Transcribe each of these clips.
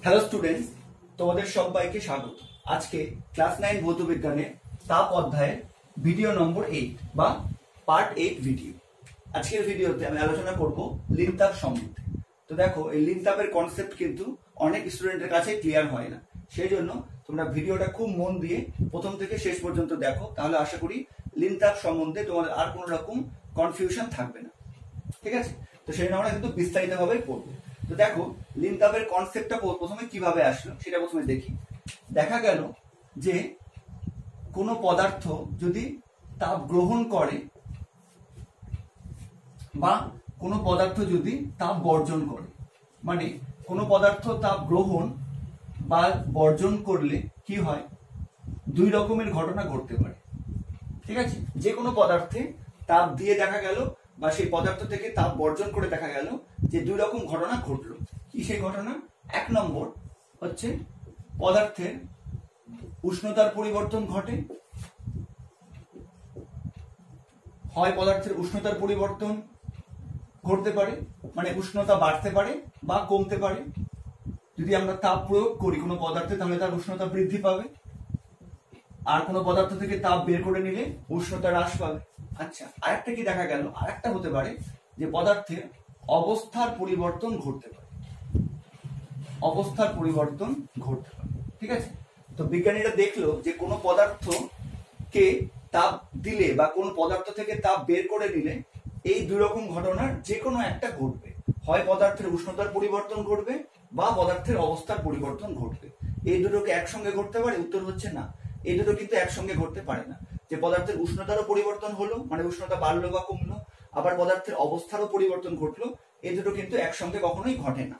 Hello students, তোমাদের সবাইকে স্বাগত। আজকে ক্লাস 9 ভৌত বিজ্ঞানের তাপ অধ্যায়ের ভিডিও নম্বর 8 বা পার্ট 8 ভিডিও। আজকের ভিডিওতে আমি আলোচনা করব লিন তাপ সম্বন্ধে। তো দেখো, এই লিন তাপের কনসেপ্ট কিন্তু অনেক স্টুডেন্টের কাছে ক্লিয়ার হয় না, সেই জন্য তোমরা ভিডিওটা খুব মন দিয়ে প্রথম থেকে শেষ পর্যন্ত দেখো, তাহলে আশা করি লিন তাপ সম্বন্ধে তোমাদের আর কোনো রকম কনফিউশন থাকবে না। ঠিক আছে, তো সেই জন্য আমরা কিন্তু বিস্তারিতভাবে পড়বো। তো দেখো, লিন তাপের কনসেপ্টটা প্রথমে কিভাবে আসলো সেটা প্রথমে দেখি। দেখা গেল যে কোনো পদার্থ যদি তাপ গ্রহণ করে বা কোনো পদার্থ যদি তাপ বর্জন করে, মানে কোনো পদার্থ তাপ গ্রহণ বা বর্জন করলে কি হয়, দুই রকমের ঘটনা ঘটতে পারে। ঠিক আছে, যে কোনো পদার্থে তাপ দিয়ে দেখা গেল বা সেই পদার্থ থেকে তাপ বর্জন করে দেখা গেল যে দুই রকম ঘটনা ঘটলো। কি সেই ঘটনা? এক নম্বর হচ্ছে পদার্থের উষ্ণতার পরিবর্তন ঘটে, হয় পদার্থের উষ্ণতার পরিবর্তন ঘটতে পারে, মানে উষ্ণতা বাড়তে পারে বা কমতে পারে। যদি আমরা তাপ প্রয়োগ করি কোনো পদার্থে তাহলে তার উষ্ণতা বৃদ্ধি পাবে, আর কোনো পদার্থ থেকে তাপ বের করে নিলে উষ্ণতা হ্রাস পাবে। আচ্ছা, আরেকটা কি দেখা গেল, আরেকটা হতে পারে যে পদার্থের অবস্থার পরিবর্তন ঘটতে পারে, অবস্থার পরিবর্তন ঘটতে পারে। ঠিক আছে, তো বিজ্ঞানীরা দেখলো যে কোনো পদার্থকে তাপ দিলে বা কোন পদার্থ থেকে তাপ বের করে নিলে এই দুই রকম ঘটনার যে কোনো একটা ঘটবে, হয় পদার্থের উষ্ণতার পরিবর্তন ঘটবে বা পদার্থের অবস্থার পরিবর্তন ঘটবে। এই দুটোকে একসঙ্গে ঘটতে পারে? উত্তর হচ্ছে না, এই দুটো কিন্তু একসঙ্গে ঘটতে পারে না। যে পদার্থের উষ্ণতারও পরিবর্তন হলো, মানে উষ্ণতা বাড়লো বা কমলো, আবার পদার্থের অবস্থারও পরিবর্তন ঘটলো, এই দুটো কিন্তু একসঙ্গে কখনোই ঘটে না।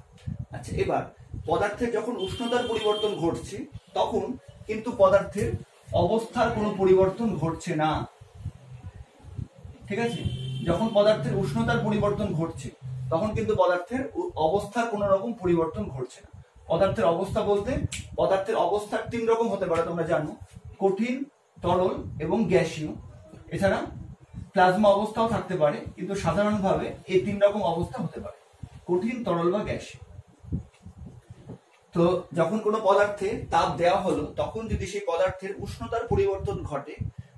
আচ্ছা, এবার পদার্থের যখন উষ্ণতার পরিবর্তন ঘটছে তখন কিন্তু পদার্থের অবস্থার কোনো পরিবর্তন ঘটছে না। ঠিক আছে, যখন পদার্থের উষ্ণতার পরিবর্তন ঘটছে তখন কিন্তু পদার্থের অবস্থার কোনো রকম পরিবর্তন ঘটছে না। পদার্থের অবস্থা বলতে পদার্থের অবস্থা তিন রকম হতে পারে, তোমরা জানো, কঠিন, তরল এবং গ্যাসীয়। এছাড়া প্লাজমা অবস্থাও থাকতে পারে, কিন্তু সাধারণভাবে এই তিন রকম অবস্থা হতে পারে, কঠিন, তরল বা গ্যাসীয়। তো যখন কোনো পদার্থে তাপ দেওয়া হলো তখন যদি সেই পদার্থের উষ্ণতার পরিবর্তন ঘটে,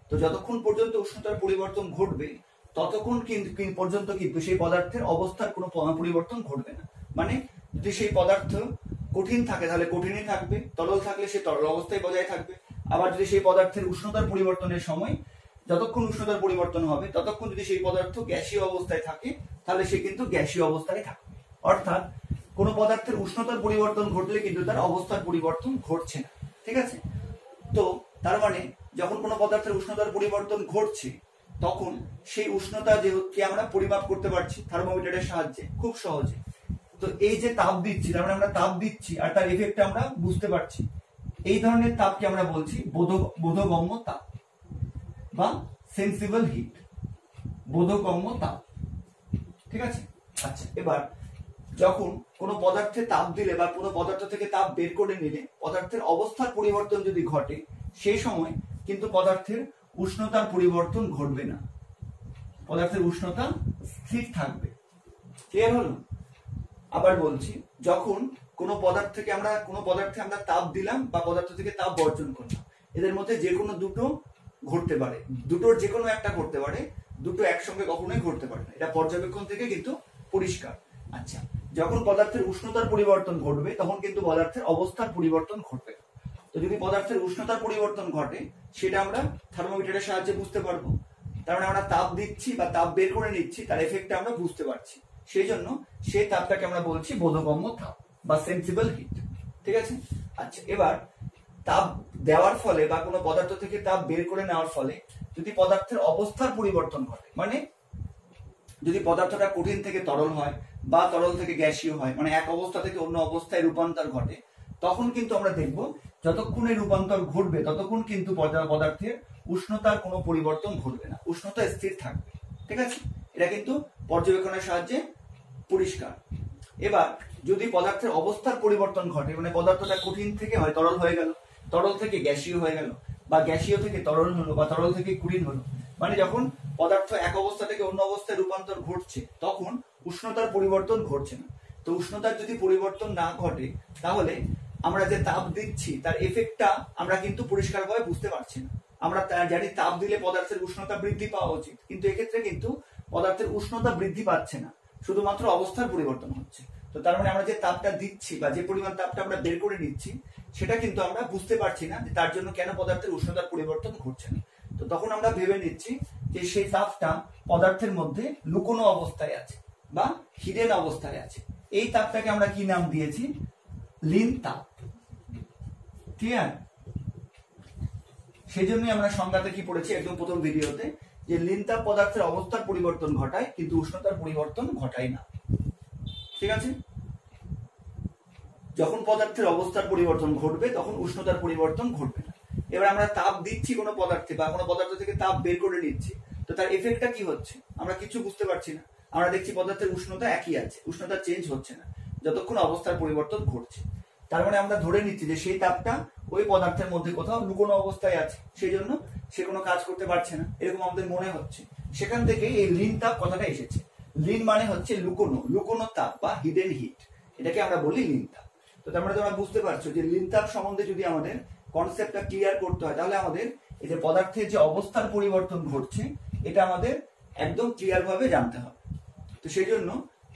তো যতক্ষণ পর্যন্ত উষ্ণতার পরিবর্তন ঘটবে ততক্ষণ পর্যন্ত কিন্তু সেই পদার্থের অবস্থার কোনো পরিবর্তন ঘটবে না। মানে যদি সেই পদার্থ কঠিন থাকে তাহলে কঠিনই থাকবে, তরল থাকলে সে তরল অবস্থায় বজায় থাকবে। আবার যদি সেই পদার্থের উষ্ণতার পরিবর্তনের সময় যতক্ষণ উষ্ণতার পরিবর্তন হবে ততক্ষণ যদি সেই পদার্থ গ্যাসীয় অবস্থায় থাকে তাহলে সে কিন্তু গ্যাসীয় অবস্থায় থাকবে। অর্থাৎ কোনো পদার্থের উষ্ণতার পরিবর্তন ঘটলে কিন্তু তার অবস্থার পরিবর্তন ঘটছে না। ঠিক আছে, তো তার মানে যখন কোনো পদার্থের উষ্ণতার পরিবর্তন ঘটছে তখন সেই উষ্ণতা যেহেতু আমরা পরিমাপ করতে পারছি থার্মোমিটারের সাহায্যে খুব সহজে। তো এই যে তাপ দিচ্ছি, তার মানে আমরা তাপ দিচ্ছি আর তার এফেক্ট আমরা বুঝতে পারছি, এই ধরনের তাপকে আমরা বলছি বোধগম্য তাপ বা সেন্সিবল হিট, বোধগম্য তাপ। ঠিক আছে, আচ্ছা, এবার যখন কোনো পদার্থে তাপ দিলে বা কোনো পদার্থ থেকে তাপ বের করে নিলে পদার্থের অবস্থার পরিবর্তন যদি ঘটে, সেই সময় কিন্তু পদার্থের উষ্ণতার পরিবর্তন ঘটবে না, পদার্থের উষ্ণতা স্থির থাকবে। ক্লিয়ার হলো? আবার বলছি, যখন কোনো পদার্থে আমরা তাপ দিলাম বা পদার্থ থেকে তাপ বর্জন করলাম, এদের মধ্যে যে কোনো দুটো ঘটতে পারে, দুটোর যে কোনো একটা ঘটতে পারে, দুটো একসঙ্গে কখনোই ঘটতে পারে না, এটা পর্যবেক্ষণ থেকে কিন্তু পরিষ্কার। আচ্ছা, যখন পদার্থের উষ্ণতার পরিবর্তন ঘটবে তখন কিন্তু পদার্থের অবস্থার পরিবর্তন ঘটবে। তো যদি পদার্থের উষ্ণতার পরিবর্তন ঘটে সেটা আমরা থার্মোমিটারের সাহায্যে বুঝতে পারবো, তার মানে আমরা তাপ দিচ্ছি বা তাপ বের করে নিচ্ছি, তার এফেক্টটা আমরা বুঝতে পারছি, সেই জন্য সেই তাপটাকে আমরা বলছি বোধগম্য তাপ বা সেন্সিবল হিট। ঠিক আছে, আচ্ছা, এবার তাপ দেওয়ার ফলে বা কোনো পদার্থ থেকে তাপ বের করে নেওয়ার ফলে যদি পদার্থের অবস্থার পরিবর্তন ঘটে, মানে যদি পদার্থটা কঠিন থেকে তরল হয় বা তরল থেকে গ্যাসীয় হয়, মানে এক অবস্থা থেকে অন্য অবস্থায় রূপান্তর ঘটে, তখন কিন্তু আমরা দেখব যতক্ষণ এই রূপান্তর ঘটবে ততক্ষণ কিন্তু পদার্থের উষ্ণতার কোনো পরিবর্তন ঘটবে না, উষ্ণতা স্থির থাকবে। ঠিক আছে, এটা কিন্তু পর্যবেক্ষণের সাহায্যে পরিষ্কার। এবার যদি পদার্থের অবস্থার পরিবর্তন ঘটে, মানে পদার্থটা কঠিন থেকে হয় তরল হয়ে গেল, তরল থেকে গ্যাসীয় হয়ে গেল, বা গ্যাসীয় থেকে তরল হলো বা তরল থেকে কঠিন হলো, মানে যখন পদার্থ এক অবস্থা থেকে অন্য অবস্থায় রূপান্তর ঘটছে তখন উষ্ণতার পরিবর্তন ঘটছে না। তো উষ্ণতার যদি পরিবর্তন না ঘটে তাহলে আমরা যে তাপ দিচ্ছি তার এফেক্টটা আমরা কিন্তু পরিষ্কারভাবে বুঝতে পারছি না। আমরা জানি তাপ দিলে পদার্থের উষ্ণতা বৃদ্ধি পাওয়া উচিত, কিন্তু এক্ষেত্রে কিন্তু পদার্থের উষ্ণতা বৃদ্ধি পাচ্ছে না, শুধুমাত্র অবস্থার পরিবর্তন হচ্ছে। তো তার মানে আমরা যে তাপটা দিচ্ছি বা যে পরিমাণ তাপটা আমরা বের করে নিচ্ছি সেটা কিন্তু আমরা বুঝতে পারছি না যে তার জন্য কেন পদার্থের উষ্ণতার পরিবর্তন ঘটছে না। তো তখন আমরা ভেবে নিচ্ছি যে সেই তাপটা পদার্থের মধ্যে লুকোনো অবস্থায় আছে বা হিডেন অবস্থায় আছে। এই তাপটাকে আমরা কি নাম দিয়েছি? লীন তাপ। ক্লিয়ার? সেই জন্যই আমরা সংজ্ঞাতে কি পড়েছি একদম প্রথম ভিডিওতে, যে লীন তাপ পদার্থের অবস্থার পরিবর্তন ঘটায় কিন্তু উষ্ণতার পরিবর্তন ঘটায় না। ঠিক আছে? যখন পদার্থের অবস্থার পরিবর্তন ঘটবে তখন উষ্ণতার পরিবর্তন ঘটবে না। এবার আমরা তাপ দিচ্ছি কোনো পদার্থে বা কোনো পদার্থ থেকে তাপ বের করে নিচ্ছি, তো তার এফেক্টটা কি হচ্ছে আমরা কিছু বুঝতে পারছি না। আমরা দেখছি পদার্থের উষ্ণতা একই আছে, উষ্ণতা চেঞ্জ হচ্ছে না যতক্ষণ অবস্থার পরিবর্তন ঘটছে। তার মানে আমরা ধরে নিচ্ছি যে সেই তাপটা ওই পদার্থের মধ্যে কোথাও লুকোনো অবস্থায় আছে, সেই জন্য সে কোনো কাজ করতে পারছে না, এরকম আমাদের মনে হচ্ছে। সেখান থেকে এই লীন তাপ কথাটা এসেছে। লীন মানে হচ্ছে লুকোনো, লুকোনো তাপ বা হিডেন হিট, এটাকে আমরা বলি লীন তাপ। তো তার মানে তোমরা বুঝতে পারছো যে লীন তাপ সম্বন্ধে যদি আমাদের কনসেপ্টটা ক্লিয়ার করতে হয় তাহলে আমাদের এই যে পদার্থের যে অবস্থার পরিবর্তন ঘটছে এটা আমাদের একদম ক্লিয়ার ভাবে জানতে হবে। তো সেই জন্য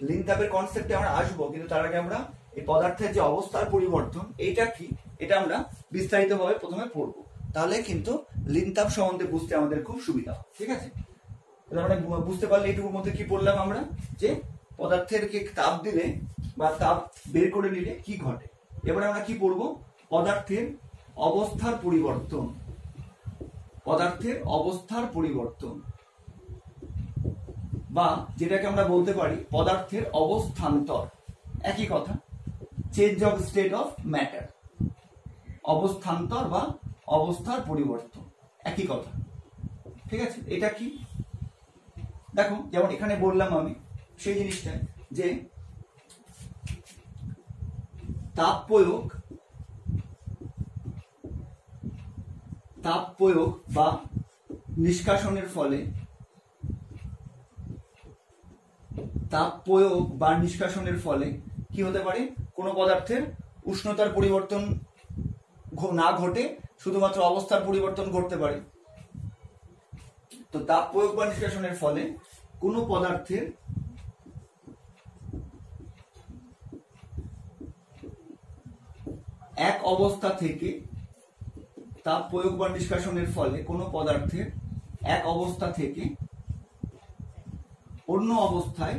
লীন তাপের কনসেপ্টে আমরা আসবো, কিন্তু তার আগে আমরা এই পদার্থের যে অবস্থার পরিবর্তন এইটা কি এটা আমরা বিস্তারিতভাবে প্রথমে পড়বো, তাহলে কিন্তু লীন তাপ সম্বন্ধে বুঝতে আমাদের খুব সুবিধা হবে। ঠিক আছে? মানে বুঝতে পারলে এইটুকুর মধ্যে কি পড়লাম আমরা, যে পদার্থের তাপ দিলে বা তাপ বের করে নিলে কি ঘটে। এবারে আমরা কি পড়বো? পদার্থের অবস্থার পরিবর্তন। পদার্থের অবস্থার পরিবর্তন বা যেটাকে আমরা বলতে পারি পদার্থের অবস্থান্তর, একই কথা, change of state of matter. অবস্থান্তর বা অবস্থার পরিবর্তন একই কথা। ঠিক আছে? এটা কি দেখো, যেমন এখানে বললাম আমি সেই জিনিসটা যে তাপ প্রয়োগ বা নিষ্কাশনের ফলে কি হতে পারে? কোনো পদার্থের উষ্ণতার পরিবর্তন না ঘটে, শুধুমাত্র অবস্থার পরিবর্তন ঘটতে পারে। তো তাপ প্রয়োগ বা নিষ্কাশনের ফলে কোনো পদার্থের এক অবস্থা থেকে তাপ প্রয়োগ বা নিষ্কাশনের ফলে কোনো পদার্থের এক অবস্থা থেকে অন্য অবস্থায়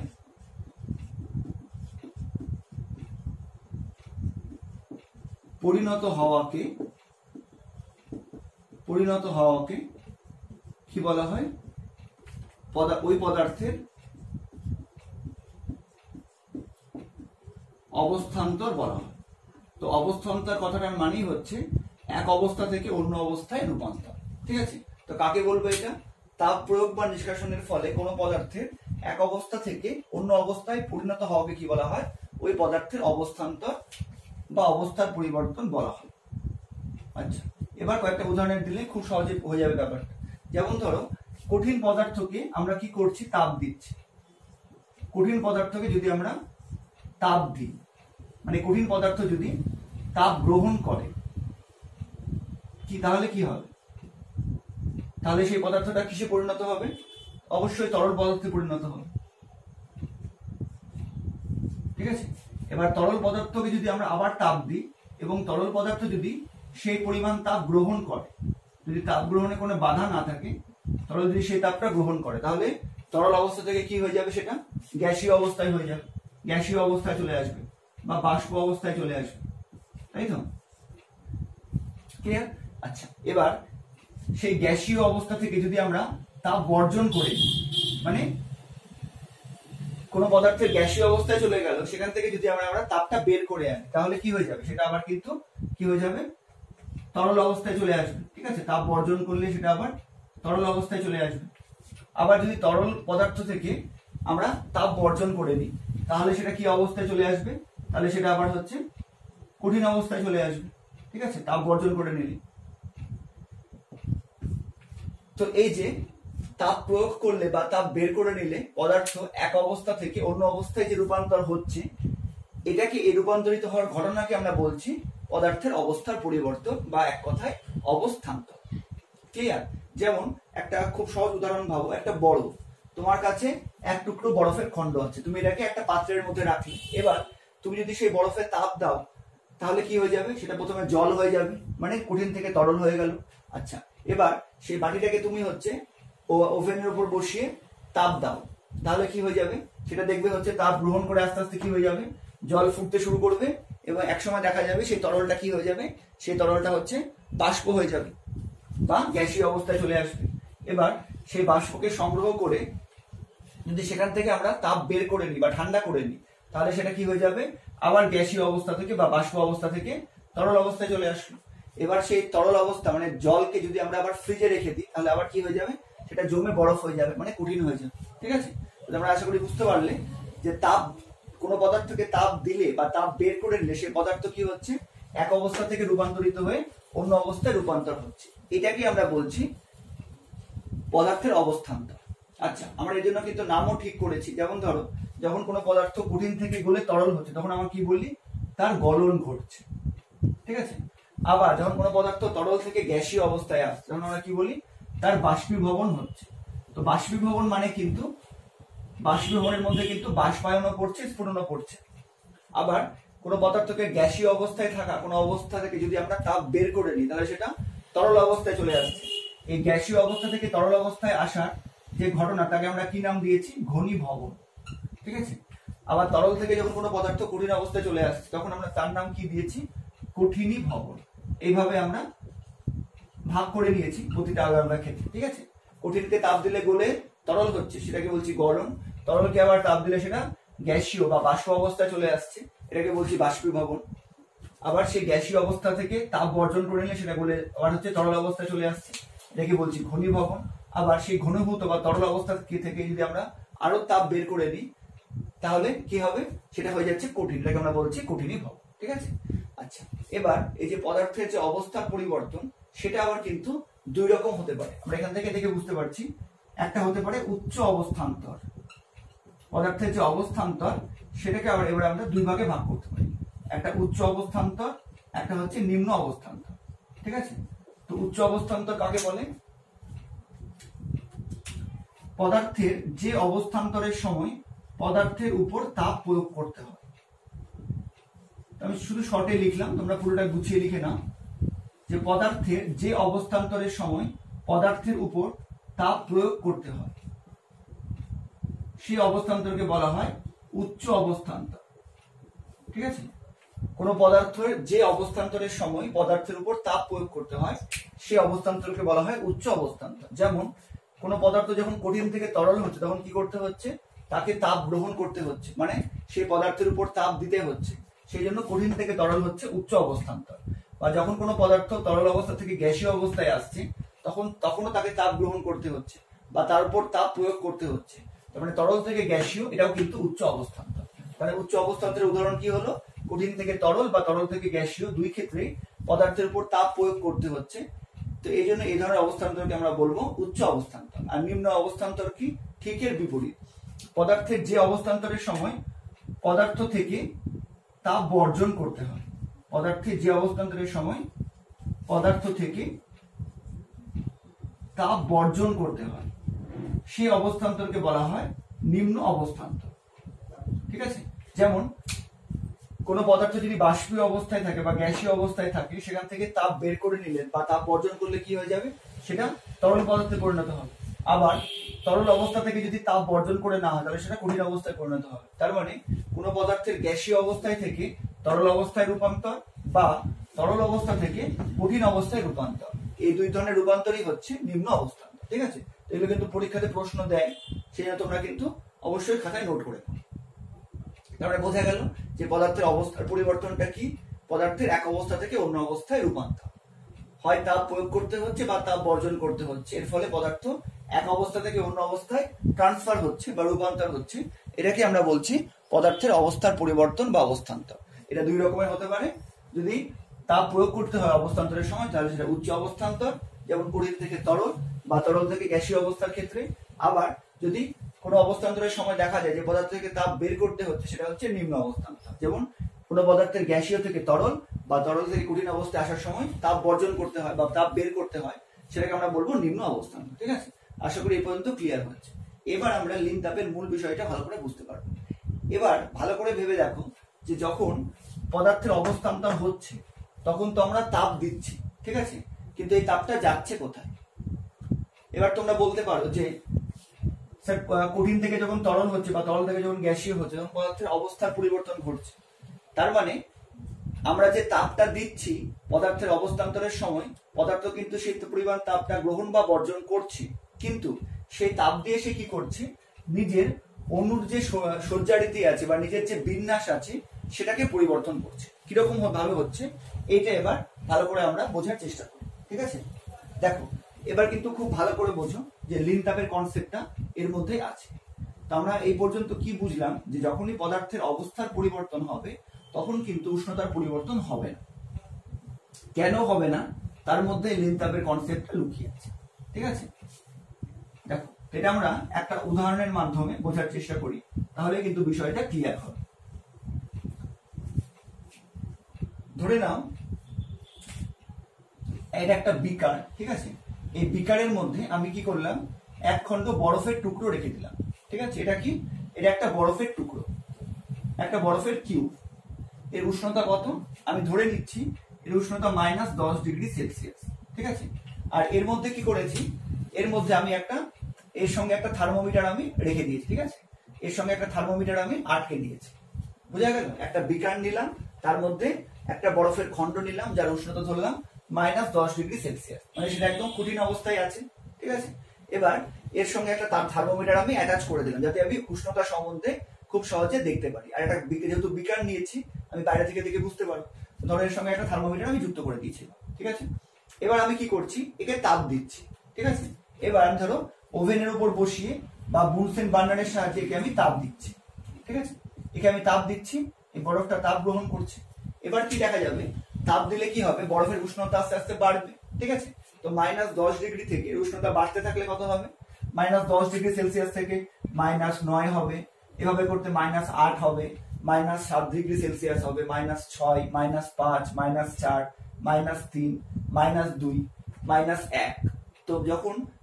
পরিণত হওয়াকে কি বলা হয়? ওই পদার্থের অবস্থান্তর বলা হয়। তো অবস্থান্তর কথাটার মানেই হচ্ছে এক অবস্থা থেকে অন্য অবস্থায় রূপান্তর। ঠিক আছে? তো কাকে বলবো এটা? তাপ প্রয়োগ বা নিষ্কাশনের ফলে কোনো পদার্থের এক অবস্থা থেকে অন্য অবস্থায় পরিণত হওয়াকে কি বলা হয়? ওই পদার্থের অবস্থান্তর বা অবস্থার পরিবর্তন বলা হয়। আচ্ছা, এবার কয়েকটা উদাহরণ দিলে খুব সহজে হয়ে যাবে ব্যাপারটা। যেমন ধরো, কঠিন পদার্থকে আমরা কি করছি? তাপ দিচ্ছি। কঠিন পদার্থকে যদি আমরা তাপ দিই, মানে কঠিন পদার্থ যদি তাপ গ্রহণ করে কি, তাহলে কি হবে? তাহলে সেই পদার্থটা কিসে পরিণত হবে? অবশ্যই তরল পদার্থে পরিণত হবে। ঠিক আছে? এবার তরল পদার্থকে যদি আমরা আবার তাপ দিই এবং তরল পদার্থ যদি সেই পরিমাণ তাপ গ্রহণ করে, যদি তাপ গ্রহণে কোনো বাধা না থাকে, তরল যদি সেই তাপটা গ্রহণ করে, তাহলে তরল অবস্থা থেকে কি হয়ে যাবে? সেটা গ্যাসীয় অবস্থায় হয়ে যাবে, গ্যাসীয় অবস্থায় চলে আসবে বা বাষ্প অবস্থায় চলে আসবে। তাই তো? ক্লিয়ার? আচ্ছা, এবার সেই গ্যাসীয় অবস্থা থেকে যদি আমরা তাপ বর্জন করে, মানে কোন পদার্থের গ্যাসীয় অবস্থায় চলে গেল, সেখান থেকে যদি আমরা তাপটা বের করে আনি, তাহলে কি হয়ে যাবে? সেটা আবার কিন্তু কি হয়ে যাবে? তরল অবস্থায় চলে আসবে। ঠিক আছে? তাপ বর্জন করলে সেটা আবার তরল অবস্থায় চলে আসবে। আবার যদি তরল পদার্থ থেকে আমরা তাপ বর্জন করে নিই, তাহলে সেটা কি অবস্থায় চলে আসবে? তাহলে সেটা আবার হচ্ছে কঠিন অবস্থায় চলে আসবে। ঠিক আছে? তাপ বর্জন করে নিলে। তো এই যে তাপ প্রয়োগ করলে বা তাপ বের করে নিলে পদার্থ এক অবস্থা থেকে অন্য অবস্থায় যে রূপান্তর হচ্ছে, এটাকে এই রূপান্তরিত হওয়ার ঘটনাকে আমরা বলছি পদার্থের অবস্থার পরিবর্তন বা এক কথায় অবস্থান্তর। ক্লিয়ার? যেমন একটা খুব সহজ উদাহরণ ভাবো, একটা বরফ, তোমার কাছে এক টুকরো বরফের খণ্ড আছে, তুমি এটাকে একটা পাত্রের মধ্যে রাখলে, এবার তুমি যদি সেই বরফে তাপ দাও তাহলে কি হয়ে যাবে? সেটা প্রথমে জল হয়ে যাবে, মানে কঠিন থেকে তরল হয়ে গেল। আচ্ছা, এবার সেই বাটিটাকে তুমি হচ্ছে ওভেনের উপর বসিয়ে তাপ দাও, তাহলে কি হয়ে যাবে? সেটা দেখবে হচ্ছে তাপ গ্রহণ করে আস্তে আস্তে কি হয়ে যাবে? জল ফুটতে শুরু করবে এবং একসময় দেখা যাবে সেই তরলটা কি হয়ে যাবে? সেই তরলটা হচ্ছে বাষ্প হয়ে যাবে বা গ্যাসীয় অবস্থায় চলে আসবে। এবার সেই বাষ্পকে সংগ্রহ করে যদি সেখান থেকে আমরা তাপ বের করে নিই বা ঠান্ডা করে নিই, তাহলে সেটা কি হয়ে যাবে? আবার গ্যাসীয় অবস্থা থেকে বা বাষ্প অবস্থা থেকে তরল অবস্থায় চলে আসলো। এবার সেই তরল অবস্থা মানে জলকে যদি আমরা আবার ফ্রিজে রেখে দিই তাহলে আবার কি হয়ে যাবে? সেটা জমে বরফ হয়ে যাবে, মানে কঠিন হয়ে যাবে। ঠিক আছে? আমরা আশা করি বুঝতে পারলে যে তাপ, কোনো পদার্থকে তাপ দিলে বা তাপ বের করে নিলে সেই পদার্থ কি হচ্ছে? এক অবস্থা থেকে রূপান্তরিত হয়ে অন্য অবস্থায় রূপান্তর হচ্ছে। এটাকে আমরা বলছি পদার্থের অবস্থান্তর। আচ্ছা, আমরা এর জন্য কিন্তু নামও ঠিক করেছি। যেমন ধরো, যখন কোনো পদার্থ কঠিন থেকে গলে তরল হচ্ছে তখন আমরা কি বলি? তার গলন ঘটছে। ঠিক আছে? আবার যখন কোনো পদার্থ তরল থেকে গ্যাসীয় অবস্থায় আসছে তখন আমরা কি বলি? তার বাষ্পীভবন হচ্ছে। তো বাষ্পীভবন মানে কিন্তু বাষ্পীভবনের মধ্যে কিন্তু বাষ্পায়নও পড়ছে, স্ফুটনও পড়ছে। আবার কোনো পদার্থকে গ্যাসীয় অবস্থায় থাকা কোনো অবস্থা থেকে যদি আমরা তাপ বের করে নিই তাহলে সেটা তরল অবস্থায় চলে আসছে। এই গ্যাসীয় অবস্থা থেকে তরল অবস্থায় আসার যে ঘটনা, তাকে আমরা কি নাম দিয়েছি? ঘনীভবন। ঠিক আছে? আবার তরল থেকে যখন কোনো পদার্থ কঠিন অবস্থায় চলে আসছে তখন আমরা তার নাম কি দিয়েছি? কঠিনীভবন। এইভাবে আমরা ভাগ করে নিয়েছি প্রতিটা আলাদা আলাদা ক্ষেত্রে। ঠিক আছে? কঠিনকে তাপ দিলে গলে তরল হচ্ছে, সেটাকে বলছি গলন। তরলকে আবার তাপ দিলে সেটা গ্যাসীয় বা বাষ্প অবস্থায় চলে আসছে, এটাকে বলছি বাষ্পীভবন। আবার সেই গ্যাসীয় অবস্থা থেকে তাপ বর্জন করে নিলে সেটা বলে আবার হচ্ছে তরল অবস্থায় চলে আসছে, এটাকে বলছি ঘনীভবন। আবার সেই ঘনীভূত বা তরল অবস্থা থেকে যদি আমরা আরো তাপ বের করে দিই তাহলে কি হবে? সেটা হয়ে যাচ্ছে কঠিন, এটাকে আমরা বলছি কঠিনীভবন। ঠিক আছে? আচ্ছা, এবার এই যে পদার্থের যে অবস্থার পরিবর্তন, সেটা আবার কিন্তু দুই রকম হতে পারে। আমরা এখান থেকে দেখে বুঝতে পারছি, একটা হতে পারে উচ্চ অবস্থান্তর। পদার্থের যে অবস্থান্তর সেটাকে আবার এবার আমরা দুই ভাগে ভাগ করতে পারি, একটা উচ্চ অবস্থান্তর, একটা হচ্ছে নিম্ন অবস্থান্তর। ঠিক আছে? তো উচ্চ অবস্থান্তর কাকে বলে? পদার্থের যে অবস্থান্তরের সময় পদার্থের উপর তাপ প্রয়োগ করতে হয়। আমি শুধু শর্টে লিখলাম, তোমরা পুরোটা গুছিয়ে লিখে নাও যে পদার্থের যে অবস্থান্তরের সময় পদার্থের উপর তাপ প্রয়োগ করতে হয় সেই অবস্থান্তরকে বলা হয় উচ্চ অবস্থান্তর। ঠিক আছে? কোনো পদার্থের যে অবস্থান্তরের সময় পদার্থের উপর তাপ প্রয়োগ করতে হয় সেই অবস্থান্তরকে বলা হয় উচ্চ অবস্থান্তর। যেমন কোনো পদার্থ যখন কঠিন থেকে তরল হচ্ছে তখন কি করতে হচ্ছে? তাকে তাপ গ্রহণ করতে হচ্ছে, মানে সেই পদার্থের উপর তাপ দিতে হচ্ছে, সেই জন্য কঠিন থেকে তরল হচ্ছে উচ্চ অবস্থান্তর। বা যখন কোনো পদার্থ তরল অবস্থা থেকে গ্যাসীয় অবস্থায় আসছে তখনও তাকে তাপ গ্রহণ করতে হচ্ছে বা তার উপর তাপ প্রয়োগ করতে হচ্ছে, তার মানে তরল থেকে গ্যাসীয়, এটাও কিন্তু উচ্চ অবস্থান্তর। তাহলে উচ্চ অবস্থান্তরের উদাহরণ কি হলো? কঠিন থেকে তরল বা তরল থেকে গ্যাসীয়, দুই ক্ষেত্রেই পদার্থের উপর তাপ প্রয়োগ করতে হচ্ছে। তো এই জন্য এই ধরনের অবস্থান্তরকে আমরা বলবো উচ্চ অবস্থান্তর। আর নিম্ন অবস্থান্তর কি? ঠিক এর বিপরীত। পদার্থের যে অবস্থান্তরের সময় পদার্থ থেকে তাপ বর্জন করতে হয়, পদার্থের যে অবস্থান্তরের সময় পদার্থ থেকে তাপ বর্জন করতে হয় সেই অবস্থান্তরকে বলা হয় নিম্ন অবস্থান্তর। ঠিক আছে? যেমন কোনো পদার্থ যদি বাষ্পীয় অবস্থায় থাকে বা গ্যাসীয় অবস্থায় থাকে, সেখান থেকে তাপ বের করে নিলেন বা তাপ বর্জন করলে কি হয়ে যাবে? সেটা তরল পদার্থে পরিণত হবে। আবার তরল অবস্থা থেকে যদি তাপ বর্জন করে না হয় তাহলে সেটা কঠিন অবস্থায় পরিণত হবে। তার মানে কোনো পদার্থের গ্যাসীয় অবস্থায় থেকে তরল অবস্থায় রূপান্তর বা তরল অবস্থা থেকে কঠিন অবস্থায় রূপান্তর, এই দুই ধরনের রূপান্তরই হচ্ছে নিম্ন অবস্থান্তর। ঠিক আছে? এগুলো কিন্তু পরীক্ষাতে প্রশ্ন দেয়, সেই জন্য তোমরা কিন্তু অবশ্যই খাতায় নোট করে নাও। তারপরে বোঝা গেল যে পদার্থের অবস্থার পরিবর্তনটা কি? পদার্থের এক অবস্থা থেকে অন্য অবস্থায় রূপান্তর, হয় তাপ প্রয়োগ করতে হচ্ছে বা তাপ বর্জন করতে হচ্ছে, এর ফলে পদার্থ এক অবস্থা থেকে অন্য অবস্থায় ট্রান্সফার হচ্ছে বা রূপান্তর হচ্ছে। এটাকে আমরা বলছি পদার্থের অবস্থার পরিবর্তন বা অবস্থান্তর। এটা দুই রকমের হতে পারে। যদি তাপ প্রয়োগ করতে হয় অবস্থান্তরের সময় তাহলে সেটা উচ্চ অবস্থান্তর, যেমন কঠিন থেকে তরল বা তরল থেকে গ্যাসীয় অবস্থার ক্ষেত্রে। আবার যদি কোনো অবস্থান্তরের সময় দেখা যায় যে পদার্থ থেকে তাপ বের করতে হচ্ছে, সেটা হচ্ছে নিম্ন অবস্থান্তর, যেমন কোনো পদার্থের গ্যাসীয় থেকে তরল বা তরল থেকে কঠিন অবস্থায় আসার সময় তাপ বর্জন করতে হয় বা তাপ বের করতে হয়, সেটাকে আমরা বলবো নিম্ন অবস্থান। ঠিক আছে, আশা করি এই পর্যন্ত ক্লিয়ার হচ্ছে। এবার আমরা লিন তাপের মূল বিষয়টা ভালো করে বুঝতে পারবো। এবার ভালো করে ভেবে দেখো যে যখন পদার্থের অবস্থান্তর হচ্ছে তখন তো আমরা তাপ দিচ্ছি, ঠিক আছে, কিন্তু এই তাপটা যাচ্ছে কোথায়? এবার তোমরা বলতে পারো যে স্যার কঠিন থেকে যখন তরল হচ্ছে বা তরল থেকে যখন গ্যাসীয় হচ্ছে তখন পদার্থের অবস্থার পরিবর্তন ঘটছে। তার মানে আমরা যে তাপটা দিচ্ছি পদার্থের অবস্থান্তরের সময় পদার্থ কিন্তু সেই পরিমাণ তাপটা গ্রহণ বা বর্জন করছে, কিন্তু সেই তাপ দিয়ে সে কি করছে, নিজের অণুর যে সজ্জারীতি আছে বা নিজের যে বিন্যাস আছে সেটাকে পরিবর্তন করছে। কিরকম ভাবে হচ্ছে এইটা এবার ভালো করে আমরা বোঝার চেষ্টা করি। ঠিক আছে, দেখো এবার কিন্তু খুব ভালো করে বোঝো যে লিন তাপের কনসেপ্টটা এর মধ্যে আছে। তো আমরা এই পর্যন্ত কি বুঝলাম যে যখনই পদার্থের অবস্থার পরিবর্তন হবে তখন কিন্তু উষ্ণতার পরিবর্তন হবে না। কেন হবে না তার মধ্যে লিন তাপের কনসেপ্টটা লুকিয়ে আছে। ঠিক আছে, দেখো এটা আমরা একটা উদাহরণের মাধ্যমে বোঝার চেষ্টা করি, তাহলে কিন্তু বিষয়টা ক্লিয়ার হবে। ধরে নাও এটা একটা বিকার, ঠিক আছে, এই বিকারের মধ্যে আমি কি করলাম, এক খণ্ড বরফের টুকরো রেখে দিলাম। ঠিক আছে, এটা কি, এটা একটা বরফের টুকরো, একটা বরফের কিউব। এর উষ্ণতা কত, আমি ধরে নিচ্ছি এর উষ্ণতা -10°C। ঠিক আছে, আর এর মধ্যে কি করেছি, এর মধ্যে আমি এর সঙ্গে একটা থার্মোমিটার আমি রেখে দিয়েছি। ঠিক আছে, এর সঙ্গে একটা থার্মোমিটার আমি আটকে দিয়েছি। বুঝা গেল, একটা বিকার নিলাম, তার মধ্যে একটা বরফের খণ্ড নিলাম যার উষ্ণতা ধরলাম -10°C, মানে সেটা একদম কঠিন অবস্থায় আছে। ঠিক আছে, এবার এর সঙ্গে একটা থার্মোমিটার আমি অ্যাটাচ করে দিলাম যাতে আমি উষ্ণতা সম্বন্ধে খুব সহজে দেখতে পারি। আর একটা যেহেতু বিকার নিয়েছি আমি বাইরে থেকে দেখে বুঝতে পারবো, ধরো এর সঙ্গে একটা থার্মোমিটার আমি যুক্ত করে দিয়েছিলাম। ঠিক আছে, এবার আমি কি করছি, একে তাপ দিচ্ছি। ঠিক আছে, এবার আমি ধরো ওভেনের উপর বসিয়ে বা বুনসেন বার্নারের সাহায্যে একে আমি তাপ দিচ্ছি। ঠিক আছে, একে আমি তাপ দিচ্ছি, এই বরফটা তাপ গ্রহণ করছে। এবার কি দেখা যাবে, তাপ দিলে কি হবে, বরফের উষ্ণতা আস্তে আস্তে বাড়বে। ঠিক আছে, তো -10° থেকে উষ্ণতা বাড়তে থাকলে কত হবে, -10°C থেকে -9 হবে, এভাবে করতে -8 হবে, -7°C হবে, -6, -5, -4, -3, -2, -1। তো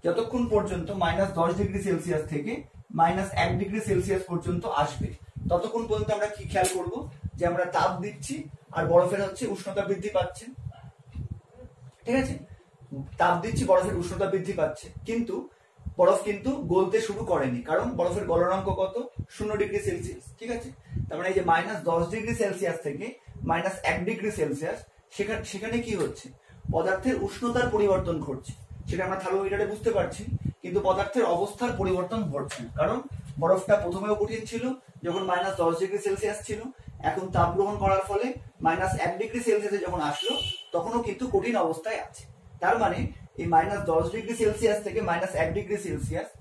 যতক্ষণ পর্যন্ত -10°C থেকে -1°C পর্যন্ত আসবে ততক্ষণ পর্যন্ত আমরা কি খেয়াল করব যে আমরা তাপ দিচ্ছি আর বরফের উষ্ণতা বৃদ্ধি পাচ্ছে। ঠিক আছে, তাপ দিচ্ছি, বরফের উষ্ণতা বৃদ্ধি পাচ্ছে, কিন্তু বরফ কিন্তু গলতে শুরু করেনি, কারণ বরফের গলনাঙ্ক কত, 0°C। ঠিক আছে, তার মানে এই যে -10°C থেকে -1°C সেখানে কি হচ্ছে, পদার্থের উষ্ণতার পরিবর্তন ঘটছে। সেটা আমরা থার্মোমিটারে বুঝতে পারছি, কিন্তু পদার্থের অবস্থার পরিবর্তন ঘটছে না, কারণ বরফটা প্রথমেও কঠিন ছিল যখন -10°C ছিল, এখন তাপ গ্রহণ করার ফলে -1°C যখন আসলো তখনও কিন্তু কঠিন অবস্থায় আছে। তার মানে এই -10°C থেকে -1°C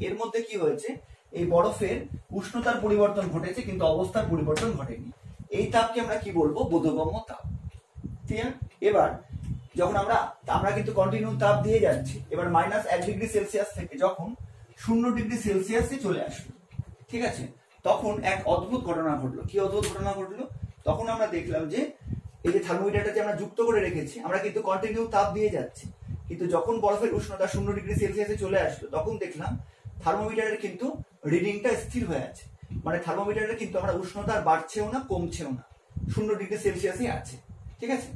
এর মধ্যে কি হয়েছে, এই বরফের উষ্ণতার পরিবর্তন ঘটেছে কিন্তু অবস্থার পরিবর্তন ঘটেনি। এই তাপকে আমরা কি বলবো, বোধগম্য তাপ। ঠিক আছে, এবার যখন আমরা কিন্তু কন্টিনিউ তাপ দিয়ে যাচ্ছি, এবার -1°C থেকে যখন 0°C চলে আসলো, ঠিক আছে, তখন এক অদ্ভুত ঘটনা ঘটলো। কি অদ্ভুত ঘটনা ঘটলো, তখন আমরা দেখলাম যে এই যে থার্মোমিটারটা যে আমরা যুক্ত করে রেখেছি, আমরা কিন্তু কন্টিনিউ তাপ দিয়ে যাচ্ছি, কিন্তু যখন বরফের উষ্ণতা 0°C চলে আসলো তখন দেখলাম থার্মোমিটারের কিন্তু রিডিংটা স্থির হয়ে আছে। মানে থার্মোমিটারের কিন্তু আমরা উষ্ণতা বাড়ছেও না কমছেও না, 0°C আছে। ঠিক আছে,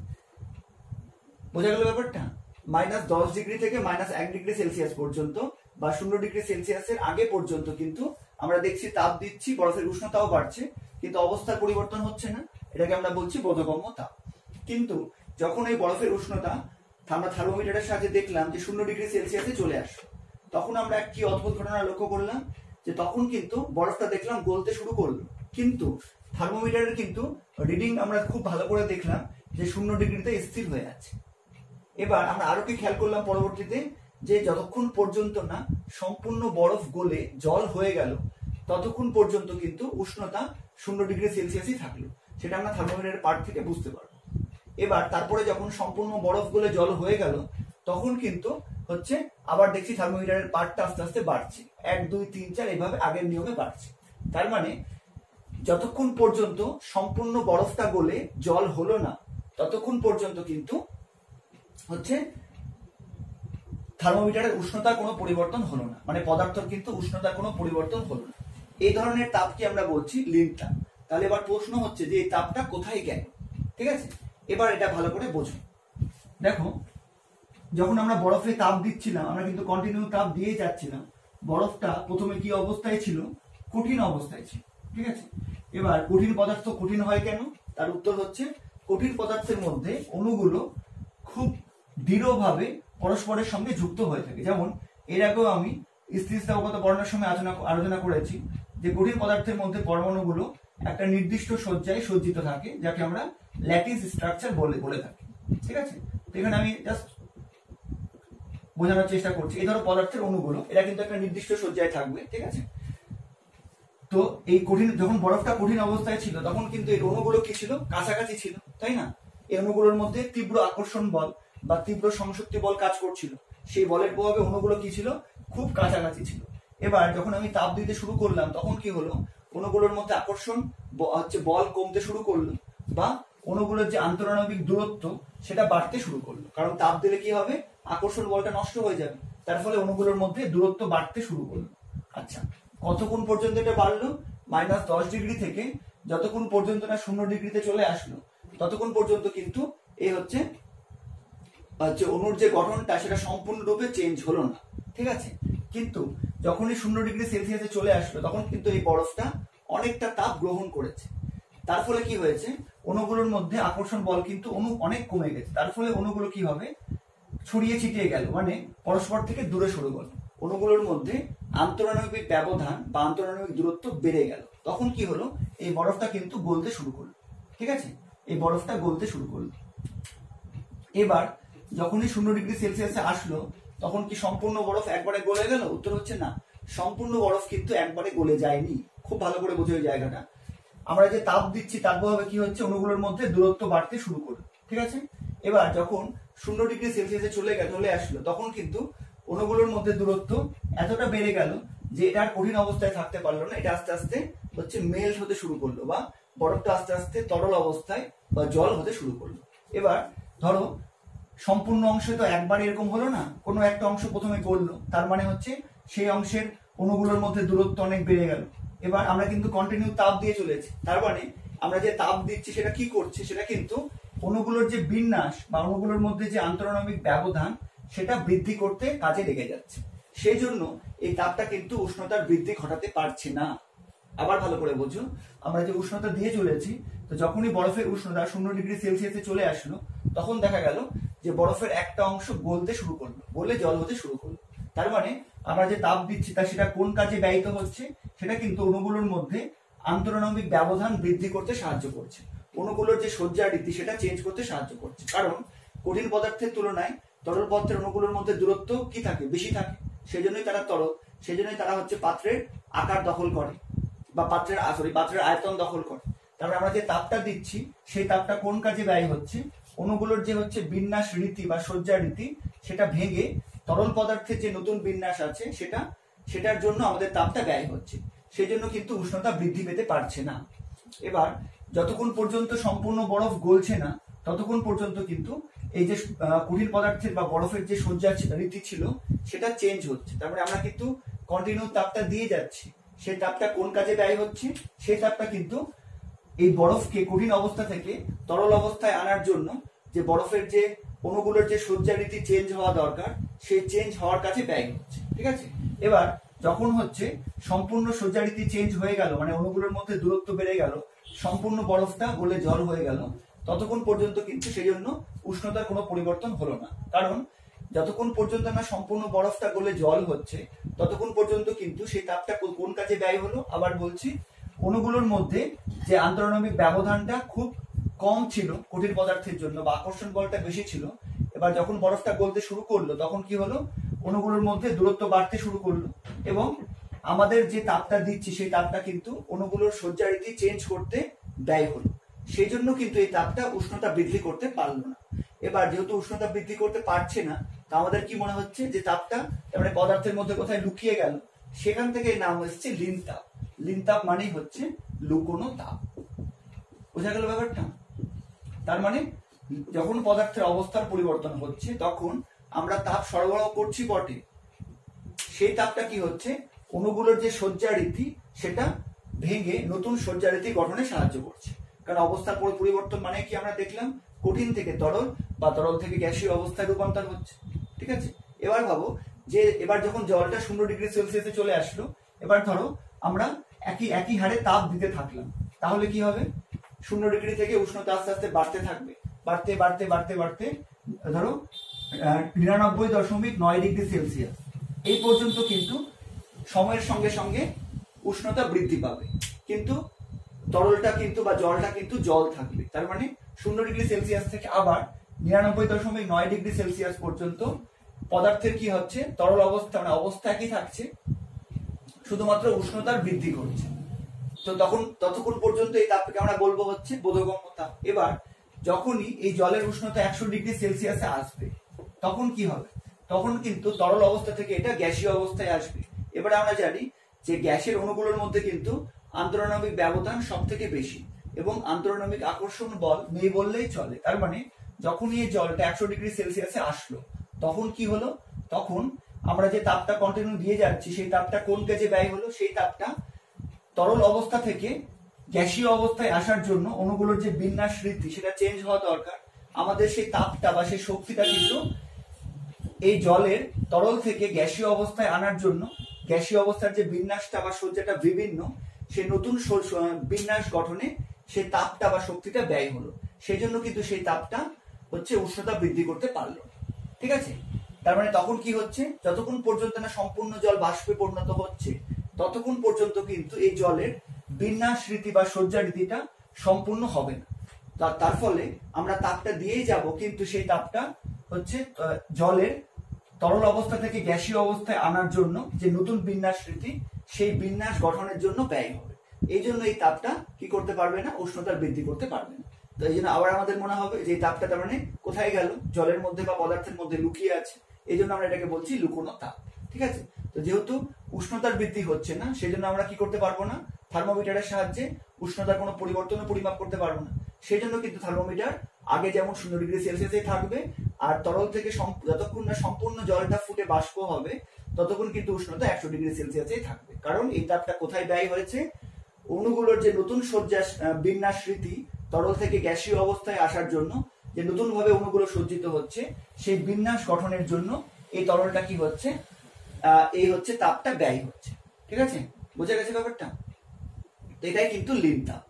বোঝা গেল ব্যাপারটা, -10° থেকে -1°C পর্যন্ত বা 0°C আগে পর্যন্ত কিন্তু আমরা দেখছি তাপ দিচ্ছি, বরফের উষ্ণতাও বাড়ছে, কিন্তু অবস্থার পরিবর্তন হচ্ছে না, এটাকে আমরা বলছি বোধগম্য তাপ। কিন্তু যখন এই বরফের উষ্ণতা আমরা থার্মোমিটারের সাহায্যে দেখলাম যে 0°C চলে আসলো, তখন আমরা কি অদ্ভুত ঘটনা লক্ষ্য করলাম, যে তখন কিন্তু বরফটা দেখলাম গলতে শুরু করলো, কিন্তু থার্মোমিটারের কিন্তু রিডিং আমরা খুব ভালো করে দেখলাম যে 0°তে স্থির হয়ে আছে। এবার আমরা আরো কি খেয়াল করলাম পরবর্তীতে, যে যতক্ষণ পর্যন্ত না সম্পূর্ণ বরফ গলে জল হয়ে গেল ততক্ষণ পর্যন্ত কিন্তু উষ্ণতা 0°C থাকলো, সেটা আমরা থার্মোমিটারের পার্ট থেকে বুঝতে পারবো। এবার তারপরে যখন সম্পূর্ণ বরফ গলে জল হয়ে গেল তখন কিন্তু আবার দেখছি থার্মোমিটারের পার্টটা আস্তে আস্তে বাড়ছে, 1, 2, 3, 4 এইভাবে আগের নিয়মে বাড়ছে। তার মানে যতক্ষণ পর্যন্ত সম্পূর্ণ বরফটা গলে জল হলো না ততক্ষণ পর্যন্ত কিন্তু হচ্ছে থার্মোমিটারের উষ্ণতার কোনো পরিবর্তন হলো না, মানে পদার্থের কিন্তু উষ্ণতার কোনো পরিবর্তন হলো না। এই ধরনের তাপকে আমরা বলছি লিন তাপ। তাহলে এবার প্রশ্ন হচ্ছে যে এই তাপটা কোথায় গেল, ঠিক আছে? এবার এটা ভালো করে বোঝো। দেখো, যখন আমরা বরফে তাপ দিচ্ছিলাম, আমরা কিন্তু কন্টিনিউ তাপ দিয়ে যাচ্ছিলাম। বরফটা প্রথমে কি অবস্থায় ছিল? কঠিন অবস্থায় ছিল, ঠিক আছে? এবার কঠিন পদার্থ কঠিন হয় কেন? তার উত্তর হচ্ছে কঠিন পদার্থের মধ্যে অণুগুলো খুব দৃঢ়ভাবে পরস্পরের সঙ্গে যুক্ত হয়ে থাকে। যেমন এর আগেও আমি স্থিতিস্থাপকতা পড়ানোর সময় আলোচনা করেছি যে কঠিন পদার্থের মধ্যে পরমাণুগুলো একটা নির্দিষ্ট সজ্জায় সজ্জিত থাকে, যাকে আমরা ল্যাটিস স্ট্রাকচার বলে থাকি, ঠিক আছে? তো এখানে আমি জাস্ট বোঝানোর চেষ্টা করছি, এই ধরো পদার্থের অণুগুলো এরা কিন্তু একটা নির্দিষ্ট সজ্জায় থাকবে, ঠিক আছে? তো এই কঠিন, যখন বরফটা কঠিন অবস্থায় ছিল তখন কিন্তু এই অণুগুলো কি ছিল? কাছাকাছি ছিল, তাই না? এই অণুগুলোর মধ্যে তীব্র আকর্ষণ বল বা তীব্র সংশক্তি বল কাজ করছিল। সেই বলের প্রভাবে অণুগুলো কি ছিল? খুব কাছাকাছি ছিল। এবার যখন আমি তাপ দিতে শুরু করলাম তখন কি হলো? অণুগুলোর মধ্যে আকর্ষণ বল কমতে শুরু করলো, বা অণুগুলোর যে আন্তরাণবিক দূরত্ব সেটা বাড়তে শুরু করলো। কারণ তাপ দিলে কি হবে? আকর্ষণ বলটা নষ্ট হয়ে যাবে, তার ফলে অণুগুলোর মধ্যে দূরত্ব বাড়তে শুরু করলো। আচ্ছা, কতক্ষণ পর্যন্ত এটা বাড়লো? -10 ডিগ্রি থেকে যতক্ষণ পর্যন্ত না 0 ডিগ্রিতে চলে আসলো ততক্ষণ পর্যন্ত কিন্তু এই হচ্ছে অণুর যে গঠনটা সেটা সম্পূর্ণরূপে চেঞ্জ হলো না, ঠিক আছে? কিন্তু যখনই 0 ডিগ্রি সেলসিয়াসে চলে আসলো তখন কিন্তু এই বরফটা অনেকটা তাপ গ্রহণ করেছে। তার ফলে কি হয়েছে? অণুগুলোর মধ্যে আকর্ষণ বল কিন্তু অনেক কমে গেছে। তার ফলে অণুগুলো কি হবে? ছড়িয়ে ছিটিয়ে গেল, মানে পরস্পর থেকে দূরে সরে গেল। অণুগুলোর মধ্যে আন্তরাণবিক ব্যবধান বা আন্তরাণবিক দূরত্ব বেড়ে গেল। তখন কি হলো? এই বরফটা কিন্তু গলতে শুরু করলো, ঠিক আছে? এই বরফটা গলতে শুরু করলো। এবার যখনই 0 ডিগ্রি সেলসিয়াসে আসলো তখন কি সম্পূর্ণ বরফ একবারে গলে গেল? উত্তর হচ্ছে না, সম্পূর্ণ বরফ কিন্তু একবারে গলে যায়নি। খুব ভালো করে বোঝো এই জায়গাটা। আমরা যে তাপ দিচ্ছি তার প্রভাবে কি হচ্ছে? অণুগুলোর মধ্যে দূরত্ব বাড়তে শুরু করলো, ঠিক আছে? এবার যখন 0 ডিগ্রি সেলসিয়াসে চলে আসলো তখন কিন্তু অণুগুলোর মধ্যে দূরত্ব এতটা বেড়ে গেল যে এটা আর কঠিন অবস্থায় থাকতে পারলো না। এটা আস্তে আস্তে হচ্ছে মেল্ট হতে শুরু করলো, বা বরফটা আস্তে আস্তে তরল অবস্থায় বা জল হতে শুরু করলো। এবার ধরো সম্পূর্ণ অংশে তো একবার এরকম হলো না, কোনো একটা অংশ প্রথমে গললো, তার মানে হচ্ছে সেই অংশের অণুগুলোর মধ্যে দূরত্ব অনেক বেড়ে গেল। এবার আমরা কিন্তু কন্টিনিউ তাপ দিয়ে চলেছি, তার মানে আমরা যে তাপ দিচ্ছি সেটা কি করছে? সেটা কিন্তু অণুগুলোর যে বিন্যাস বা অণুগুলোর মধ্যে যে আন্তরাণবিক ব্যবধান সেটা বৃদ্ধি করতে কাজে লেগে যাচ্ছে। সেই জন্য এই তাপটা কিন্তু উষ্ণতার বৃদ্ধি ঘটাতে পারছে না। আবার ভালো করে বোঝো, আমরা যে উষ্ণতা দিয়ে চলেছি, তো যখনই বরফের উষ্ণতা 0 ডিগ্রি সেলসিয়াসে চলে আসলো তখন দেখা গেল যে বরফের একটা অংশ গলতে শুরু করলো, গলে জল হতে শুরু করলো। তার মানে আমরা যে তাপ দিচ্ছি তা সেটা কোন কাজে ব্যয়িত হচ্ছে? সেটা কিন্তু অণুগুলোর মধ্যে আন্তরাণবিক ব্যবধান বৃদ্ধি করতে সাহায্য করছে। অণুগুলোর যে সজ্জা রীতি সেটা চেঞ্জ করতে সাহায্য করছে। কারণ কঠিন পদার্থের তুলনায় তরল পদার্থের অণুগুলোর মধ্যে দূরত্ব কি থাকে? বেশি থাকে। সেজন্যই তারা তরল, সেজন্যই তারা হচ্ছে পাত্রের আকার দখল করে বা পাত্রের আয়তন দখল করে। তারপরে আমরা যে তাপটা দিচ্ছি সেই তাপটা কোন কাজে ব্যয় হচ্ছে? অণুগুলোর যে হচ্ছে বিন্যাস রীতি বা সজ্জা রীতি সেটা ভেঙে তরল পদার্থের যে নতুন বিন্যাস আছে সেটার জন্য আমাদের তাপটা ব্যয় হচ্ছে। সেই জন্য কিন্তু উষ্ণতা বৃদ্ধি পেতে পারছে না। এবার যতক্ষণ পর্যন্ত সম্পূর্ণ বরফ গলছে না ততক্ষণ পর্যন্ত কিন্তু এই যে কঠিন পদার্থের বা বরফের যে সজ্জা রীতি ছিল সেটা চেঞ্জ হচ্ছে। তারপরে আমরা কিন্তু কন্টিনিউ তাপটা দিয়ে যাচ্ছি। সেই তাপটা কোন কাজে ব্যয় হচ্ছে? সেই তাপটা কিন্তু এই বরফকে কঠিন অবস্থা থেকে তরল অবস্থায় আনার জন্য যে বরফের যে অণুগুলোর যে সজ্জা রীতি চেঞ্জ হওয়া দরকার সেই চেঞ্জ হওয়ার কাছে ব্যয় হচ্ছে, ঠিক আছে? এবার যখন হচ্ছে সম্পূর্ণ সজ্জা রীতি চেঞ্জ হয়ে গেল, মানে অণুগুলোর মধ্যে দূরত্ব বেড়ে গেল, সম্পূর্ণ বরফটা গলে জল হয়ে গেল, ততক্ষণ পর্যন্ত কিন্তু সেই জন্য উষ্ণতার কোনো পরিবর্তন হলো না। কারণ যতক্ষণ পর্যন্ত না সম্পূর্ণ বরফটা গলে জল হচ্ছে ততক্ষণ পর্যন্ত কিন্তু সেই তাপটা কোন কাজে ব্যয় হলো? আবার বলছি, অণুগুলোর মধ্যে যে আন্তরাণবিক ব্যবধানটা খুব কম ছিল কঠিন পদার্থের জন্য বা আকর্ষণ বলটা বেশি ছিল। এবার যখন বরফটা গলতে শুরু করলো তখন কি হলো? অণুগুলোর মধ্যে দূরত্ব বাড়তে শুরু করলো এবং আমাদের যে তাপটা দিচ্ছি সেই তাপটা কিন্তু অণুগুলোর সজ্জা রীতি চেঞ্জ করতে ব্যয় হলো। সেই জন্য কিন্তু এই তাপটা উষ্ণতা বৃদ্ধি করতে পারলো না। এবার যেহেতু উষ্ণতা বৃদ্ধি করতে পারছে না, তা আমাদের কি মনে হচ্ছে? যে তাপটা মানে পদার্থের মধ্যে কোথায় লুকিয়ে গেল, সেখান থেকে নাম এসেছে লিন তাপ। লিন তাপ মানেই হচ্ছে লুকোনো তাপ। বোঝা গেল ব্যাপারটা? তার মানে যখন পদার্থের অবস্থার পরিবর্তন হচ্ছে তখন আমরা তাপ সরবরাহ করছি বটে, সেই তাপটা কি হচ্ছে অণুগুলোর যে সজ্জা রীতি সেটা ভেঙে নতুন সজ্জা রীতি গঠনে সাহায্য করছে। কারণ অবস্থার পরিবর্তন মানে কি আমরা দেখলাম কঠিন থেকে তরল বা তরল থেকে গ্যাসীয় অবস্থায় রূপান্তর হচ্ছে। ঠিক আছে, এবার ভাবো যে এবার যখন জলটা 0°C চলে আসলো, এবার ধরো আমরা একই হারে তাপ দিতে থাকলাম, তাহলে কি হবে 0° থেকে উষ্ণতা আস্তে আস্তে বাড়তে থাকবে, বাড়তে বাড়তে বাড়তে বাড়তে ধরো 99.9°C এই পর্যন্ত কিন্তু সময়ের সঙ্গে সঙ্গে উষ্ণতা বৃদ্ধি পাবে, কিন্তু তরলটা কিন্তু বা জলটা কিন্তু জল থাকবে। তার মানে 0°C থেকে আবার 99.9°C পর্যন্ত পদার্থের কি হচ্ছে তরল অবস্থা মানে অবস্থা একই থাকছে, শুধুমাত্র উষ্ণতার বৃদ্ধি করছে। তো ততক্ষণ পর্যন্ত এই তাপকে আমরা বলবো হচ্ছে বোধগম্য তাপ। এবার যখনই এই জলের উষ্ণতা 100°C আসবে তখন কি হবে, তখন কিন্তু তরল অবস্থা থেকে এটা গ্যাসীয় অবস্থায় আসবে। এবারে আমরা জানি যে গ্যাসের অণুগুলোর মধ্যে কিন্তু আন্তঃআণবিক ব্যবধান সব থেকে বেশি এবং আন্তঃআণবিক আকর্ষণ বল নেই বললেই চলে। তার মানে যখনই এই জলটা 100°C আসলো তখন কি হলো, তখন আমরা যে তাপটা কন্টিনিউ দিয়ে যাচ্ছি সেই তাপটা কোন কাজে ব্যয় হলো, সেই তাপটা তরল অবস্থা থেকে গ্যাসীয় অবস্থায় আসার জন্য অণুগুলোর যে বিন্যাস রীতি সেটা চেঞ্জ হওয়া দরকার। আমাদের সেই তাপটা বা সেই শক্তিটা কিন্তু এই জলের তরল থেকে গ্যাসীয় অবস্থায় আনার জন্য গ্যাসীয় অবস্থার যে বিন্যাসটা বা সজ্জাটা বিভিন্ন, সেই নতুন বিন্যাস গঠনে সেই তাপটা বা শক্তিটা ব্যয় হলো। সেই জন্য কিন্তু সেই তাপটা হচ্ছে উষ্ণতা বৃদ্ধি করতে পারলো। ঠিক আছে, তার মানে তখন কি হচ্ছে, যতক্ষণ পর্যন্ত না সম্পূর্ণ জল বাষ্পে পরিণত হচ্ছে ততক্ষণ পর্যন্ত কিন্তু এই জলের বিন্যাস রীতি বা সজ্জা রীতিটা সম্পূর্ণ হবে না। তার ফলে আমরা তাপটা দিয়েই যাব, কিন্তু সেই তাপটা হচ্ছে জলের তরল অবস্থা থেকে গ্যাসীয় অবস্থায় আনার জন্য যে নতুন বিন্যাস রীতি সেই বিন্যাস গঠনের জন্য ব্যয় হবে। এই জন্য এই তাপটা কি করতে পারবে না, উষ্ণতার বৃদ্ধি করতে পারবে না। তো এই জন্য আবার আমাদের মনে হবে যে এই তাপটা তার মানে কোথায় গেল, জলের মধ্যে বা পদার্থের মধ্যে লুকিয়ে আছে, এই জন্য আমরা এটাকে বলছি লুকোনো তাপ। ঠিক আছে, তো যেহেতু উষ্ণতার বৃদ্ধি হচ্ছে না সেই জন্য আমরা কি করতে পারবো না, থার্মোমিটারের সাহায্যে উষ্ণতার কোনো পরিবর্তনও পরিমাপ করতে পারবো না। সেই জন্য কিন্তু থার্মোমিটার আগে যেমন 0°C থাকবে আর তরল থেকে যতক্ষণ না সম্পূর্ণ জলটা ফুটে বাষ্প হবে ততক্ষণ কিন্তু উষ্ণতা 100°C থাকবে। কারণ এই তাপটা কোথায় ব্যয় হয়েছে, অণুগুলোর যে নতুন সজ্জা বিন্যাস রীতি তরল থেকে গ্যাসীয় অবস্থায় আসার জন্য যে নতুন ভাবে অণুগুলো সজ্জিত হচ্ছে সেই বিন্যাস গঠনের জন্য এই তরলটা কি হচ্ছে, এই হচ্ছে তাপটা ব্যয় হচ্ছে। ঠিক আছে, বোঝা গেছে ব্যাপারটা? এটাই কিন্তু লিন তাপ।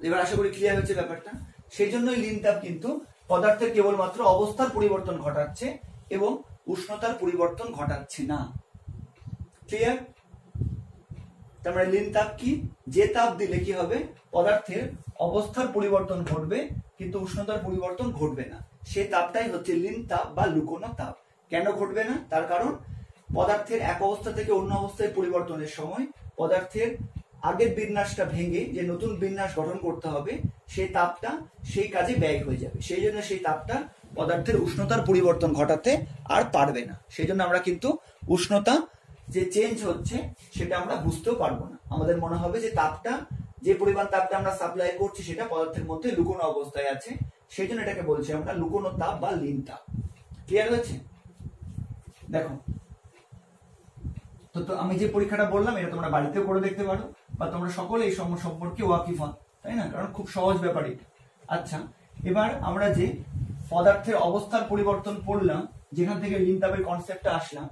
এবার আশা করি ক্লিয়ার হচ্ছে ব্যাপারটা। সেই জন্যই লিন তাপ কিন্তু পদার্থের কেবলমাত্র অবস্থার পরিবর্তন ঘটাচ্ছে এবং উষ্ণতার পরিবর্তন ঘটাচ্ছে না। ক্লিয়ার? তার মানে লিন তাপ কি, যে তাপ দিলে কি হবে পদার্থের অবস্থার পরিবর্তন ঘটবে কিন্তু উষ্ণতার পরিবর্তন ঘটবে না, সেই তাপটাই হচ্ছে লিন তাপ বা লুকোনো তাপ। কেন ঘটবে না, তার কারণ পদার্থের এক অবস্থা থেকে অন্য অবস্থায় পরিবর্তনের সময় পদার্থের আগের বিন্যাসটা ভেঙে যে নতুন বিন্যাস গঠন করতে হবে সেই তাপটা সেই কাজে ব্যয় হয়ে যাবে। সেই জন্য সেই তাপটা পদার্থের উষ্ণতার পরিবর্তন ঘটাতে আর পারবে না। সেই জন্য আমরা কিন্তু উষ্ণতা যে চেঞ্জ হচ্ছে সেটা আমরা বুঝতেও পারবো না। আমাদের মনে হবে যে তাপটা, যে পরিমাণ তাপটা আমরা সাপ্লাই করছি সেটা পদার্থের মধ্যে লুকোনো অবস্থায় আছে। সেই জন্য এটাকে বলছি আমরা লুকোনো তাপ বা লিন তাপ। ক্লিয়ার হয়েছে? দেখো তো আমি যে পরীক্ষাটা বললাম এটা তোমরা বাড়িতেও করে দেখতে পারো বা তোমরা সকলে এই সম্পর্কে ওয়াকিফ, তাই না? কারণ খুব সহজ ব্যাপার এটা। আচ্ছা, এবার আমরা যে পদার্থের অবস্থার পরিবর্তন পড়লাম, যেখান থেকে লিন তাপের কনসেপ্টটা আসলাম,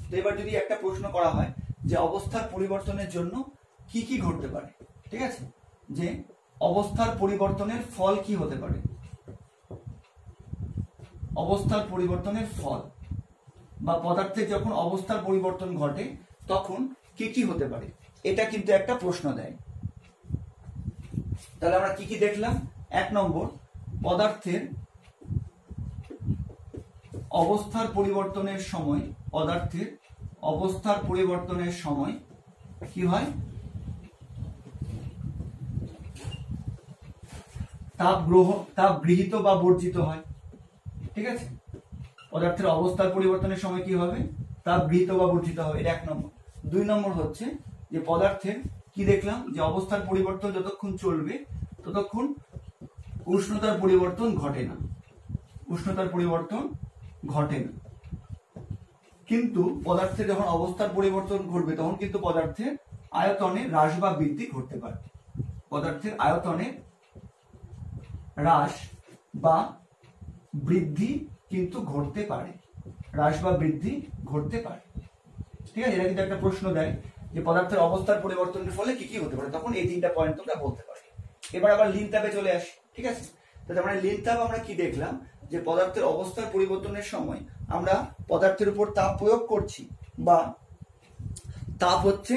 তো এবার যদি একটা প্রশ্ন করা হয় যে অবস্থার পরিবর্তনের জন্য কি কি ঘটতে পারে, ঠিক আছে, যে অবস্থার পরিবর্তনের ফল কি হতে পারে, অবস্থার পরিবর্তনের ফল বা পদার্থের যখন অবস্থার পরিবর্তন ঘটে তখন কি কি হতে পারে, এটা কিন্তু একটা প্রশ্ন দেয়। তাহলে আমরা কি কি দেখলাম? 1 নম্বর, পদার্থের অবস্থার পরিবর্তনের সময়, পদার্থের অবস্থার পরিবর্তনের সময় কি হয়, তাপ গৃহীত বা বর্জিত হয়। ঠিক আছে, পদার্থের অবস্থার পরিবর্তনের সময় কি হবে, তাপ গৃহীত বা বর্জিত হবে, এটা 1 নম্বর। 2 নম্বর হচ্ছে যে পদার্থের কি দেখলাম, যে অবস্থার পরিবর্তন যতক্ষণ চলবে ততক্ষণ উষ্ণতার পরিবর্তন ঘটে না, উষ্ণতার পরিবর্তন ঘটে না। কিন্তু পদার্থের যখন অবস্থার পরিবর্তন ঘটবে তখন কিন্তু পদার্থের আয়তনে হ্রাস বা বৃদ্ধি ঘটতে পারে, পদার্থের আয়তনে হ্রাস বা বৃদ্ধি কিন্তু ঘটতে পারে, হ্রাস বা বৃদ্ধি ঘটতে পারে। ঠিক আছে, এটা কিন্তু একটা প্রশ্ন দেয় যে পদার্থের অবস্থার পরিবর্তনের ফলে কি কি হতে পারে, তখন এই তিনটা পয়েন্ট তোমরা বলতে পারো। এবার আবার লিন তাপে চলে আসি। ঠিক আছে, তাহলে আমরা লিন তাপ আমরা কি দেখলাম, যে পদার্থের অবস্থার পরিবর্তনের সময় আমরা পদার্থের উপর তাপ প্রয়োগ করছি বা তাপ হচ্ছে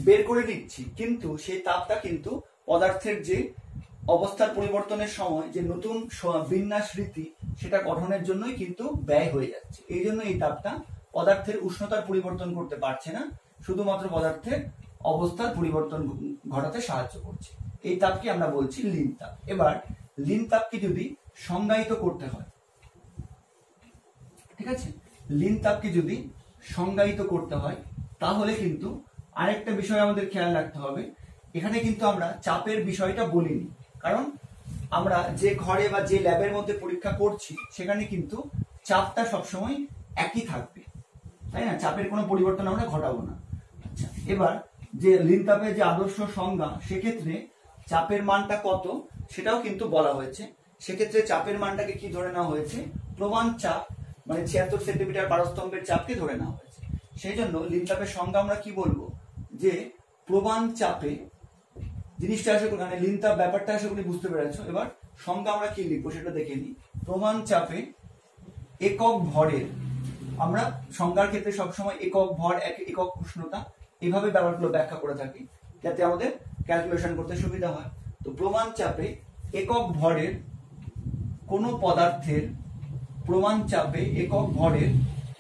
বের করে দিচ্ছি, কিন্তু সেই তাপটা কিন্তু পদার্থের যে অবস্থার পরিবর্তনের সময় যে নতুন বিন্যাস রীতি সেটা গঠনের জন্যই কিন্তু ব্যয় হয়ে যাচ্ছে। এই জন্য এই তাপটা পদার্থের উষ্ণতার পরিবর্তন করতে পারছে না, শুধুমাত্র পদার্থের অবস্থার পরিবর্তন ঘটাতে সাহায্য করছে। এই তাপকে আমরা বলছি লিন তাপ। এবার লিন তাপকে যদি সংজ্ঞায়িত করতে হয়, ঠিক আছে, লিন তাপকে যদি সংজ্ঞায়িত করতে হয় তাহলে কিন্তু আরেকটা বিষয় আমাদের খেয়াল রাখতে হবে। এখানে কিন্তু আমরা চাপের বিষয়টা বলিনি, কারণ আমরা যে ঘরে বা যে ল্যাবের মধ্যে পরীক্ষা করছি সেখানে কিন্তু চাপটা সবসময় একই থাকবে, তাই না, চাপের কোনো পরিবর্তন আমরা ঘটাবো না। আচ্ছা, এবার যে লিন তাপের যে আদর্শ সংজ্ঞা, সেক্ষেত্রে চাপের মানটা কত সেটাও কিন্তু বলা হয়েছে। সেক্ষেত্রে চাপের মানটাকে কি ধরে নেওয়া হয়েছে, প্রমাণ চাপ, মানে 76 সেন্টিমিটার পারস্তম্ভের চাপকে ধরে নেওয়া হয়েছে। সেই জন্য লিন তাপের সংজ্ঞা আমরা কি বলবো, যে প্রমাণ চাপে, জিনিসটা আশা করি মানে লিন তাপ ব্যাপারটা আশা করি বুঝতে পেরেছো। এবার সংজ্ঞা আমরা কি লিখবো সেটা দেখে নিই। প্রমাণ চাপে একক ভরের, আমরা সংজ্ঞার ক্ষেত্রে সবসময় একক ভর, একক উষ্ণতা এইভাবে ব্যাপারগুলো ব্যাখ্যা করে থাকি যাতে আমাদের ক্যালকুলেশন করতে সুবিধা হয়। তো প্রমাণ চাপে একক ভরের কোনো পদার্থের, প্রমাণ চাপে একক ভরের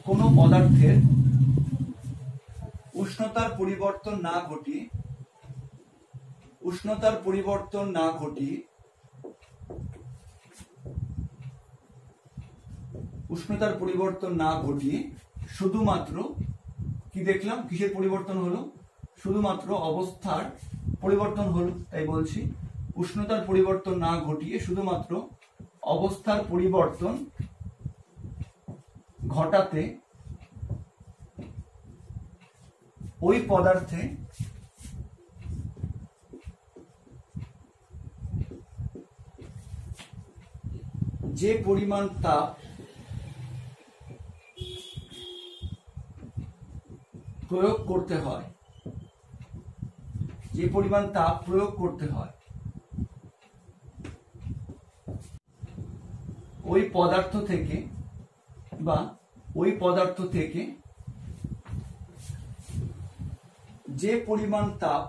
কোনো পদার্থের উষ্ণতার পরিবর্তন না ঘটিয়ে, উষ্ণতার পরিবর্তন না ঘটিয়ে, উষ্ণতার পরিবর্তন না ঘটিয়ে শুধুমাত্র কি দেখলাম, কিসের পরিবর্তন হলো, শুধুমাত্র অবস্থার পরিবর্তন হলো। তাই বলছি উষ্ণতার পরিবর্তন না ঘটিয়ে শুধুমাত্র অবস্থার পরিবর্তন ঘটাতে ওই পদার্থে যে পরিমাণ তাপ প্রয়োগ করতে হয়, যে পরিমাণ তাপ প্রয়োগ করতে হয় ওই পদার্থ থেকে বা ওই পদার্থ থেকে যে পরিমাণ তাপ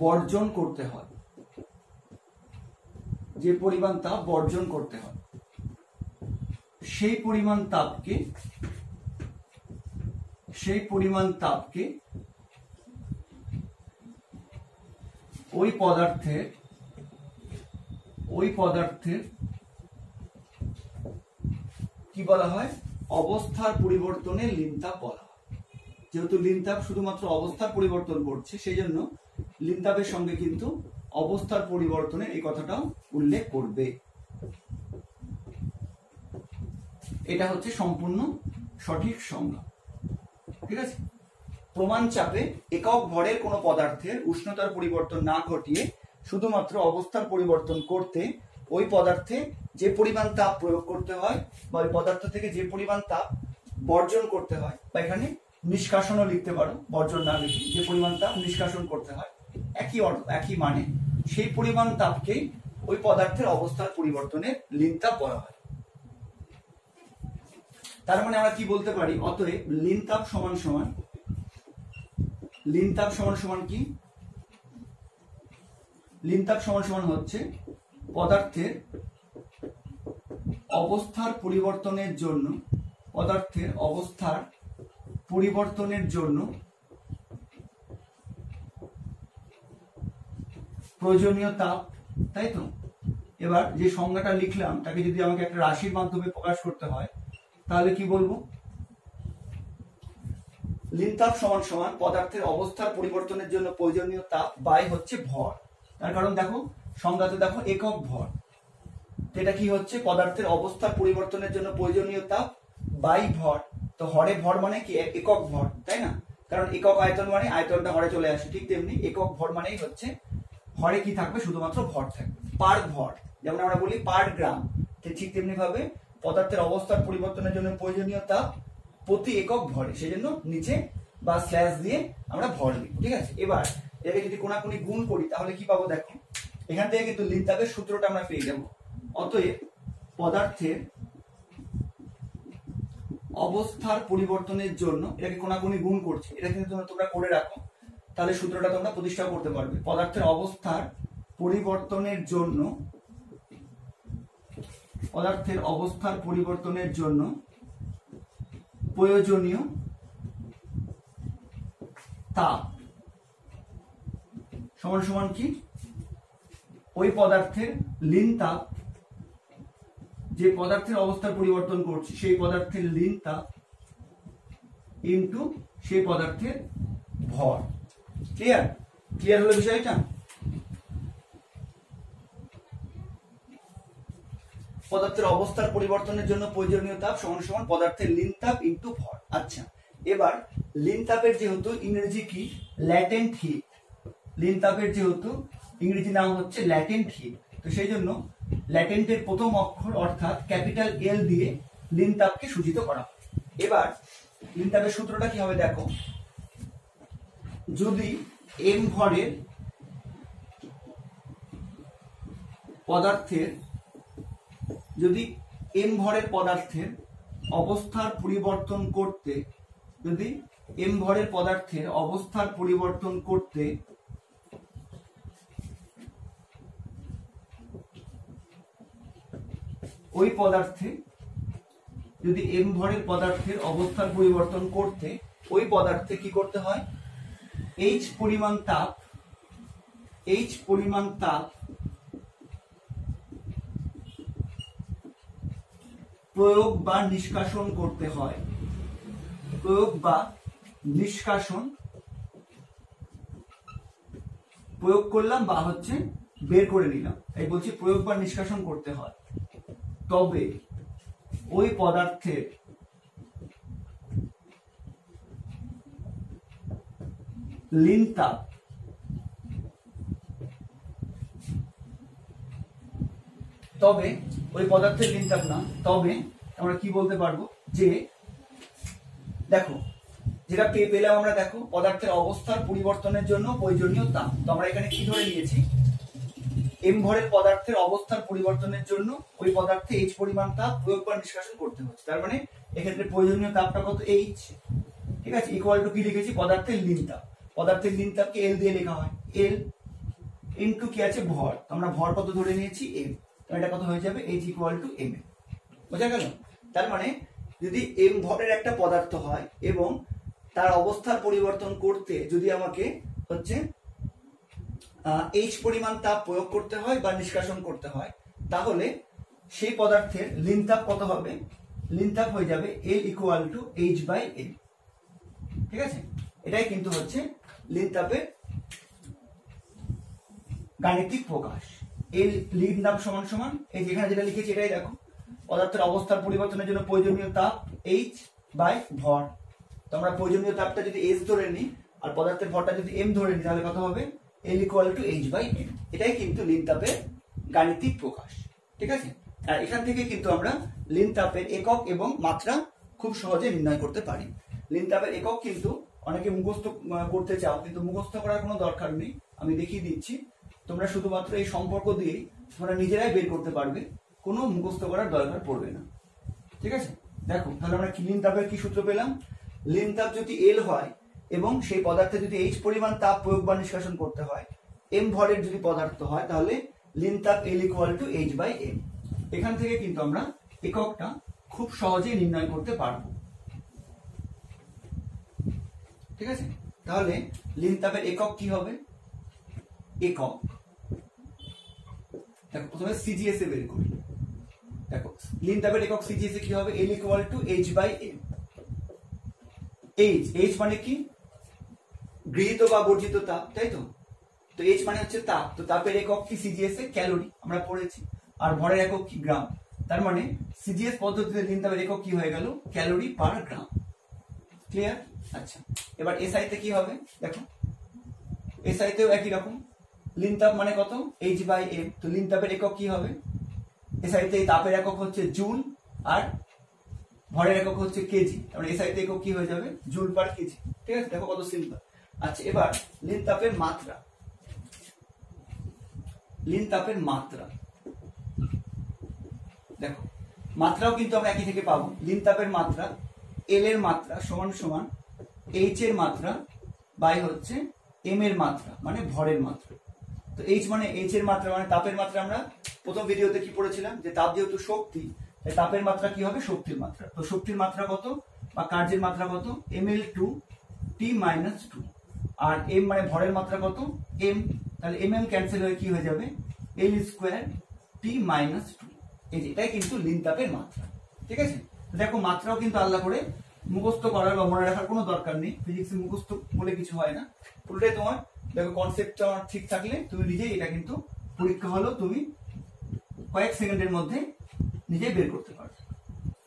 বর্জন করতে হয়, যে পরিমাণ তাপ বর্জন করতে হয় সেই পরিমাণ তাপকে, সেই পরিমাণ তাপকে ওই পদার্থের, ওই পদার্থের কি বলা হয়, অবস্থার পরিবর্তনে লিন তাপ বলা হয়। যেহেতু লিন তাপ শুধুমাত্র অবস্থার পরিবর্তন করছে, সেই জন্য লিন তাপের সঙ্গে কিন্তু অবস্থার পরিবর্তনের এই কথাটাও উল্লেখ করবে। এটা হচ্ছে সম্পূর্ণ সঠিক সংজ্ঞা। ঠিক আছে, প্রমাণ চাপে একক ভরের কোনো পদার্থের উষ্ণতার পরিবর্তন না ঘটিয়ে শুধুমাত্র অবস্থার পরিবর্তন করতে ওই পদার্থে যে পরিমাণ তাপ প্রয়োগ করতে হয় বা ওই পদার্থ থেকে যে পরিমাণ তাপ বর্জন করতে হয়, বা এখানে নিষ্কাশনও লিখতে পারো, বর্জন না লিখে যে পরিমাণ তাপ নিষ্কাশন করতে হয়, একই অর্থ, একই মানে, সেই পরিমাণ তাপকে ওই পদার্থের অবস্থার পরিবর্তনের লিন তাপ বলা হয়। তার মানে আমরা কি বলতে পারি, অতএব লিন তাপ সমান সমান, লিন তাপ সমান সমান কি, লিন তাপ সমান সমান হচ্ছে পদার্থের অবস্থার পরিবর্তনের জন্য, পদার্থের অবস্থার পরিবর্তনের জন্য প্রয়োজনীয় তাপ, তাই তো। এবার যে সংজ্ঞাটা লিখলাম তাকে যদি আমাকে একটা রাশির মাধ্যমে প্রকাশ করতে হয় তাহলে কি বলবো, লিন তাপ সমান সমান পদার্থের অবস্থার পরিবর্তনের জন্য প্রয়োজনীয় তাপ বাই হচ্ছে ভর। তার কারণ দেখো সংজ্ঞাতে দেখো একক ভর, এটা কি হচ্ছে পদার্থের অবস্থার পরিবর্তনের জন্য প্রয়োজনীয় তাপ বাই ভর। তো হরে ভর মানে কি একক ভর, তাই না? কারণ একক আয়তন মানে আয়তনটা হরে চলে আসে, ঠিক তেমনি একক ভর মানেই হচ্ছে হরে কি থাকবে, শুধুমাত্র ভর থাকবে, পার ভর। যেমন আমরা বলি পার গ্রাম, ঠিক তেমনি ভাবে পদার্থের অবস্থার পরিবর্তনের জন্য প্রয়োজনীয় তাপ প্রতি একক ভরে, সেজন্য নিচে বা স্ল্যাশ দিয়ে আমরা ভর লিখি, ঠিক আছে? এবার এটাকে যদি কোনাকুনি গুণ করি তাহলে কি পাবো দেখো, এখান থেকে কিন্তু লিন তাপের সূত্রটা আমরা পেয়ে যাবো। অতএব পদার্থের অবস্থার পরিবর্তনের জন্য, এটাকে কোনাকুনি গুণ করছে, এটা কিন্তু তোমরা করে রাখো, তাহলে সূত্রটা তোমরা প্রতিষ্ঠা করতে পারবে। পদার্থের অবস্থার পরিবর্তনের জন্য, পদার্থের অবস্থার পরিবর্তনের জন্য প্রয়োজনীয় তাপ সমান সমান কি, ওই পদার্থের লিন তাপ, যে পদার্থের অবস্থার পরিবর্তন করছে সেই পদার্থের লিন তাপ ইনটু সেই পদার্থের ভর। ক্লিয়ার? ক্লিয়ার হলো বিষয়টা? পদার্থের অবস্থার পরিবর্তনের জন্য প্রয়োজনীয় তাপ সমান সমান পদার্থের লিন তাপ ইনটু ভর। আচ্ছা, এবার লিন তাপের যেহেতু ইংরেজি কি ল্যাটেন্ট হিট, লিন তাপের যেহেতু ইংরেজি নাম হচ্ছে ল্যাটেন্ট হিট, তো সেই জন্য ল্যাটেন্টের প্রথম অক্ষর অর্থাৎ ক্যাপিটাল এল দিয়ে লিন তাপকে সূচিত করা হয়। এবার লিন তাপের সূত্রটা কি হবে দেখো, যদি এম ভরের পদার্থের, যদি এম ভরের পদার্থের অবস্থার পরিবর্তন করতে, যদি এম ভরের পদার্থের অবস্থার পরিবর্তন করতে ওই পদার্থে, যদি এম ভরের পদার্থের অবস্থার পরিবর্তন করতে ওই পদার্থে কি করতে হয়, এইচ পরিমাণ তাপ, এইচ পরিমাণ তাপ প্রয়োগ বা নিষ্কাশন করতে হয়, প্রয়োগ বা নিষ্কাশন, প্রয়োগ করলাম বা হচ্ছে বের করে নিলাম, এই বলছি প্রয়োগ বা নিষ্কাশন করতে হয়, তবে ওই পদার্থের লিন তাপ, তবে ওই পদার্থের লিন তাপ না, তবে আমরা কি বলতে পারবো যে দেখো যেটা পেলাম আমরা, দেখো পদার্থের অবস্থার পরিবর্তনের জন্য প্রয়োজনীয় তাপ, তো আমরা এখানে কি ধরে নিয়েছি, এম ভরের পদার্থের অবস্থার পরিবর্তনের জন্য ওই পদার্থে এইচ পরিমাণ তাপ প্রয়োগ বা নিষ্কাশন করতে হচ্ছে, তার মানে এক্ষেত্রে প্রয়োজনীয় তাপটা কত, এইচ, ঠিক আছে, ইকুয়াল টু কি লিখেছি পদার্থের লিন তাপ, পদার্থের লিন তাপকে এল দিয়ে লেখা হয়, এল ইনটু কি আছে ভর, আমরা ভর কত ধরে নিয়েছি এম, তো এটা কত হয়ে যাবে এইচ ইকুয়াল টু এম, বোঝা গেল? তার মানে যদি এম ভরের একটা পদার্থ হয় এবং তার অবস্থার পরিবর্তন করতে যদি আমাকে হচ্ছে এইচ পরিমাণ তাপ প্রয়োগ করতে হয় বা নিষ্কাশন করতে হয়, তাহলে সেই পদার্থের লিন তাপ কত হবে, লিন তাপ হয়ে যাবে L equal to H by L, ঠিক আছে? এটাই কিন্তু হচ্ছে লিন তাপের গাণিতিক প্রকাশ। এল লিন তাপ সমান সমান এই যেখানে যেটা লিখেছি এটাই দেখো, পদার্থের অবস্থার পরিবর্তনের জন্য প্রয়োজনীয় তাপ এইচ বাই ভর, তো আমরা প্রয়োজনীয় তাপটা যদি এইচ ধরে নিই আর পদার্থের ভরটা যদি এম ধরে নিই তাহলে কত হবে, L equal to H by M, এটাই কিন্তু লিন তাপের গাণিতিক প্রকাশ, ঠিক আছে? আর এখান থেকে কিন্তু আমরা লিন তাপের একক এবং মাত্রা খুব সহজে নির্ণয় করতে পারি। লিন তাপের একক কিন্তু অনেকে মুখস্থ করতে চাও, কিন্তু মুখস্থ করার কোনো দরকার নেই, আমি দেখিয়ে দিচ্ছি, তোমরা শুধুমাত্র এই সম্পর্ক দিয়েই তোমরা নিজেরাই বের করতে পারবে, কোনো মুখস্থ করার দরকার পড়বে না, ঠিক আছে? দেখো তাহলে আমরা কি লিন তাপের কি সূত্র পেলাম, লিন তাপ যদি এল হয় এবং সেই পদার্থে যদি এইচ পরিমাণ তাপ প্রয়োগ বা নিষ্কাশন করতে হয়, এম ভরের যদি পদার্থ হয়, তাহলে লিন তাপ L equal to H by M. এখান থেকে কিন্তু আমরা এককটা খুব সহজেই নির্ণয় করতে পারবো, ঠিক আছে? তাহলে লিন তাপের একক কি হবে, একক দেখো প্রথমে সিজিএস এ বের করি, দেখো লিন তাপের একক সিজিএস এ কি হবে, L equal to H by M, H, H মানে কি? গৃহীত বা বর্জিত তাপ, তাই তো? তো এইচ মানে হচ্ছে তাপ, তো তাপের একক কি সিজিএস এ ক্যালোরি আমরা পড়েছি, আর ভরের একক কি গ্রাম। তার মানে সিজিএস পদ্ধতিতে লিন তাপের একক কি হয়ে গেল? ক্যালোরি পার গ্রাম। ক্লিয়ার? আচ্ছা, এবার এসআই তে কি হবে দেখো, এসআই তেও একই রকম, লিন তাপ মানে কত? H by M. তো লিন তাপের একক কি হবে? এসআই তে তাপের একক হচ্ছে জুল আর ভরের একক হচ্ছে কেজি, তাহলে এসআই তে একক কি হয়ে যাবে? Joule per kg. ঠিক আছে, দেখো কত সিম্পল। আচ্ছা, এবার লিন তাপের মাত্রা, লিন তাপের মাত্রা দেখো, মাত্রাও কিন্তু আমরা একই থেকে পাবো। লিন তাপের মাত্রা এল এর মাত্রা সমান সমান এইচ এর মাত্রা বাই হচ্ছে এম এর মাত্রা মানে ভরের মাত্রা। তো এইচ মানে এইচ এর মাত্রা মানে তাপের মাত্রা, আমরা প্রথম ভিডিওতে কি পড়েছিলাম যে তাপ যেহেতু শক্তি, তাই তাপের মাত্রা কি হবে? শক্তির মাত্রা। তো শক্তির মাত্রা কত বা কার্যের মাত্রা কত? ml টু টি মাইনাস টু। আর এম মানে ভরের মাত্রা কত? এম। তাহলে এম এম ক্যান্সেল হয়ে কি হয়ে যাবে? এল স্কোয়ার টি মাইনাস টু। এই যে এটাই কিন্তু লিন তাপের মাত্রা। ঠিক আছে, দেখো মাত্রাও কিন্তু আলাদা করে মুখস্থ করার বা মনে রাখার কোনো দরকার নেই। ফিজিক্সে মুখস্থ বলে কিছু হয় না, পুরোটাই তোমার দেখো কনসেপ্টটা ঠিক থাকলে তুমি নিজেই এটা কিন্তু পরীক্ষা হলো তুমি কয়েক সেকেন্ডের মধ্যে নিজেই বের করতে পারবে।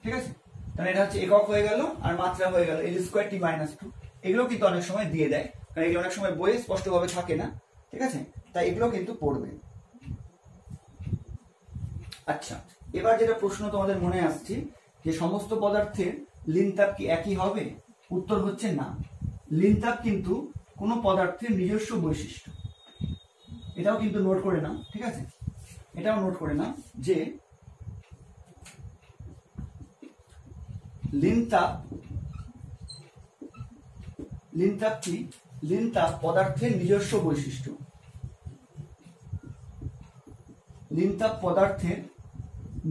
ঠিক আছে, তাহলে এটা হচ্ছে একক হয়ে গেল আর মাত্রা হয়ে গেল এল স্কোয়ার টি মাইনাস টু। এগুলো কিন্তু অনেক সময় দিয়ে দেয়, কারণ এগুলো অনেক সময় বইয়ে স্পষ্টভাবে থাকে না। ঠিক আছে, তাই এগুলো কিন্তু পড়বে। আচ্ছা, এবার যেটা প্রশ্ন তোমাদের মনে আসছে যে সমস্ত পদার্থের লিন তাপ কি একই হবে? উত্তর হচ্ছে না। লিন তাপ কিন্তু কোনো পদার্থের নিজস্ব বৈশিষ্ট্য। এটাও কিন্তু নোট করে নাও। ঠিক আছে, এটাও নোট করে নাও যে লিন তাপ কি? লিন তাপ পদার্থের নিজস্ব বৈশিষ্ট্য। লিন তাপ পদার্থের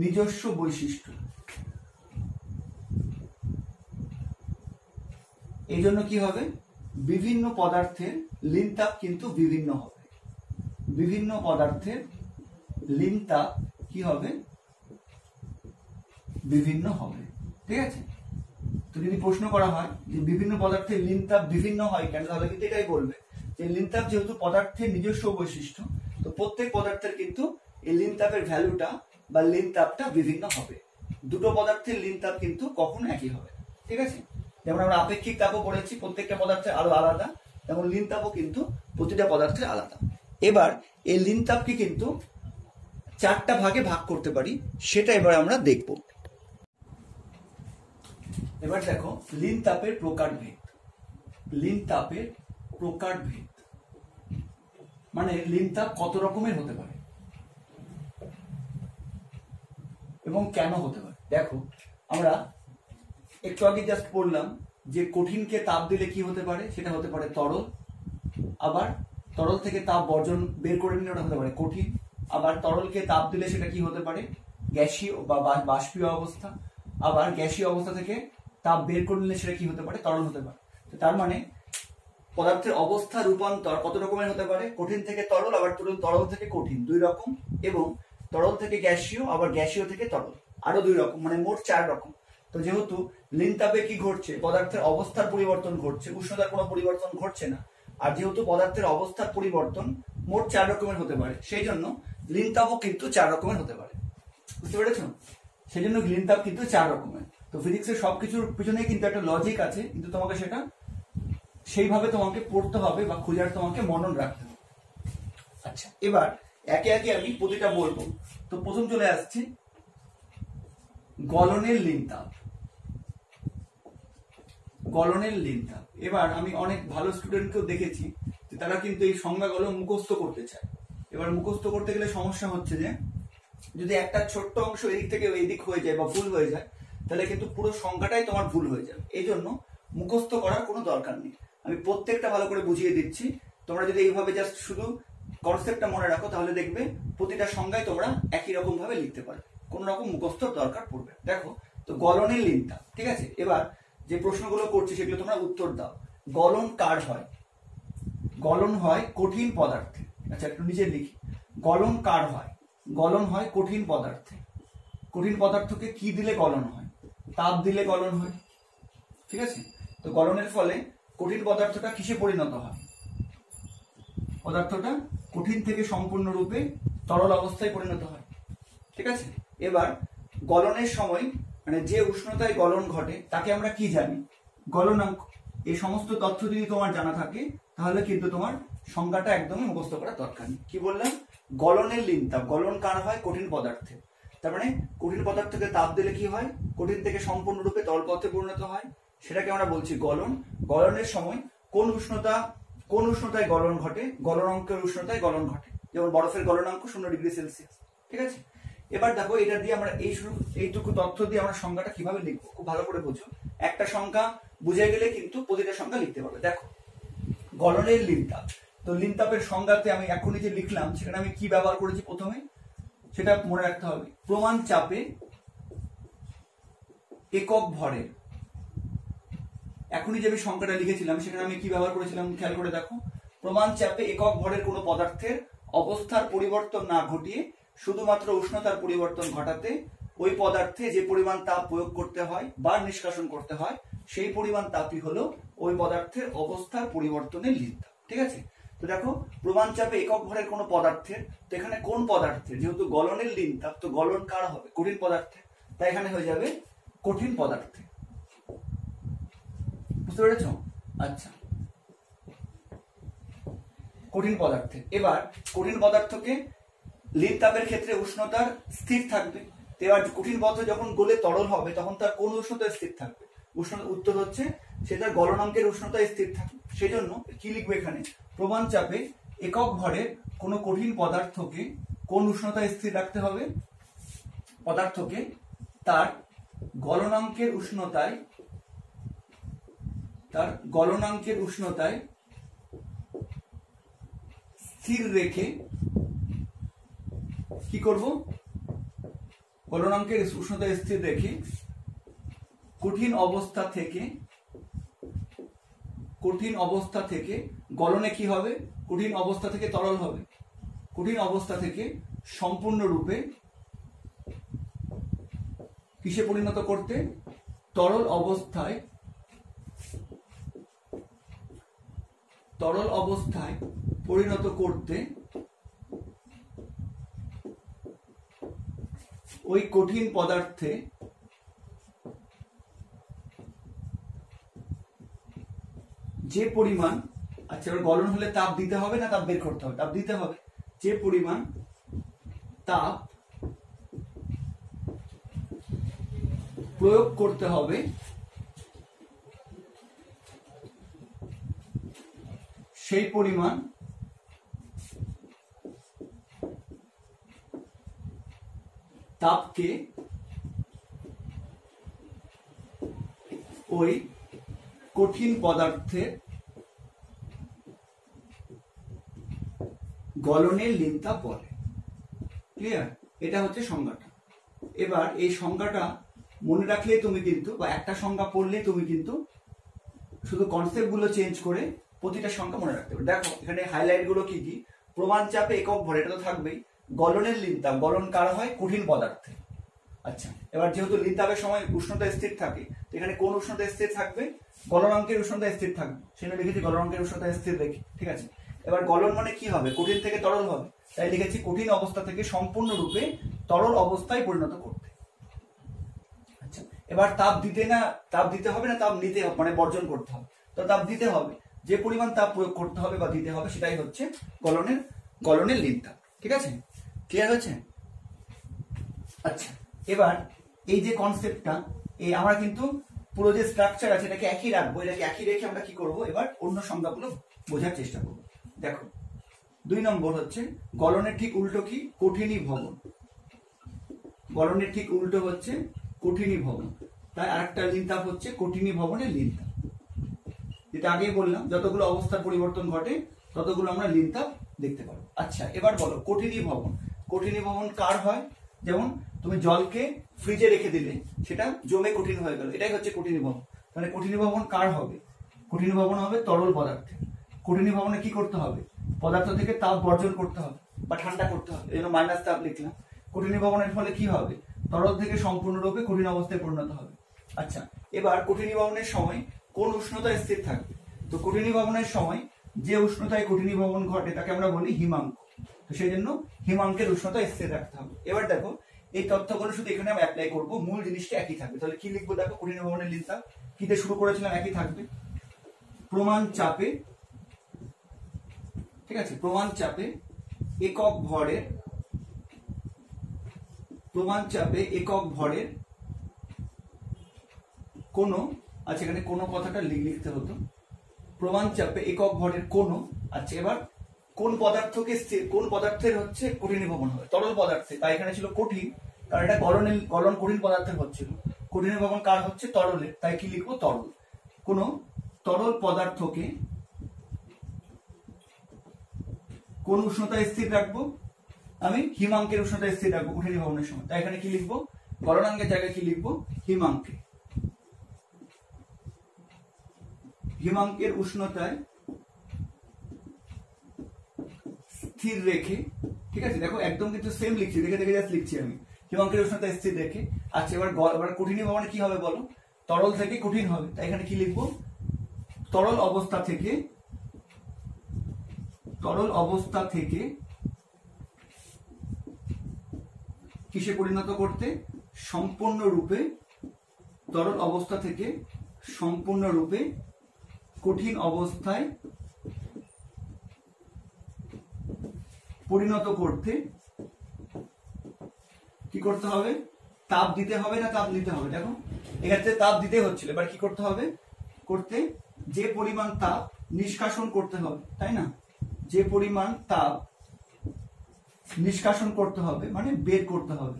নিজস্ব বৈশিষ্ট্য। এই জন্য কি হবে? বিভিন্ন পদার্থের লিন তাপ কিন্তু বিভিন্ন হবে। বিভিন্ন পদার্থের লিন তাপ কি হবে? বিভিন্ন হবে। ঠিক আছে, তো যদি প্রশ্ন করা হয় যে বিভিন্ন পদার্থের লিন তাপ বিভিন্ন হয় কেন, তাহলে কিন্তু এটাই বলবে যে লিন তাপ যেহেতু পদার্থের নিজস্ব বৈশিষ্ট্য, তো প্রত্যেক পদার্থের কিন্তু এই লিন তাপের ভ্যালুটা বা লিন তাপটা বিভিন্ন হবে। দুটো পদার্থের লিন তাপ কিন্তু কখনো একই হবে। ঠিক আছে, যেমন আমরা আপেক্ষিক তাপও পড়েছি, প্রত্যেকটা পদার্থের আরো আলাদা, তেমন লিন তাপও কিন্তু প্রতিটা পদার্থের আলাদা। এবার এই লিন তাপকে কিন্তু চারটা ভাগে ভাগ করতে পারি, সেটা এবার আমরা দেখব। এবার দেখো লিন তাপের প্রকারভেদ। লিন তাপের প্রকারভেদ মানে লিন তাপ কত রকমের হতে পারে এবং কেন হতে পারে। দেখো আমরা একটু আগে জাস্ট পড়লাম যে কঠিনকে তাপ দিলে কি হতে পারে, সেটা হতে পারে তরল। আবার তরল থেকে তাপ বর্জন বের করে নিলে ওটা হতে পারে কঠিন। আবার তরলকে তাপ দিলে সেটা কি হতে পারে? গ্যাসীয় বা বাষ্পীয় অবস্থা। আবার গ্যাসীয় অবস্থা থেকে তাপ বের করে নিলে সেটা কি হতে পারে? তরল হতে পারে। তার মানে পদার্থের অবস্থা রূপান্তর কত রকমের হতে পারে? কঠিন থেকে তরল, আবার তরল থেকে কঠিন, দুই রকম। এবং তরল থেকে গ্যাসীয়, আবার গ্যাসীয় থেকে তরল, আরো দুই রকম, মানে মোট চার রকম। তো যেহেতু লিন তাপে কি ঘটছে? পদার্থের অবস্থার পরিবর্তন ঘটছে, উষ্ণতার কোনো পরিবর্তন ঘটছে না। আর যেহেতু পদার্থের অবস্থার পরিবর্তন মোট চার রকমের হতে পারে, সেই জন্য লিন তাপও কিন্তু চার রকমের হতে পারে। বুঝতে পেরেছ? সেই জন্য লিন তাপ কিন্তু চার রকমের। তো ফিজিক্সের সবকিছুর পিছনে কিন্তু একটা লজিক আছে, কিন্তু তোমাকে সেটা সেইভাবে তোমাকে পড়তে হবে বা খোঁজার তোমাকে মনন রাখতে হবে। আচ্ছা, এবার একে একে আমি প্রতিটা বলবো। তো প্রথম চলে আসছে গলনের লিন তাপ। গলনের লিন তাপ। এবার আমি অনেক ভালো স্টুডেন্টকেও দেখেছি যে তারা কিন্তু এই সংজ্ঞাগুলো মুখস্থ করতে চায়। এবার মুখস্থ করতে গেলে সমস্যা হচ্ছে যে যদি একটা ছোট্ট অংশ এদিক থেকে এদিক হয়ে যায় বা ভুল হয়ে যায়, তাহলে কিন্তু পুরো সংখ্যাটাই তোমার ভুল হয়ে যাবে। এই জন্য মুখস্থ করার কোনো দরকার নেই, আমি প্রত্যেকটা ভালো করে বুঝিয়ে দিচ্ছি। তোমরা যদি এইভাবে জাস্ট শুধু কনসেপ্টটা মনে রাখো, তাহলে দেখবে প্রতিটা সংজ্ঞায় তোমরা একই রকম ভাবে লিখতে পারবে, কোন রকম মুখস্থর দরকার পড়বে। দেখো, তো গলনের লিন তাপ। ঠিক আছে, এবার যে প্রশ্নগুলো করছি সেগুলো তোমরা উত্তর দাও। গলন কার হয়? গলন হয় কঠিন পদার্থে। আচ্ছা, একটু নিচে লিখি। গলন কার হয়? গলন হয় কঠিন পদার্থে। কঠিন পদার্থকে কি দিলে গলন হয়? তাপ দিলে গলন হয়। ঠিক আছে, তো গলনের ফলে কঠিন পদার্থটা কিসে পরিণত হয়? পদার্থটা কঠিন থেকে সম্পূর্ণরূপে তরল অবস্থায় পরিণত হয়। ঠিক আছে, এবার গলনের সময় মানে যে উষ্ণতায় গলন ঘটে তাকে আমরা কি জানি? গলনাঙ্ক। এই সমস্ত তথ্য যদি তোমার জানা থাকে তাহলে কিন্তু তোমার সংজ্ঞাটা একদমই মুখস্থ করা দরকার নেই। কি বললাম? গলনের লিনতাপ। গলন কার হয়? কঠিন পদার্থে। তার মানে কঠিন পদার্থকে তাপ দিলে কি হয়? কঠিন থেকে সম্পূর্ণরূপে তরল পদার্থে পরিণত হয়, সেটাকে আমরা বলছি গলন। গলনের সময় কোন উষ্ণতায় গলন ঘটে? গলনাঙ্কের উষ্ণতায় গলন ঘটে। যেমন বরফের গলনাঙ্ক 0°C। ঠিক আছে, এবার দেখো এটা দিয়ে আমরা এইটুকু তথ্য দিয়ে আমরা সংজ্ঞাটা কিভাবে লিখবো খুব ভালো করে বুঝো। একটা সংখ্যা বুঝে গেলে কিন্তু প্রতিটা সংখ্যা লিখতে পারবে। দেখো, গলনের লিনতাপ। তো লিনতাপের সংজ্ঞাতে আমি এখনই যে লিখলাম সেখানে আমি কি ব্যবহার করেছি প্রথমে সেটা মনে রাখতে হবে। প্রমাণ চাপে একক ভরের। এখনই যে আমি সংখ্যাটা লিখেছিলাম সেখানে আমি কি ব্যবহার করেছিলাম খেয়াল করে দেখো। প্রমাণ চাপে একক ভরের কোনো পদার্থের অবস্থার পরিবর্তন না ঘটিয়ে শুধুমাত্র উষ্ণতার পরিবর্তন ঘটাতে ওই পদার্থে যে পরিমাণ তাপ প্রয়োগ করতে হয় বা নিষ্কাশন করতে হয় সেই পরিমাণ তাপই হলো ওই পদার্থের অবস্থার পরিবর্তনের লিনতাপ। ঠিক আছে, তো দেখো প্রমাণ চাপে একক ভরের কোনো পদার্থের, তো এখানে কোন পদার্থের? যেহেতু গলনের লিনতাপ, তো গলন কার হবে? কঠিন পদার্থে। তাই এখানে হয়ে যাবে কঠিন পদার্থে। বুঝতে পেরেছ? আচ্ছা, কঠিন পদার্থে। এবার কঠিন পদার্থকে লিনতাপের ক্ষেত্রে উষ্ণতার স্থির থাকবে। এবার কঠিন পদার্থ যখন গলে তরল হবে তখন তার কোন উষ্ণতায় স্থির থাকবে? উত্তর হচ্ছে সেটার গলনাঙ্কের উষ্ণতায় স্থির থাকবে। সেই জন্য কি লিখবে এখানে? প্রমাণ চাপে একক ভরের কোনো কঠিন পদার্থকে কোন উষ্ণতায় স্থির রাখতে হবে? পদার্থকে তার গলনাঙ্কের উষ্ণতায় স্থির রেখে কি করব? গলনাঙ্কের উষ্ণতায় স্থির রেখে কঠিন অবস্থা থেকে গলনে কি হবে? কঠিন অবস্থা থেকে তরল হবে। কঠিন অবস্থা থেকে সম্পূর্ণরূপে কিসে পরিণত করতে? তরল অবস্থায় পরিণত করতে ওই কঠিন পদার্থে যে পরিমাণ, আচ্ছা এবার গলন হলে তাপ দিতে হবে না তাপ বের করতে হবে? তাপ দিতে হবে। যে পরিমাণ তাপ প্রয়োগ করতে হবে সেই পরিমাণ তাপকে ওই কঠিন পদার্থের গলনের লিনতাপ বলে। ক্লিয়ার? এটা হচ্ছে সংজ্ঞাটা। এবার এই সংজ্ঞাটা মনে রাখলে তুমি কিন্তু, বা একটা সংজ্ঞা পড়লে তুমি কিন্তু শুধু কনসেপ্ট গুলো চেঞ্জ করে প্রতিটা সংখ্যা মনে রাখতে হবে। দেখো এখানে হাইলাইট গুলো কি কি? প্রমাণ চাপে একক ভর, এটা তো থাকবেই। গলনের লিনতাপ, গলন কার হয়? কঠিন পদার্থে। আচ্ছা, এবার যেহেতু লিনতাপের সময় উষ্ণতা স্থির থাকে, তো এখানে কোন উষ্ণতা স্থির থাকবে? গলনাঙ্কের উষ্ণতা স্থির থাকবে। সেটা লিখেছি গলনাঙ্কের উষ্ণতা স্থির রেখে। ঠিক আছে, এবার গলন মানে কি হবে? কঠিন থেকে তরল হবে। তাই লিখেছি কঠিন অবস্থা থেকে সম্পূর্ণরূপে তরল অবস্থায় পরিণত করতে। আচ্ছা, এবার তাপ দিতে হবে না তাপ নিতে হবে, মানে বর্জন করতে হবে? তো তাপ দিতে হবে। যে পরিমাণ তাপ প্রয়োগ করতে হবে বা দিতে হবে সেটাই হচ্ছে গলনের লিনতাপ। ঠিক আছে, ক্লিয়ার হয়েছে? আচ্ছা, এবার এই যে কনসেপ্টটা, এই আমরা কিন্তু পুরো যে স্ট্রাকচার আছে এটাকে একই রাখবো। এটাকে একই রেখে আমরা কি করব? এবার অন্য সংজ্ঞাগুলো বোঝার চেষ্টা করব। দেখো 2 নম্বর হচ্ছে গলনের ঠিক উল্টো কি? কঠিনীভবন। গলনের ঠিক উল্টো হচ্ছে কঠিনীভবন। তাই আরেকটা লিনতাপ হচ্ছে কঠিনীভবনের লিনতাপ, যেটা আগেই বললাম যতগুলো অবস্থার পরিবর্তন ঘটে ততগুলো আমরা লিনতাপ দেখতে পারবো। আচ্ছা, এবার বলো কঠিনীভবন। কঠিনীভবন কার হয়? যেমন তুমি জলকে ফ্রিজে রেখে দিলে সেটা জমে কঠিন হয়ে গেল, এটাই হচ্ছে কঠিনীভবন। তাহলে কঠিনীভবন কার হবে? কঠিনীভবন হবে তরল পদার্থে। কঠিনীভবনে কি করতে হবে? পদার্থ থেকে তাপ বর্জন করতে হবে বা ঠান্ডা করতে হবে, এই জন্য মাইনাস তাপ লিখলাম। কঠিনীভবনের ফলে কি হবে? তরল থেকে সম্পূর্ণরূপে কঠিন অবস্থায় পরিণত হবে। আচ্ছা, এবার কঠিনীভবনের সময় কোন উষ্ণতায় স্থির থাকবে। তো কঠিনীভবনের সময় যে উষ্ণতায় কঠিনীভবন ঘটে তাকে আমরা বলি হিমাঙ্ক। তো সেই জন্য হিমাঙ্কের উষ্ণতা স্থির রাখতে হবে। এবার দেখো এই তথ্যগুলো শুধু এখানে আমি অ্যাপ্লাই করবো, মূল জিনিসটা একই থাকবে। তাহলে কি লিখবো দেখো, কঠিনীভবনের লিঙ্কটা কিতে শুরু করেছিলাম একই থাকবে, প্রমাণ চাপে, ঠিক আছে, প্রমাণ চাপে একক ভরের, প্রমাণ চাপে একক ভরের কোন, আচ্ছা এখানে কোন কথাটা লিখতে হতো, প্রমাণ চাপে একক ভরের কোন, আচ্ছা এবার কোন পদার্থকে কোন পদার্থের হচ্ছে কঠিনীভবন হবে, তরল পদার্থে, তাই এখানে ছিল কঠিন, কারণ এটা গলন কঠিন পদার্থের হচ্ছিল, কঠিনীভবন কার হচ্ছে তরলের, তাই কি লিখবো তরল। কোন তরল পদার্থকে কোন উষ্ণতায় স্থির রাখবো, আমি হিমাঙ্কের উষ্ণতায় স্থির রাখবো কঠিনীভবনের সময়, তাই এখানে কি লিখবো, গলনাঙ্কের জায়গায় কি লিখবো হিমাঙ্কে, হিমাঙ্কের উষ্ণতায় স্থির রেখে, ঠিক আছে, দেখো একদম কিন্তু সেম লিখছি, দেখে দেখে জাস্ট লিখছি আমি, হিমাঙ্কের উষ্ণতায় স্থির রেখে। আচ্ছা এবার কঠিনীভবনে কি হবে বলো, তরল থেকে কঠিন হবে, তাই এখানে কি লিখবো তরল অবস্থা থেকে, তরল অবস্থা থেকে কিসে পরিণত করতে, সম্পূর্ণরূপে, তরল অবস্থা থেকে সম্পূর্ণরূপে কঠিন অবস্থায় পরিণত করতে কি করতে হবে, তাপ দিতে হবে না তাপ নিতে হবে। দেখো এক্ষেত্রে তাপ দিতে হচ্ছিল, এবার কি করতে হবে, করতে যে পরিমাণ তাপ নিষ্কাশন করতে হবে, তাই না, যে পরিমাণ তাপ নিষ্কাশন করতে হবে মানে বের করতে হবে,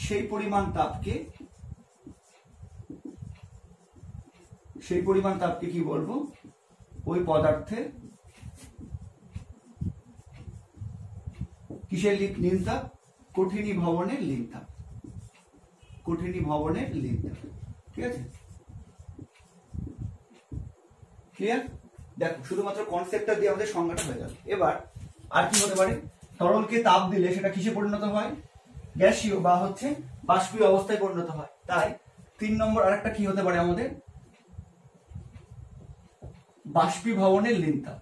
সেই পরিমাণ তাপকে কি বলবো, ওই পদার্থের কিসের লীন তাপ, কঠিনীভবনের লীন তাপ, কঠিনীভবনের লীন তাপ, ঠিক আছে, ক্লিয়ার। দেখো শুধুমাত্র কনসেপ্টটা দিয়ে আমাদের সংজ্ঞাটা হয়ে যাবে। এবার আর কি হতে পারে, তরলকে তাপ দিলে সেটা কিসে পরিণত হয়, গ্যাসীয় বা হচ্ছে বাষ্পীয় অবস্থায় পরিণত হয়, তাই 3 নম্বর আরেকটা কি হতে পারে আমাদের, বাষ্পীভবনের লীন তাপ,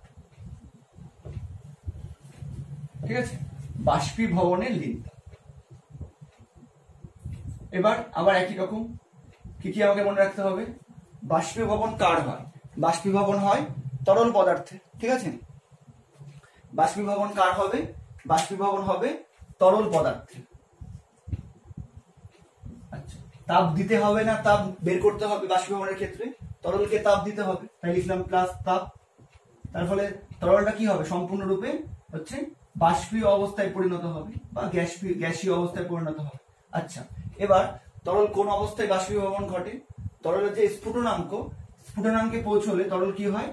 ঠিক আছে, বাষ্পীভবনের লীন তাপ। এবার আবার একই রকম কি কি আমাকে মনে রাখতে হবে, বাষ্পীভবন কার হয়, বাষ্পীভবন হয় তরল পদার্থে, ঠিক আছে, বাষ্পীভবন কার হবে, বাষ্পীভবন হবে তরল পদার্থে। আচ্ছা তাপ দিতে হবে না তাপ বের করতে হবে, বাষ্পীভবনের ক্ষেত্রে তরলকে তাপ দিতে হবে, তাই লিখলাম প্লাস তাপ, তার ফলে তরলটা কি হবে, সম্পূর্ণরূপে হচ্ছে বাষ্পীয় অবস্থায় পরিণত হবে বা গ্যাসীয় অবস্থায় পরিণত হবে। আচ্ছা এবার তরল কোন অবস্থায় বাষ্পীভবন ঘটে, তরলের যে স্ফুটনাঙ্কে পৌঁছলে তরল কি হয়,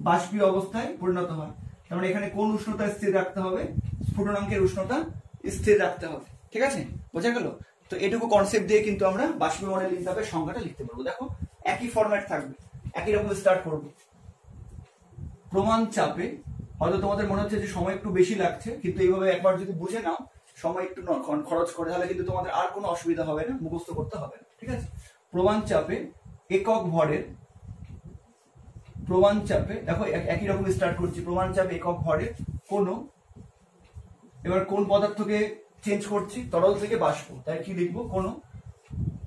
বাষ্পীয় অবস্থায় পরিণত হয়, তার মানে এখানে কোন উষ্ণতা স্থির রাখতে হবে, স্ফুটনাঙ্কের উষ্ণতা স্থির রাখতে হবে, ঠিক আছে, বোঝা গেল। তো এটুকু কনসেপ্ট দিয়ে কিন্তু আমরা বাষ্পীভবনের লীন তাপের সংজ্ঞাটা লিখতে পারবো। দেখো একই ফরম্যাট থাকবে, একই রকম স্টার্ট করবো, প্রমাণ চাপে, হয়তো তোমাদের মনে হচ্ছে যে সময় একটু বেশি লাগছে, কিন্তু এইভাবে একবার যদি বুঝে নাও, সময় একটু খরচ করে, তাহলে কিন্তু তোমাদের আর কোনো অসুবিধা হবে না, মুখস্থ করতে হবে না, ঠিক আছে। প্রমাণ চাপে একক ভরের, প্রমাণ চাপে দেখো একই রকম স্টার্ট করছি, প্রমাণ চাপে একক ভরের কোন, এবার কোন পদার্থকে চেঞ্জ করছি, তরল থেকে বাষ্প, তাই কি লিখবো, কোন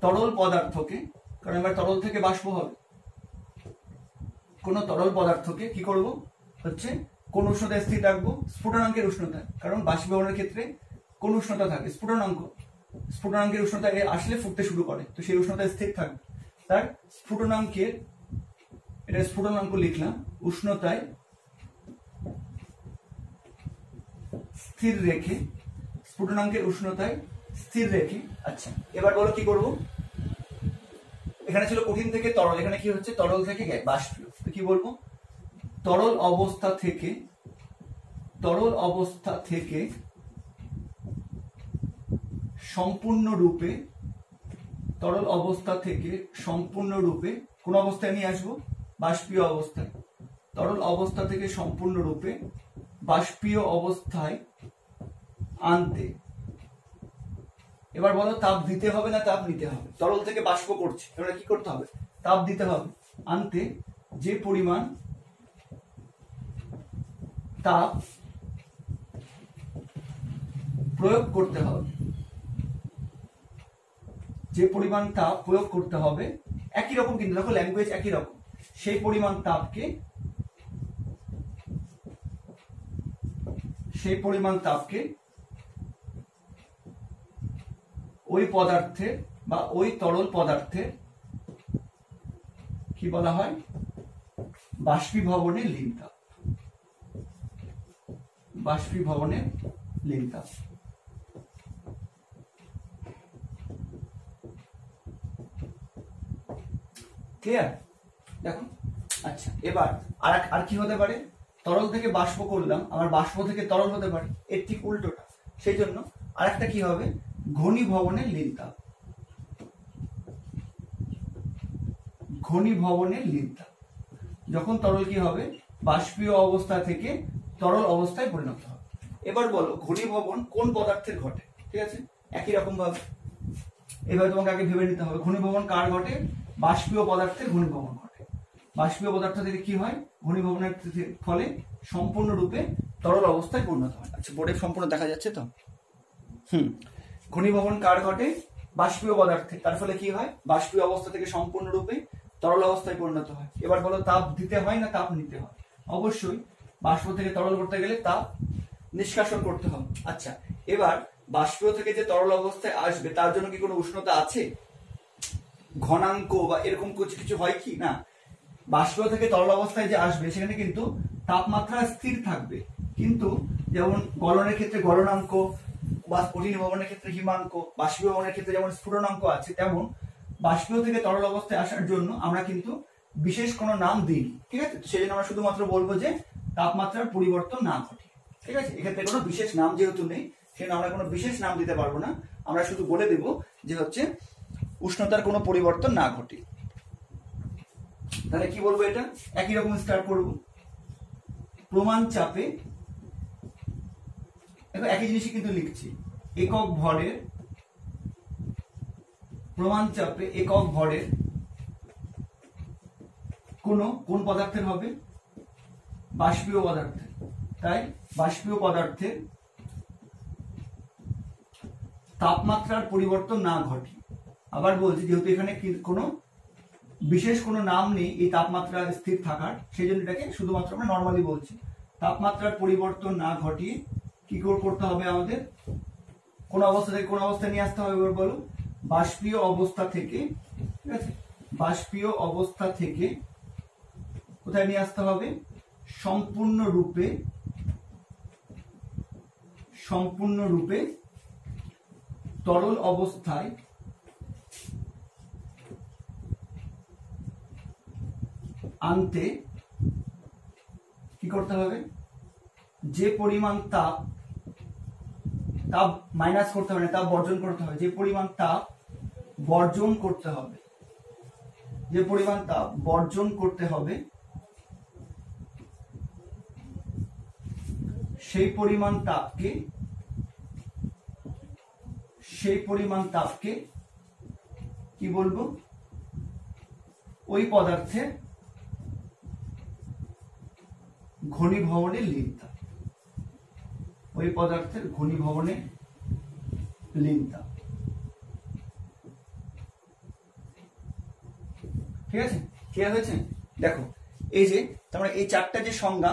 তরল পদার্থকে, কারণ এবার তরল থেকে বাষ্প হবে, কোন তরল পদার্থকে কি করব, হচ্ছে কোন উষ্ণতায় স্থির রাখবো, স্ফুটনাঙ্কের উষ্ণতা, কারণ বাষ্পীভবনের ক্ষেত্রে কোন উষ্ণতা থাকে, স্ফুটনাঙ্কের উষ্ণতা আসলে ফুটতে শুরু করে, তো সেই উষ্ণতায় স্থির থাকবে, তার স্ফুটনাঙ্কের, এটা স্ফুটনাঙ্ক লিখলাম, উষ্ণতায় স্থির রেখে, স্ফুটনাঙ্কের উষ্ণতায় স্থির রেখে। আচ্ছা এবার বলো কি করব, এখানে ছিল কঠিন থেকে তরল, এখানে কি হচ্ছে তরল থেকে বাষ্পীয়, তো কি বলবো, তরল অবস্থা থেকে সম্পূর্ণরূপে, তরল অবস্থা থেকে সম্পূর্ণরূপে কোন অবস্থায় নিয়ে আসবো, বাষ্পীয় অবস্থায়, তরল অবস্থা থেকে সম্পূর্ণরূপে বাষ্পীয় অবস্থায় আনতে এবার বলো তাপ দিতে হবে না তাপ নিতে হবে? তরল থেকে বাষ্প করছে, এবার কি করতে হবে? তাপ দিতে হবে। আনতে যে পরিমাণ তাপ প্রয়োগ করতে হবে, যে পরিমাণ তাপ প্রয়োগ করতে হবে, একই রকম কিন্তু দেখো ল্যাঙ্গুয়েজ একই রকম, সেই পরিমাণ তাপকে ওই পদার্থের বা ওই তরল পদার্থের কি বলা হয়? বাষ্পীভবনের লীন তাপ। বাষ্পীভবনের লীন তাপ। ক্লিয়ার? দেখো আচ্ছা, এবার আর কি হতে পারে? তরল থেকে বাষ্প করলাম, আবার বাষ্প থেকে তরল হতে পারে, এর ঠিক উল্টোটা। সেই জন্য আরেকটা কি হবে? ঘনীভবনের লীন তাপ। ঘনীভবনের লীন তাপ। যখন তরল কি হবে? বাষ্পীয় অবস্থা থেকে তরল অবস্থায় পরিণত হবে। এবার বলো ঘনীভবন কোন পদার্থের ঘটে? ঠিক আছে, একই রকম ভাবে এভাবে তোমাকে আগে ভেবে নিতে হবে। ঘনীভবন কার ঘটে? বাষ্পীয় পদার্থের ঘনীভবন ঘটে। বাষ্পীয় পদার্থ থেকে কি হয়? ঘনীভবনের ফলে সম্পূর্ণরূপে তরল অবস্থায় পরিণত হয়। আচ্ছা, বোর্ডে সম্পূর্ণ দেখা যাচ্ছে তো? ঘনীভবন কার ঘটে? বাষ্পীয় পদার্থে। তার ফলে কি হয়? বাষ্পীয় অবস্থা থেকে সম্পূর্ণরূপে তরল অবস্থায় পরিণত হয়। এবার বলো তাপ দিতে হয় না তাপ নিতে হয়? অবশ্যই বাষ্প থেকে তরল করতে গেলে তাপ নিষ্কাশন করতে হবে। আচ্ছা, এবার বাষ্পীয় থেকে যে তরল অবস্থায় আসবে তার জন্য কি কোনো উষ্ণতা আছে? ঘনাঙ্ক বা এরকম কিছু হয় কি? না। বাষ্পীয় থেকে তরল অবস্থায় যে আসবে সেখানে কিন্তু তাপমাত্রা স্থির থাকবে, কিন্তু যেমন গলনের ক্ষেত্রে গলনাঙ্ক বা কঠিনভবনের ক্ষেত্রে হিমাঙ্ক, বাষ্পীভবনের ক্ষেত্রে যেমন স্ফুটনাঙ্ক আছে, তেমন বাষ্পীয় থেকে তরল অবস্থায় আসার জন্য আমরা কিন্তু বিশেষ কোনো নাম দিই। ঠিক আছে, সেই জন্য আমরা শুধুমাত্র বলবো যে তাপমাত্রার পরিবর্তন না ঘটে। ঠিক আছে, এক্ষেত্রে কোনো বিশেষ নাম যেহেতু নেই, সেজন্য আমরা কোনো বিশেষ নাম দিতে পারবো না। আমরা শুধু বলে দেব যে হচ্ছে উষ্ণতার কোনো পরিবর্তন না ঘটে। তাহলে কি বলবো? এটা একই রকম স্টার্ট করব। প্রমাণ চাপে, একই জিনিসই কিন্তু লিখছি, একক ভরের, প্রমাণ চাপে একক ভরের কোন পদার্থের হবে? বাষ্পীয় পদার্থের। তাই বাষ্পীয় পদার্থের তাপমাত্রার পরিবর্তন না ঘটে। আবার বলছি, যেহেতু এখানে কোনো বিশেষ কোনো নাম নেই এই তাপমাত্রা স্থির থাকার, সেই জন্য এটাকে শুধুমাত্র আমরা নর্মালি বলছি। তাপমাত্রার পরিবর্তন না ঘটিয়ে কি করতে হবে আমাদের? কোন অবস্থা থেকে কোন অবস্থায় নিয়ে আসতে হবে? এবার বলো। বাষ্পীয় অবস্থা থেকে, ঠিক আছে, বাষ্পীয় অবস্থা থেকে কোথায় নিয়ে আসতে হবে? সম্পূর্ণরূপে তরল অবস্থায় আনতে কি করতে হবে? যে পরিমাণ তাপ মাইনাস করতে হবে না, তাপ বর্জন করতে হবে। যে পরিমাণ তাপ বর্জন করতে হবে, যে পরিমাণ তাপ বর্জন করতে হবে, সেই পরিমাণ তাপকে কি বলবো? ওই পদার্থের ঘনীভবনের লীন তাপ। ওই পদার্থের ঘনীভবনের লীন তাপ। ঠিক আছে, ক্লিয়ার হয়েছে? দেখো এই যে তোমরা এই চারটা যে সংজ্ঞা,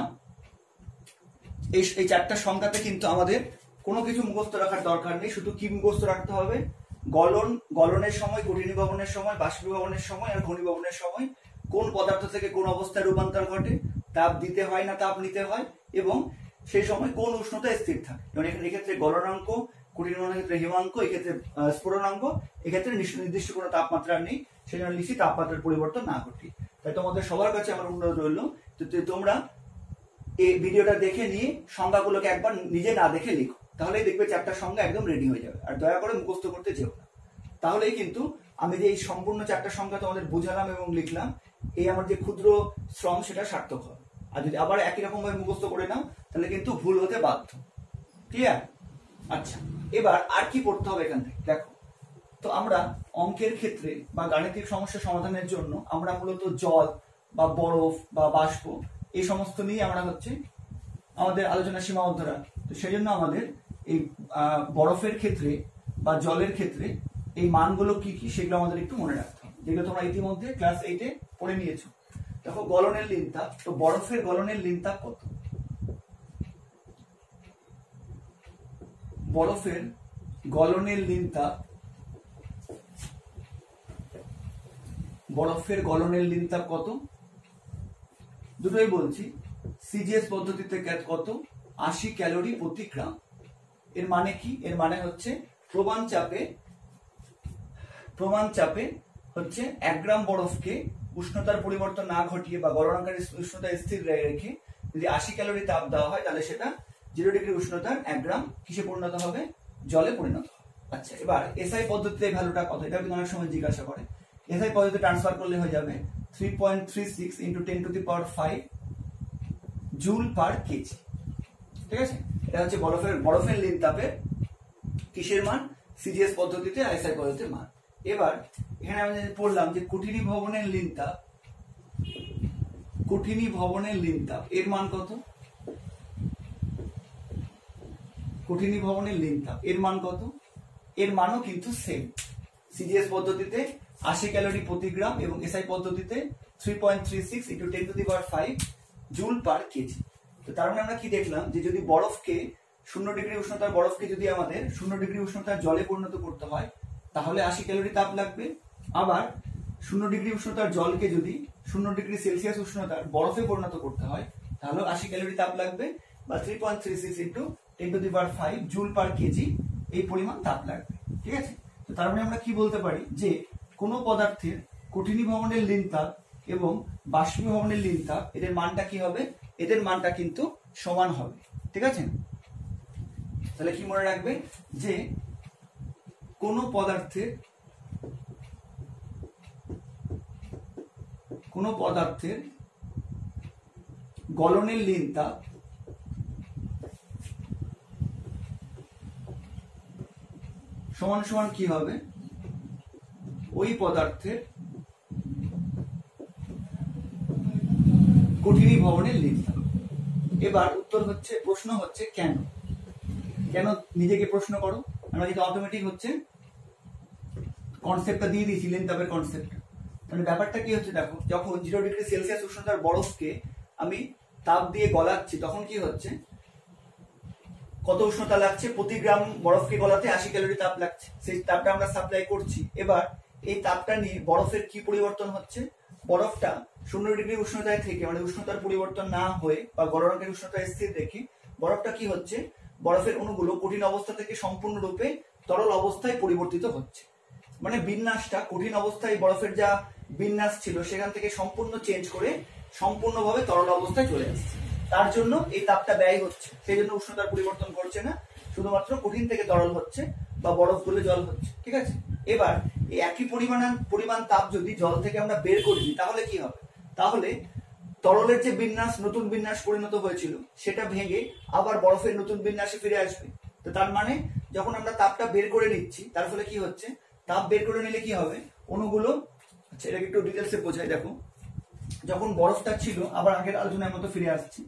এই চারটা সংজ্ঞাতে কিন্তু আমাদের কোনো কিছু মুখস্থ রাখার দরকার নেই। শুধু কি মুখস্থ রাখতে হবে? গলনের সময়, কঠিনীভবনের সময়, বাষ্পীভবনের সময় আর ঘনীভবনের সময় কোন পদার্থ থেকে কোন অবস্থায় রূপান্তর ঘটে, তাপ দিতে হয় না তাপ নিতে হয়, এবং সেই সময় কোন উষ্ণতা স্থির থাকে। যেমন এখানে এক্ষেত্রে গলনাঙ্ক, কঠিনীভবনের ক্ষেত্রে হিমাঙ্ক, এক্ষেত্রে স্ফুটনাঙ্ক, এক্ষেত্রে নির্দিষ্ট কোনো তাপমাত্রা নেই, সেই জন্য লিখছি তাপমাত্রার পরিবর্তন না ঘটে। তাই তোমাদের সবার কাছে আমার অনুরোধ রইল, তোমরা এই ভিডিওটা দেখে নিয়ে সংজ্ঞাগুলোকে একবার নিজে না দেখে লিখো, তাহলেই দেখবে চারটা সংজ্ঞা একদম রেডি হয়ে যাবে। আর দয়া করে মুখস্থ করতে যেও না, তাহলেই কিন্তু আমি যে এই সম্পূর্ণ চারটা সংখ্যা তোমাদের বুঝালাম এবং লিখলাম, এই আমার যে ক্ষুদ্র শ্রম সেটা সার্থক হবে। আর যদি আবার একই রকম ভাবে মুখস্থ করে নাও তাহলে কিন্তু ভুল হতে বাধ্য। ক্লিয়ার? আচ্ছা, এবার আর কি পড়তে হবে এখান থেকে? দেখো তো আমরা অঙ্কের ক্ষেত্রে বা গাণিতিক সমস্যা সমাধানের জন্য আমরা মূলত জল বা বরফ বা বাষ্প এই সমস্ত নিয়ে আমরা আমাদের আলোচনা সীমাবদ্ধ রাখি। তো সেই জন্য আমাদের এই বরফের ক্ষেত্রে বা জলের ক্ষেত্রে এই মানগুলো কি কি সেগুলো আমাদের একটু মনে রাখতে হবে, যেগুলো তোমরা ইতিমধ্যে ক্লাস 8-এ পড়ে নিয়েছো। দেখো গলনের লিনতাপ, তো বরফের গলনের লিনতাপ কত? বরফের গলনের লিনতাপ, বরফের গলনের লিনতাপ কত? দুটোই বলছি। সিজিএস পদ্ধতিতে কত? 80 ক্যালোরি প্রতি গ্রাম। এর মানে কি? এর মানে হচ্ছে প্রমাণ চাপে হচ্ছে 1 গ্রাম বরফকে উষ্ণতার পরিবর্তন না ঘটিয়ে বা গলনাঙ্কের উষ্ণতা স্থির রেখে যদি 80 ক্যালোরি তাপ দেওয়া হয় তাহলে সেটা 0 ডিগ্রি উষ্ণতার 1 গ্রাম কিসে পরিণত হবে? জলে পরিণত হবে। আচ্ছা, এবার এসআই পদ্ধতিতে এই ভ্যালুটা কত? এটা কিন্তু অনেক সময় জিজ্ঞাসা করে। এসআই পদ্ধতিতে ট্রান্সফার করলে হয়ে যাবে 3.36 × 10⁵ জুল পার কেজি। ঠিক আছে, এটা হচ্ছে বরফের লিনতাপের কিসের মান? সিজিএস পদ্ধতিতে আর এসআই পদ্ধতির মান। এবার এখানে আমি পড়লাম যে কঠিনী ভবনের লিনতাপ এর মান কত? কঠিনী ভবনের লিনতাপ এর মান কত? এর মানও কিন্তু সেম। সিজিএস পদ্ধতিতে 80 ক্যালোরি প্রতি গ্রাম এবং এসআই পদ্ধতিতে 3.36 × 10⁵ জুল পার কেজি। তো তার মানে আমরা কি দেখলাম যে যদি বরফকে 0 ডিগ্রি উষ্ণতার বরফকে যদি আমাদের 0 ডিগ্রি উষ্ণতার জলে পরিণত করতে হয় তাহলে 80 ক্যালোরি তাপ লাগবে। আবার 0 ডিগ্রি উষ্ণতার জলকে যদি 0 ডিগ্রি সেলসিয়াস উষ্ণতার বরফে পরিণত করতে হয় তাহলে 80 ক্যালোরি তাপ লাগবে বা 3.36 × 10⁵ জুল পার কেজি এই পরিমাণ তাপ লাগবে। ঠিক আছে, তো তার মানে আমরা কি বলতে পারি যে কোনো পদার্থের কঠিনী ভবনের লিনতাপ এবং বাষ্পীভবনের লিনতাপ এদের মানটা কি হবে? এদের মানটা কিন্তু সমান হবে। ঠিক আছে, তাহলে কি মনে রাখবে যে কোনো পদার্থের গলনের লিনতাপ সমান সমান কি হবে? ওই পদার্থের কঠিনী ভবনের লিনতাপ। এবার উত্তর হচ্ছে, প্রশ্ন হচ্ছে কেন? নিজেকে প্রশ্ন করো। আমরা যেটা অটোমেটিক কনসেপ্টটা দিয়ে দিয়েছি, লিনতাপের কনসেপ্টটা। মানে ব্যাপারটা কি হচ্ছে দেখো, যখন 0 ডিগ্রি সেলসিয়াস উষ্ণতার বরফকে আমি তাপ দিয়ে গলাচ্ছি তখন কি হচ্ছে? কত উষ্ণতা লাগছে? প্রতি গ্রাম বরফকে গলাতে 80 ক্যালোরি তাপ লাগছে। সেই তাপটা আমরা সাপ্লাই করছি। এবার এই তাপটা নিয়ে বরফের কি পরিবর্তন হচ্ছে? বরফটা 0 ডিগ্রি উষ্ণতায় থেকে মানে উষ্ণতার পরিবর্তন না হয়ে বা গলনাঙ্কের উষ্ণতায় স্থির রেখে বরফটা কি হচ্ছে? বরফের অণুগুলো কঠিন অবস্থা থেকে সম্পূর্ণরূপে তরল অবস্থায় পরিবর্তিত হচ্ছে। মানে বিন্যাসটা কঠিন অবস্থায় বরফের যা বিন্যাস ছিল সেখান থেকে সম্পূর্ণ চেঞ্জ করে সম্পূর্ণভাবে তরল অবস্থায় চলে আসছে। তার জন্য এই তাপটা ব্যয় হচ্ছে, সেই জন্য উষ্ণতার পরিবর্তন ঘটছে না, শুধুমাত্র কঠিন থেকে তরল হচ্ছে বা বরফ গলে জল হচ্ছে। ঠিক আছে, এবার এই একই পরিমাণ তাপ যদি জল থেকে আমরা বের করে দিই তাহলে কি হবে? তাহলে তরলের যে বিন্যাস নতুন বিন্যাস পরিণত হয়েছিল সেটা ভেঙে আবার বরফের নতুন বিন্যাসে ফিরে আসবে। তো তার মানে যখন আমরা তাপটা বের করে নিচ্ছি তার ফলে কি হচ্ছে? তাপ বের করে নিলে কি হবে? অণুগুলো, আচ্ছা এটাকে একটু ডিটেলসে বোঝাই। দেখো, যখন বরফটা ছিল, আবার আগের আলোচনার মতো ফিরে আসছি,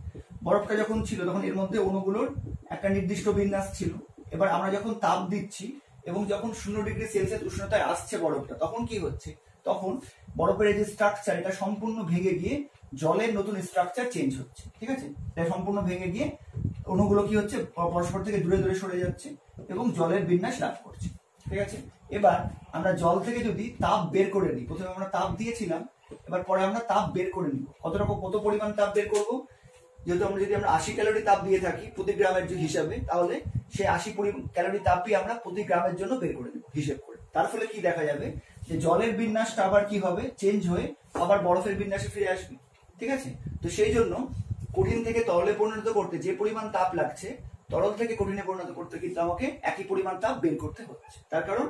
বরফটা যখন ছিল তখন এর মধ্যে অণুগুলোর একটা নির্দিষ্ট বিন্যাস ছিল। এবার আমরা যখন তাপ দিচ্ছি এবং যখন 0 ডিগ্রি সেলসিয়াস উষ্ণতায় আসছে বরফটা, তখন কি হচ্ছে? তখন বরফের এই যে স্ট্রাকচার এটা সম্পূর্ণ ভেঙে গিয়ে জলের নতুন স্ট্রাকচার চেঞ্জ হচ্ছে। ঠিক আছে, এটা সম্পূর্ণ ভেঙে গিয়ে অণুগুলো কি হচ্ছে? পরস্পর থেকে দূরে দূরে সরে যাচ্ছে এবং জলের বিন্যাস লাভ করছে। ঠিক আছে, এবার আমরা জল থেকে যদি তাপ বের করে নিই, প্রথমে আমরা তাপ দিয়েছিলাম, এবার পরে আমরা তাপ বের করে নিব। কত পরিমাণ তাপ বের করব? যেহেতু যদি আমরা 80 ক্যালোরি তাপ দিয়ে থাকি প্রতি গ্রামের হিসাবে, তাহলে সেই 80 ক্যালোরি তাপই আমরা প্রতি গ্রামের জন্য বের করে নেব হিসেব করে। তার ফলে কি দেখা যাবে? যে জলের বিন্যাসটা আবার কি হবে? চেঞ্জ হয়ে আবার বরফের বিন্যাসে ফিরে আসবে। ঠিক আছে, তো সেই জন্য কঠিন থেকে তরলে পরিণত করতে যে পরিমাণ তাপ লাগছে, তরল থেকে কঠিনে পরিণত করতে কিন্তু আমাকে একই পরিমাণ তাপ বের করতে হচ্ছে। তার কারণ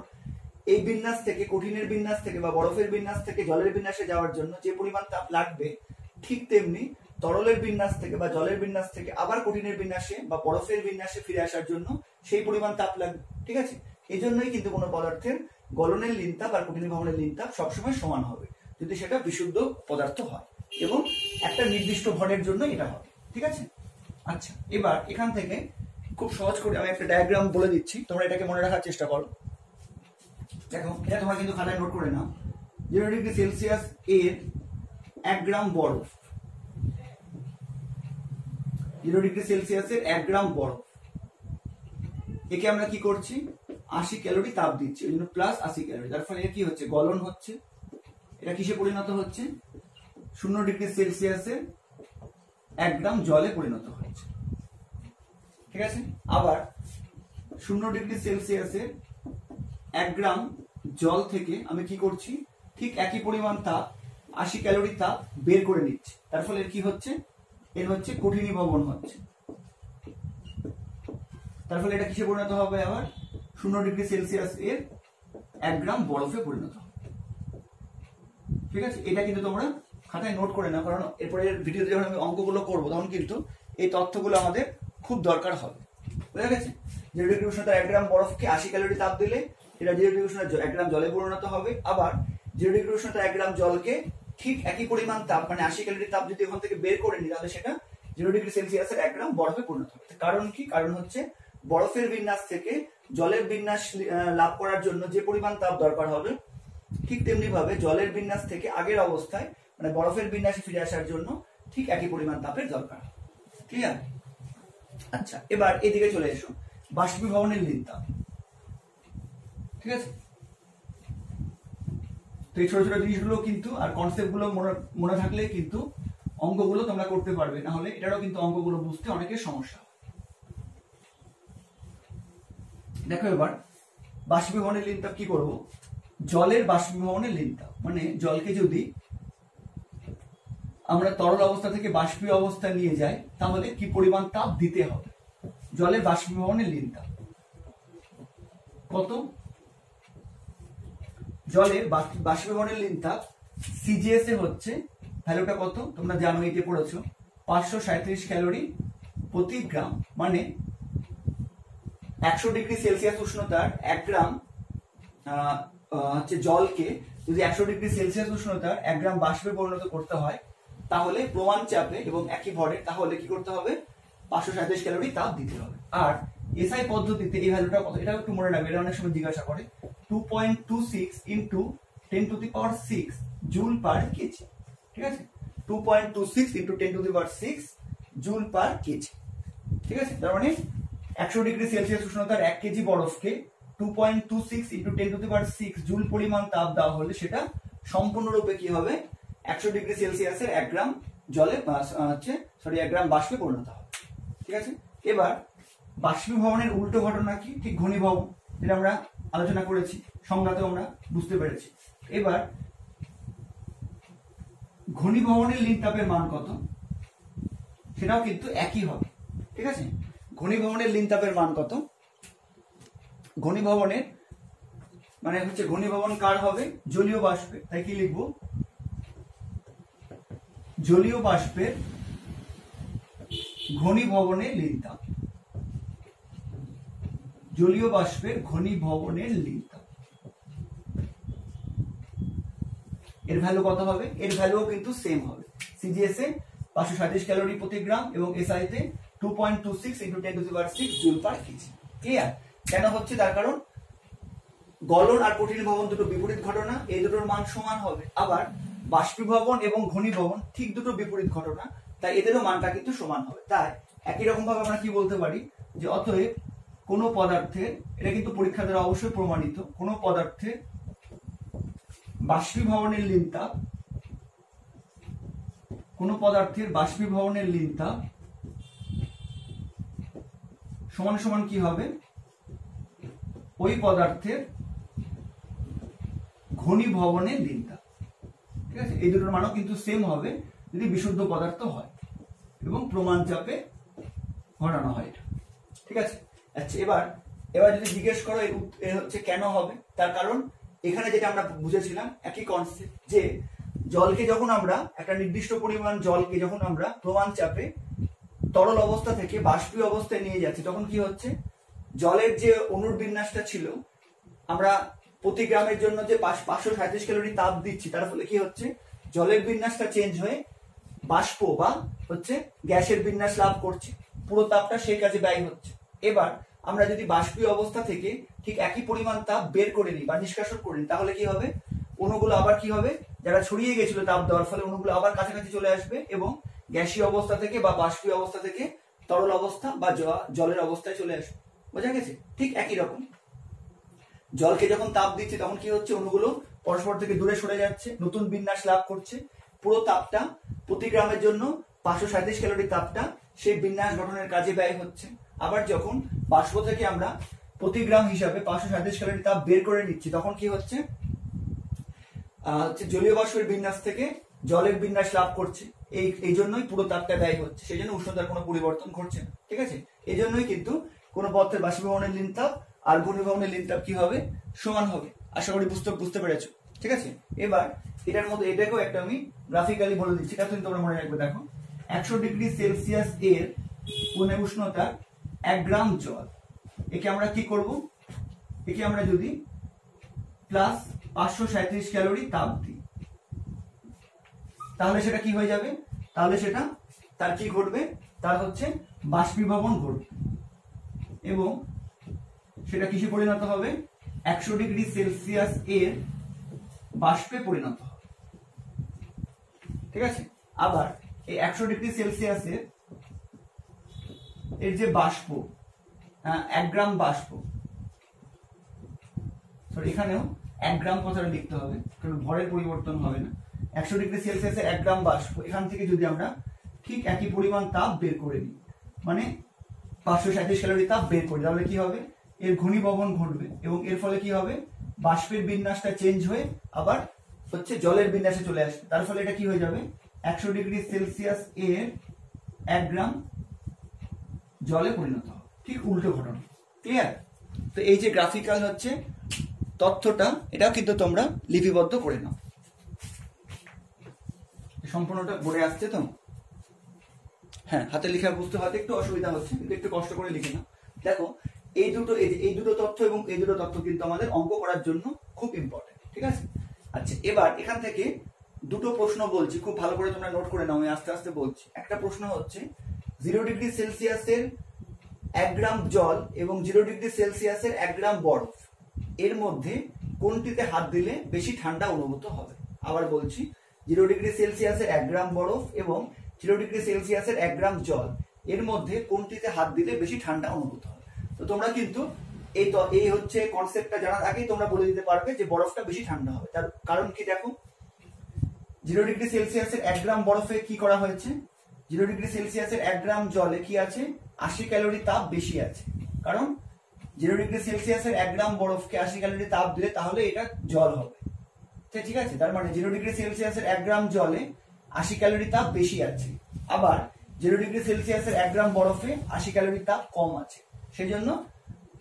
এই বিন্যাস থেকে, কঠিনের বিন্যাস থেকে বা বরফের বিন্যাস থেকে জলের বিন্যাসে যাওয়ার জন্য যে পরিমাণ তাপ লাগবে, ঠিক তেমনি তরলের বিন্যাস থেকে বা জলের বিন্যাস থেকে আবার কঠিনের বিন্যাসে বা বরফের বিন্যাসে ফিরে আসার জন্য সেই পরিমাণ তাপ লাগবে। ঠিক আছে, এই জন্যই কিন্তু কোনো পদার্থের গলনের লিন তাপ আর কঠিন ভবনের লিন তাপ সবসময় সমান হবে যদি সেটা বিশুদ্ধ পদার্থ হয় এবং একটা নির্দিষ্ট ভরের জন্য এটা হবে। ঠিক আছে? আচ্ছা, এবার এখান থেকে খুব সহজ করে আমি একটা ডায়াগ্রাম বলে দিচ্ছি, তোমরা এটাকে মনে রাখার চেষ্টা করো। দেখো, এটা তোমরা কিন্তু খাতায় নোট করে নাও। 0 ডিগ্রি সেলসিয়াস এর 1 গ্রাম বরফ, 0 ডিগ্রি সেলসিয়াসের 1 গ্রাম বরফ, একে আমরা কি করছি, 80 ক্যালোরি তাপ দিচ্ছি, ওই জন্য প্লাস 80 ক্যালোরি। তার ফলে কি হচ্ছে, গলন হচ্ছে। এটা কিসে পরিণত হচ্ছে, 0 ডিগ্রি সেলসিয়াসের 1 গ্রাম জলে পরিণত হচ্ছে। ঠিক আছে? আবার 0 ডিগ্রি সেলসিয়াসের 1 গ্রাম জল থেকে আমি কি করছি, ঠিক একই পরিমাণ তাপ 80 ক্যালোরি তাপ বের করে নিচ্ছি। তার ফলে কি হচ্ছে, এর হচ্ছে কঠিনীভবন হচ্ছে। তার ফলে এটা কিসে পরিণত হবে, আবার 0 ডিগ্রি সেলসিয়াস এর 1 গ্রাম বরফে পরিণত হবে। ঠিক আছে? এটা কিন্তু তোমরা খাতায় নোট করে নাও, কারণ এরপরে ভিডিওতে যখন আমি অঙ্কগুলো করবো তখন কিন্তু এই তথ্যগুলো আমাদের খুব দরকার হবে। বুঝা গেছে? 0 ডিগ্রি উষ্ণতার 1 গ্রাম বরফকে 80 ক্যালোরি তাপ দিলে এটা 0 ডিগ্রি উষ্ণতার 1 গ্রাম জলে পরিণত হবে। আবার 0 ডিগ্রি উষ্ণতার 1 গ্রাম জলকে ঠিক একই পরিমাণ তাপ মানে 80 ক্যালোরি তাপ যদি ওখান থেকে বের করে নিই তাহলে সেটা 0 ডিগ্রি সেলসিয়াসের 1 গ্রাম বরফে পরিণত হবে। কারণ কি, কারণ হচ্ছে বরফের বিন্যাস থেকে জলের বিন্যাস লাভ করার জন্য যে পরিমাণ তাপ দরকার হবে, ঠিক তেমনি ভাবে জলের বিন্যাস থেকে আগের অবস্থায় মানে বরফের বিন্যাসে ফিরে আসার জন্য ঠিক একই পরিমাণ তাপের দরকার। ক্লিয়ার? আচ্ছা, এবার এদিকে চলে এসো, বাষ্পীভবনের লিন তাপ। ঠিক আছে? তো এই ছোট ছোট জিনিসগুলো কিন্তু আর কনসেপ্ট গুলো মনে থাকলে কিন্তু অঙ্কগুলো তোমরা করতে পারবে, না হলে এটারও কিন্তু অঙ্কগুলো বুঝতে অনেকের সমস্যা। দেখো, এবার বাষ্পীভবনের লিন তাপ কি করব, জলের বাষ্পীভবনের লিন তাপ মানে জলকে যদি আমরা তরল অবস্থা থেকে বাষ্পীয় অবস্থা নিয়ে যাই তাহলে কি পরিমাণ তাপ দিতে হবে। জলের বাষ্পীভবনের লিন তাপ কত, জলের বাষ্পীভবনের লিন তাপ সিজিএস এ হচ্ছে ভ্যালুটা কত তোমরা জানো, এতে পড়েছো 537 ক্যালোরি প্রতি গ্রাম, মানে 100 ডিগ্রি সেলসিয়াস উষ্ণতার 1 গ্রাম হচ্ছে জলকে যদি 100 ডিগ্রি সেলসিয়াস উষ্ণতার 1 গ্রাম বাষ্পে পরিণত করতে হয় তাহলে প্রমাণ চাপে এবং একই ভরে তাহলে কি করতে হবে, 537 ক্যালোরি তাপ দিতে হবে। আর এসআই পদ্ধতিতে এই ভ্যালুটা কত, এটা একটু মনে রাখবে, এটা অনেক সময় জিজ্ঞাসা করে। 2.26 into 10 to the power 6 joule per kg. ঠিক আছে? 2.26 into 10 to the power 6 joule per kg. ঠিক আছে? তার মানে 100 ডিগ্রি সেলসিয়াস উষ্ণতার 1 কেজি বরফকে 2.26 into 10 to the power 6 joule পরিমাণ তাপ দেওয়া হলে সেটা সম্পূর্ণরূপে কি হবে, 100 ডিগ্রি সেলসিয়াসের 1 গ্রাম জলে হচ্ছে 1 গ্রাম বাষ্পে পরিণত হবে। ঠিক আছে? এবার বাষ্পীভবনের উল্টো ঘটনা কি, ঠিক ঘনীভবন, যেটা আমরা আলোচনা করেছি, সংজ্ঞাতেও আমরা বুঝতে পেরেছি। এবার ঘনীভবনের লিন তাপের মান কত, সেটাও কিন্তু একই হবে। ঠিক আছে? ঘনীভবনের লিন তাপের মান কত, ঘনীভবনের মানে হচ্ছে ঘনীভবন কার হবে, জলীয় বাষ্পে, তাই কি লিখবো, জলীয় বাষ্পের ঘনীভবনের লিন তাপ, জলীয় বাষ্পের ঘনীভবনের লিন তাপ। এর ভ্যালু কত হবে, এর ভ্যালুও কিন্তু সেম হবে, সিজিএস এ 537 ক্যালোরি প্রতি গ্রাম এবং এসআই তে 2.26 into 10 to the power 6 joule per KG. Clear? কেন হচ্ছে, তার কারণ গলন আর কঠিনভবন দুটো বিপরীত ঘটনা, এই দুটোর মান সমান হবে। আবার বাষ্পীভবন এবং ঘনীভবন ঠিক দুটো বিপরীত ঘটনা, তাই এদেরও মানটা কিন্তু সমান হবে। তাই একই রকম ভাবে আমরা কি বলতে পারি যে অতএব কোনো পদার্থের, এটা কিন্তু পরীক্ষা দ্বারা অবশ্যই প্রমাণিত, কোনো পদার্থের বাষ্পীভবনের লিন তাপ, কোনো পদার্থের বাষ্পীভবনের লিন তাপ সমান সমান কি হবে, ওই পদার্থের ঘনীভবনের লিন তাপ। ঠিক আছে? এই দুটোর মানও কিন্তু সেম হবে যদি বিশুদ্ধ পদার্থ হয় এবং প্রমাণ চাপে ঘটানো হয় এটা। ঠিক আছে? আচ্ছা, এবার যদি জিজ্ঞেস করো এর হচ্ছে কেন হবে, তার কারণ এখানে যেটা আমরা বুঝেছিলাম একই কনসেপ্ট, যে জলকে যখন আমরা একটা নির্দিষ্ট পরিমাণ জলকে যখন আমরা প্রমাণ চাপে তরল অবস্থা থেকে বাষ্পীয় অবস্থায় নিয়ে যাচ্ছি তখন কি হচ্ছে, জলের যে অণুর বিন্যাসটা ছিল আমরা প্রতি গ্রামের জন্য যে 537 ক্যালোরি তাপ দিচ্ছি, তার ফলে কি হচ্ছে, জলের বিন্যাসটা চেঞ্জ হয়ে বাষ্প বা হচ্ছে গ্যাসের বিন্যাস লাভ করছে, পুরো তাপটা সেই কাজে ব্যয় হচ্ছে। এবার আমরা যদি বাষ্পীয় অবস্থা থেকে ঠিক একই পরিমাণ তাপ বের করে নিই বা নিষ্কাশন করে নিই, তাহলে কি হবে, অণুগুলো আবার কি হবে, যারা ছড়িয়ে গেছিল তাপ দেওয়ার ফলে অণুগুলো আবার কাছাকাছি চলে আসবে এবং গ্যাসীয় অবস্থা থেকে বা বাষ্পীয় অবস্থা থেকে তরল অবস্থা বা জলের অবস্থায় চলে আসবে। বোঝা গেছে? ঠিক একই রকম জলকে যখন তাপ দিচ্ছে তখন কি হচ্ছে, অণুগুলো পরস্পর থেকে দূরে সরে যাচ্ছে, নতুন বিন্যাস লাভ করছে, পুরো তাপটা প্রতি গ্রামের জন্য 537 ক্যালোরি তাপটা সেই বিন্যাস গঠনের কাজে ব্যয় হচ্ছে। আবার যখন বাষ্প থেকে আমরা প্রতি গ্রাম হিসাবে 537 ক্যালোরি তাপ বের করে নিচ্ছি, তখন কি হচ্ছে, জলীয় বাষ্পের বিন্যাস থেকে জলের বিন্যাস লাভ করছে, এই জন্যই পুরো তাপটা ব্যয় হচ্ছে, সেই জন্য উষ্ণতার কোনো পরিবর্তন ঘটছে না। ঠিক আছে? এই জন্যই কিন্তু কোনো পদার্থের বাষ্পীভবনের লীন তাপ আর ঘনীভবনের লীন তাপ কি হবে, সমান হবে। আশা করি বুঝতে পেরেছো। ঠিক আছে? এবার এটার মধ্যে এটাকেও একটা আমি গ্রাফিক্যালি বলে দিচ্ছি, এটা তুমি তোমরা মনে রাখবে। দেখো, 100 ডিগ্রি সেলসিয়াস এর কোণে উষ্ণতা 1 গ্রাম জল, একে আমরা কি করব, একে আমরা যদি প্লাস 537 ক্যালোরি তাপ দিই, তাহলে সেটা কি হয়ে যাবে, তাহলে সেটা তার কি ঘটবে, তার হচ্ছে বাষ্পীভবন ঘটবে এবং সেটা কিসে পরিণত হবে, 100 ডিগ্রি সেলসিয়াস এর বাষ্পে পরিণত হবে। ঠিক আছে? আবার এই 100 ডিগ্রি সেলসিয়াসের এর যে বাষ্প, 1 গ্রাম বাষ্প, সরি এখানেও 1 গ্রাম কথাটা লিখতে হবে কারণ ভরের পরিবর্তন হবে না। 100 ডিগ্রি সেলসিয়াসের 1 গ্রাম বাষ্প, এখান থেকে যদি আমরা ঠিক একই পরিমাণ তাপ বের করে নিই, মানে 537 ক্যালোরি তাপ বের করি, তাহলে কি হবে, এর ঘনীভবন ঘটবে এবং এর ফলে কি হবে, বাষ্পের বিন্যাসটা চেঞ্জ হয়ে আবার হচ্ছে জলের বিন্যাসে চলে আসবে। তার ফলে এটা কি হয়ে যাবে, 100 ডিগ্রি সেলসিয়াস এর 1 গ্রাম জলে পরিণত হবে। ঠিক উল্টো ঘটনা। ক্লিয়ার? তো এই যে গ্রাফিক্যাল হচ্ছে তথ্যটা, এটাও কিন্তু তোমরা লিপিবদ্ধ করে নাও। সম্পূর্ণটা পড়ে আসছে তো? হ্যাঁ, হাতে লেখা বুঝতে হয়তো একটু অসুবিধা হচ্ছে, কিন্তু একটু কষ্ট করে লিখে নাও। দেখো, এই দুটো তথ্য এবং এই দুটো তথ্য কিন্তু আমাদের অঙ্ক করার জন্য খুব ইম্পর্টেন্ট। ঠিক আছে? আচ্ছা, এবার এখান থেকে দুটো প্রশ্ন বলছি, খুব ভালো করে তোমরা নোট করে নাও, আমি আস্তে আস্তে বলছি। একটা প্রশ্ন হচ্ছে 0 ডিগ্রি সেলসিয়াসের 1 গ্রাম জল এবং 0 ডিগ্রি সেলসিয়াসের 1 গ্রাম বরফ, এর মধ্যে কোনটিতে হাত দিলে বেশি ঠান্ডা অনুভূত হবে। আবার বলছি, 0 ডিগ্রি সেলসিয়াসের 1 গ্রাম বরফ এবং 0 ডিগ্রি সেলসিয়াসের 1 গ্রাম জল, এর মধ্যে কোনটিতে হাত দিলে বেশি ঠান্ডা অনুভূত হবে। তো তোমরা কিন্তু এই হচ্ছে কনসেপ্টটা জানার আগেই তোমরা বলে দিতে পারবে যে বরফটা বেশি ঠান্ডা হবে। তার কারণ কি, দেখো, 0 ডিগ্রি সেলসিয়াসের 1 গ্রাম বরফে কি করা হয়েছে, 0 ডিগ্রি সেলসিয়াসের 1 গ্রাম জলে কি আছে, 80 ক্যালোরি তাপ বেশি আছে। কারণ 0 ডিগ্রি সেলসিয়াসের 1 গ্রাম বরফকে 80 ক্যালোরি তাপ দিলে তাহলে এটা জল হবে। ঠিক আছে? তার মানে 0 ডিগ্রি সেলসিয়াসের 1 গ্রাম জলে 80 ক্যালোরি তাপ বেশি আছে, আবার 0 ডিগ্রি সেলসিয়াসের 1 গ্রাম বরফে 80 ক্যালোরি তাপ কম আছে। সেই জন্য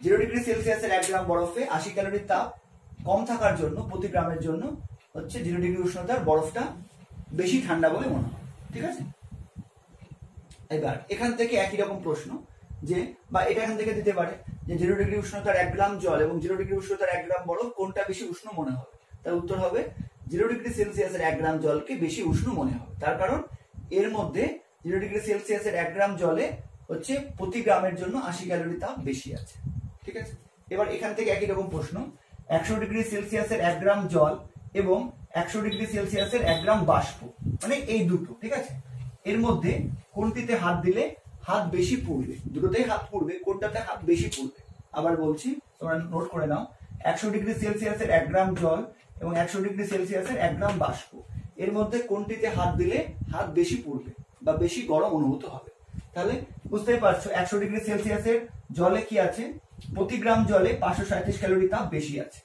0 ডিগ্রি সেলসিয়াসের 1 গ্রাম বরফে 80 ক্যালোরি তাপ কম থাকার জন্য প্রতি গ্রামের জন্য হচ্ছে 0 ডিগ্রি উষ্ণতার বরফটা বেশি ঠান্ডা বলে মনে হয়। ঠিক আছে? এবার এখান থেকে একই রকম প্রশ্ন, যে বা এটা এখান থেকে দিতে পারে যে 0 ডিগ্রি উষ্ণতার 1 গ্রাম জল এবং 0 ডিগ্রি উষ্ণতার 1 গ্রাম বরফ কোনটা বেশি উষ্ণ মনে হবে। তার উত্তর হবে 0 ডিগ্রি সেলসিয়াসের 1 গ্রাম জলকে বেশি উষ্ণ মনে হবে। তার কারণ এর মধ্যে 0 ডিগ্রি সেলসিয়াসের 1 গ্রাম জলে হচ্ছে প্রতি গ্রামের জন্য 80 ক্যালোরি তাপ বেশি আছে। ঠিক আছে? এবার এখান থেকে একই রকম প্রশ্ন, 100 ডিগ্রি সেলসিয়াসের 1 গ্রাম জল এবং 100 ডিগ্রি সেলসিয়াসের 1 গ্রাম বাষ্প, মানে এই দুটো, ঠিক আছে, এর মধ্যে কোনটিতে হাত দিলে হাত বেশি পুড়বে। দুটোতেই হাত পুড়বে, কোনটাতে হাত বেশি পুড়বে। আবার বলছি, তোমরা নোট করে নাও, 100 ডিগ্রি সেলসিয়াসের 1 গ্রাম জল এবং 100 ডিগ্রি সেলসিয়াসের 1 গ্রাম বাষ্প, এর মধ্যে কোনটিতে হাত দিলে হাত বেশি পুড়বে বা বেশি গরম অনুভূত হবে। তাহলে বুঝতেই পারছো 100 ডিগ্রি সেলসিয়াসের জলে কি আছে, প্রতি গ্রাম জলে 537 ক্যালোরি তাপ বেশি আছে।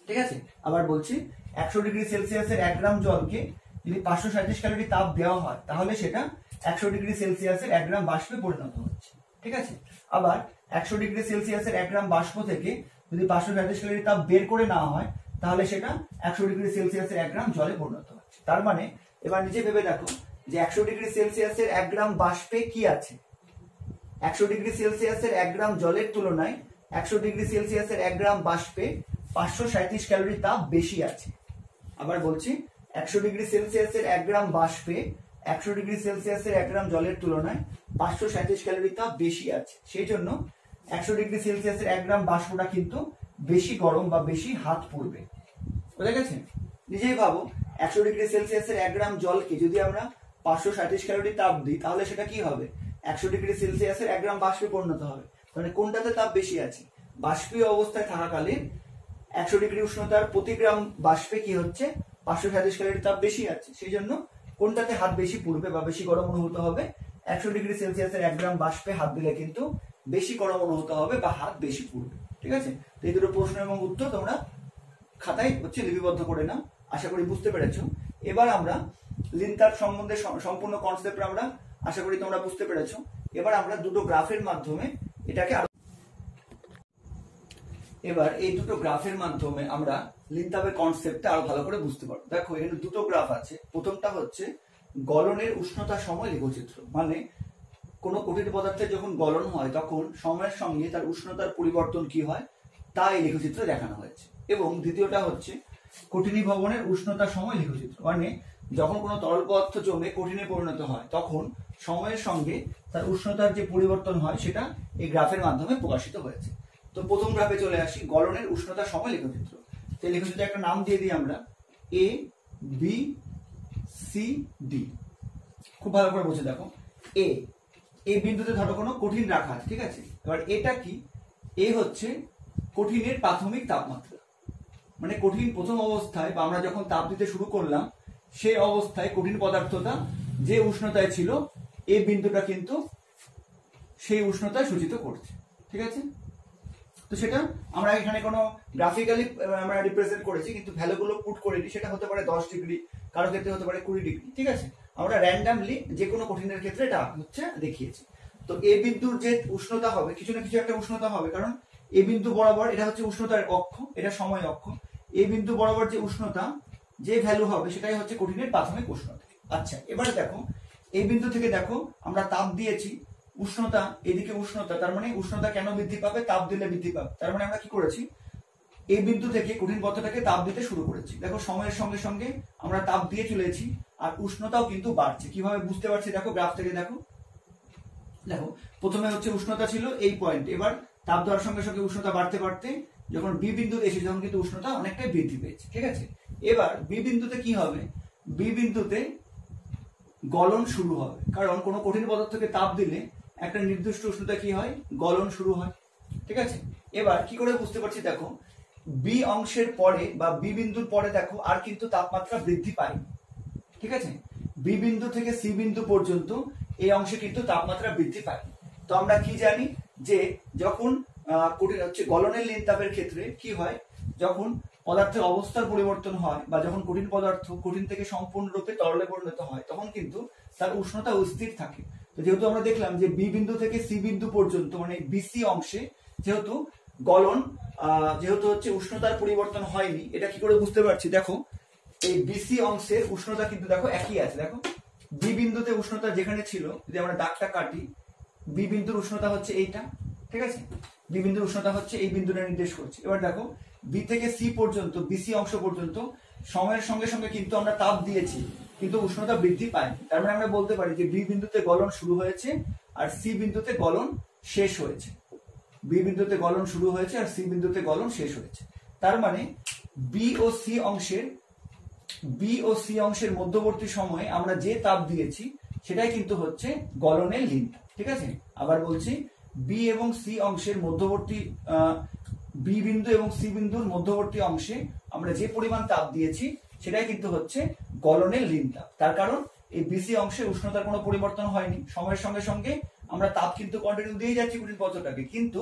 ঠিক আছে? আবার বলছি, 100 ডিগ্রি সেলসিয়াসের 1 গ্রাম জলকে যদি 537 ক্যালোরি তাপ দেওয়া হয়, তাহলে সেটা 100 ডিগ্রি সেলসিয়াসের 1 গ্রাম বাষ্পে পরিণত হচ্ছে। ঠিক আছে? আবার 100 ডিগ্রি সেলসিয়াসের 1 গ্রাম বাষ্প থেকে যদি 537 ক্যালোরি তাপ বের করে নেওয়া হয়, তাহলে সেটা 100 ডিগ্রি সেলসিয়াসের 1 গ্রাম জলে পরিণত হচ্ছে। তার মানে এবার নিজে ভেবে দেখো যে 100 ডিগ্রি সেলসিয়াসের 1 গ্রাম বাষ্পে কি আছে। 100 ডিগ্রি সেলসিয়াসের 1 গ্রাম জলের তুলনায় 100 ডিগ্রি সেলসিয়াসের 1 গ্রাম বাষ্পে 537 ক্যালোরি তাপ বেশি আছে। আবার বলছি 100 ডিগ্রি সেলসিয়াসের 1 গ্রাম বাষ্পে 100 ডিগ্রি সেলসিয়াসের 1 গ্রাম জলের তুলনায় 537 ক্যালোরি তাপ বেশি আছে, সেই জন্য 100 ডিগ্রি সেলসিয়াসের 1 গ্রাম বাষ্পটা কিন্তু বেশি গরম বা বেশি হাত পুড়বে। বুঝা গেছে? নিজেই ভাবো 100 ডিগ্রি সেলসিয়াসের 1 গ্রাম জলকে যদি আমরা 537 ক্যালোরি তাপ দিই তাহলে সেটা কি হবে? 100 ডিগ্রি সেলসিয়াসের 1 গ্রাম বাষ্পে পরিণত হবে। মানে কোনটাতে তাপ বেশি আছে? বাষ্পীয় অবস্থায় থাকাকালীন 100 ডিগ্রি উষ্ণতার প্রতি গ্রাম বাষ্পে কি হচ্ছে? 537 ক্যালোরি তাপ বেশি আছে, সেই জন্য কোনটাতে হাত বেশি পুড়বে বা বেশি গরম অনুভূত হবে? 100 ডিগ্রি সেলসিয়াসের 1 গ্রাম বাষ্পে হাত দিলে কিন্তু বেশি গরম অনুভূত হবে বা হাত বেশি পুড়বে। ঠিক আছে? তো এই দুটো প্রশ্ন এবং উত্তর তোমরা খাতায় লিপিবদ্ধ করে নাও। আশা করি বুঝতে পেরেছো। এবার আমরা লিনতাপ সম্বন্ধে সম্পূর্ণ কনসেপ্ট আমরা আশা করি তোমরা বুঝতে পেরেছো। এবার আমরা দুটো গ্রাফের মাধ্যমে এটাকে এবার এই দুটো গ্রাফের মাধ্যমে আমরা লিনতাপের কনসেপ্টটা আরো ভালো করে বুঝতে পারবো। দেখো এখানে দুটো গ্রাফ আছে। প্রথমটা হচ্ছে গলনের উষ্ণতা সময় লেখচিত্র, মানে কোনো কঠিন পদার্থের যখন গলন হয় তখন সময়ের সঙ্গে তার উষ্ণতার পরিবর্তন কি হয় তা এই লেখচিত্রে দেখানো হয়েছে। এবং দ্বিতীয়টা হচ্ছে কঠিনীভবনের উষ্ণতা সময় লেখচিত্র, মানে যখন কোনো তরল পদার্থ জমে কঠিনে পরিণত হয় তখন সময়ের সঙ্গে তার উষ্ণতার যে পরিবর্তন হয় সেটা এই গ্রাফের মাধ্যমে প্রকাশিত হয়েছে। তো প্রথম গ্রাফে চলে আসি, গলনের উষ্ণতা সময় লেখচিত্র। তো লেখচিত্রে একটা নাম দিয়ে দিই আমরা, এ বি সি ডি। খুব ভালো করে বুঝে দেখো, এই বিন্দুতে ধরো কোনো কঠিন রাখা আছে, ঠিক আছে? এবার এটা কি? এ হচ্ছে কঠিনের প্রাথমিক তাপমাত্রা, মানে কঠিন প্রথম অবস্থায় বা আমরা যখন তাপ দিতে শুরু করলাম সেই অবস্থায় কঠিন পদার্থটা যে উষ্ণতায় ছিল এই বিন্দুটা কিন্তু সেই উষ্ণতায় সূচিত করছে। ঠিক আছে? তো সেটা আমরা এখানে কোনো গ্রাফিক্যালি আমরা রিপ্রেজেন্ট করেছি, কিন্তু ভ্যালুগুলো পুট করিনি। সেটা হতে পারে 10 ডিগ্রি, কারো ক্ষেত্রে হতে পারে 20 ডিগ্রি। ঠিক আছে? আমরা র্যান্ডামলি যে কোনো কঠিনের ক্ষেত্রে এটা হচ্ছে দেখিয়েছি। তো এই বিন্দুর যে উষ্ণতা হবে, কিছু না কিছু একটা উষ্ণতা হবে, কারণ এই বিন্দু বরাবর এটা হচ্ছে উষ্ণতার অক্ষ, এটা সময় অক্ষ। এই বিন্দু বরাবর যে উষ্ণতা যে ভ্যালু হবে সেটাই হচ্ছে কঠিনের প্রাথমিক উষ্ণতা। আচ্ছা, এবারে দেখো এই বিন্দু থেকে দেখো আমরা তাপ দিয়েছি, উষ্ণতা এদিকে উষ্ণতা, তার মানে উষ্ণতা কেন বৃদ্ধি পাবে? তাপ দিলে বৃদ্ধি পাবে। তার মানে আমরা কি করেছি? এই বিন্দু থেকে কঠিন পদার্থটাকে তাপ দিতে শুরু করেছি। দেখো সময়ের সঙ্গে সঙ্গে আমরা তাপ দিয়ে চলেছি আর উষ্ণতাও কিন্তু বাড়ছে। কিভাবে বুঝতে পারছি? দেখো গ্রাফ থেকে দেখো, দেখো প্রথমে হচ্ছে উষ্ণতা ছিল এই পয়েন্ট, এবার তাপ দেওয়ার সঙ্গে সঙ্গে উষ্ণতা বাড়তে বাড়তে যখন বি বিন্দুতে এসে তখন কিন্তু উষ্ণতা অনেকটাই বৃদ্ধি পেয়েছে। ঠিক আছে? এবার বি বিন্দুতে কি হবে? বি বিন্দুতে গলন শুরু হবে, কারণ কোনো কঠিন পদার্থকে তাপ দিলে একটা নির্দিষ্ট উষ্ণতা কি হয়? গলন শুরু হয়। ঠিক আছে? এবার কি করে বুঝতে পারছি? দেখো বি অংশের পরে বা বি বিন্দুর পরে দেখো আর কিন্তু তাপমাত্রা বৃদ্ধি পায়নি। ঠিক আছে? বি বিন্দু থেকে সি বিন্দু পর্যন্ত এই অংশে কিন্তু তাপমাত্রা বৃদ্ধি পায়নি। তো আমরা কি জানি যে যখন কঠিন হচ্ছে গলনের লিনতাপের ক্ষেত্রে কি হয়? যখন পদার্থের অবস্থার পরিবর্তন হয় বা যখন কঠিন পদার্থ কঠিন থেকে সম্পূর্ণরূপে তরলে পরিণত হয় তখন কিন্তু তার উষ্ণতা স্থির থাকে। তো যেহেতু আমরা দেখলাম যে বি বিন্দু থেকে সি বিন্দু পর্যন্ত মানে বিসি অংশে যেহেতু গলন যেহেতু হচ্ছে উষ্ণতার পরিবর্তন হয়নি, এটা কি করে বুঝতে পারছি? দেখো এই বিসি অংশের উষ্ণতা কিন্তু দেখো একই আছে। দেখো বি বিন্দুতে উষ্ণতা যেখানে ছিল, যদি আমরা দাগটা কাটি, বি বিন্দুর উষ্ণতা হচ্ছে এইটা। ঠিক আছে? বি বিন্দুর উষ্ণতা হচ্ছে এই বিন্দুটা নির্দেশ করছে। এবার দেখো বি থেকে সি পর্যন্ত বিসি অংশ পর্যন্ত সময়ের সঙ্গে সঙ্গে কিন্তু আমরা তাপ দিয়েছি কিন্তু উষ্ণতা বৃদ্ধি পায়নি। তার মানে আমরা বলতে পারি যে বি বিন্দুতে গলন শুরু হয়েছে আর সি বিন্দুতে গলন শেষ হয়েছে। বি বিন্দুতে গলন শুরু হয়েছে আর সি বিন্দুতে গলন শেষ হয়েছে। তার মানে বি ও সি অংশের মধ্যবর্তী সময়ে আমরা যে তাপ দিয়েছি সেটাই কিন্তু হচ্ছে গলনের লিনতাপ। ঠিক আছে? আবার বলছি, বি এবং সি অংশের মধ্যবর্তী বি বিন্দু এবং সি বিন্দুর মধ্যবর্তী অংশে আমরা যে পরিমাণ তাপ দিয়েছি সেটাই কিন্তু হচ্ছে গলনের লিনতাপ। তার কারণ এই বিসি অংশে উষ্ণতার কোনো পরিবর্তন হয়নি, সময়ের সঙ্গে সঙ্গে আমরা তাপ কিন্তু কন্টিনিউ দিয়ে যাচ্ছি কঠিন পদার্থটাকে, কিন্তু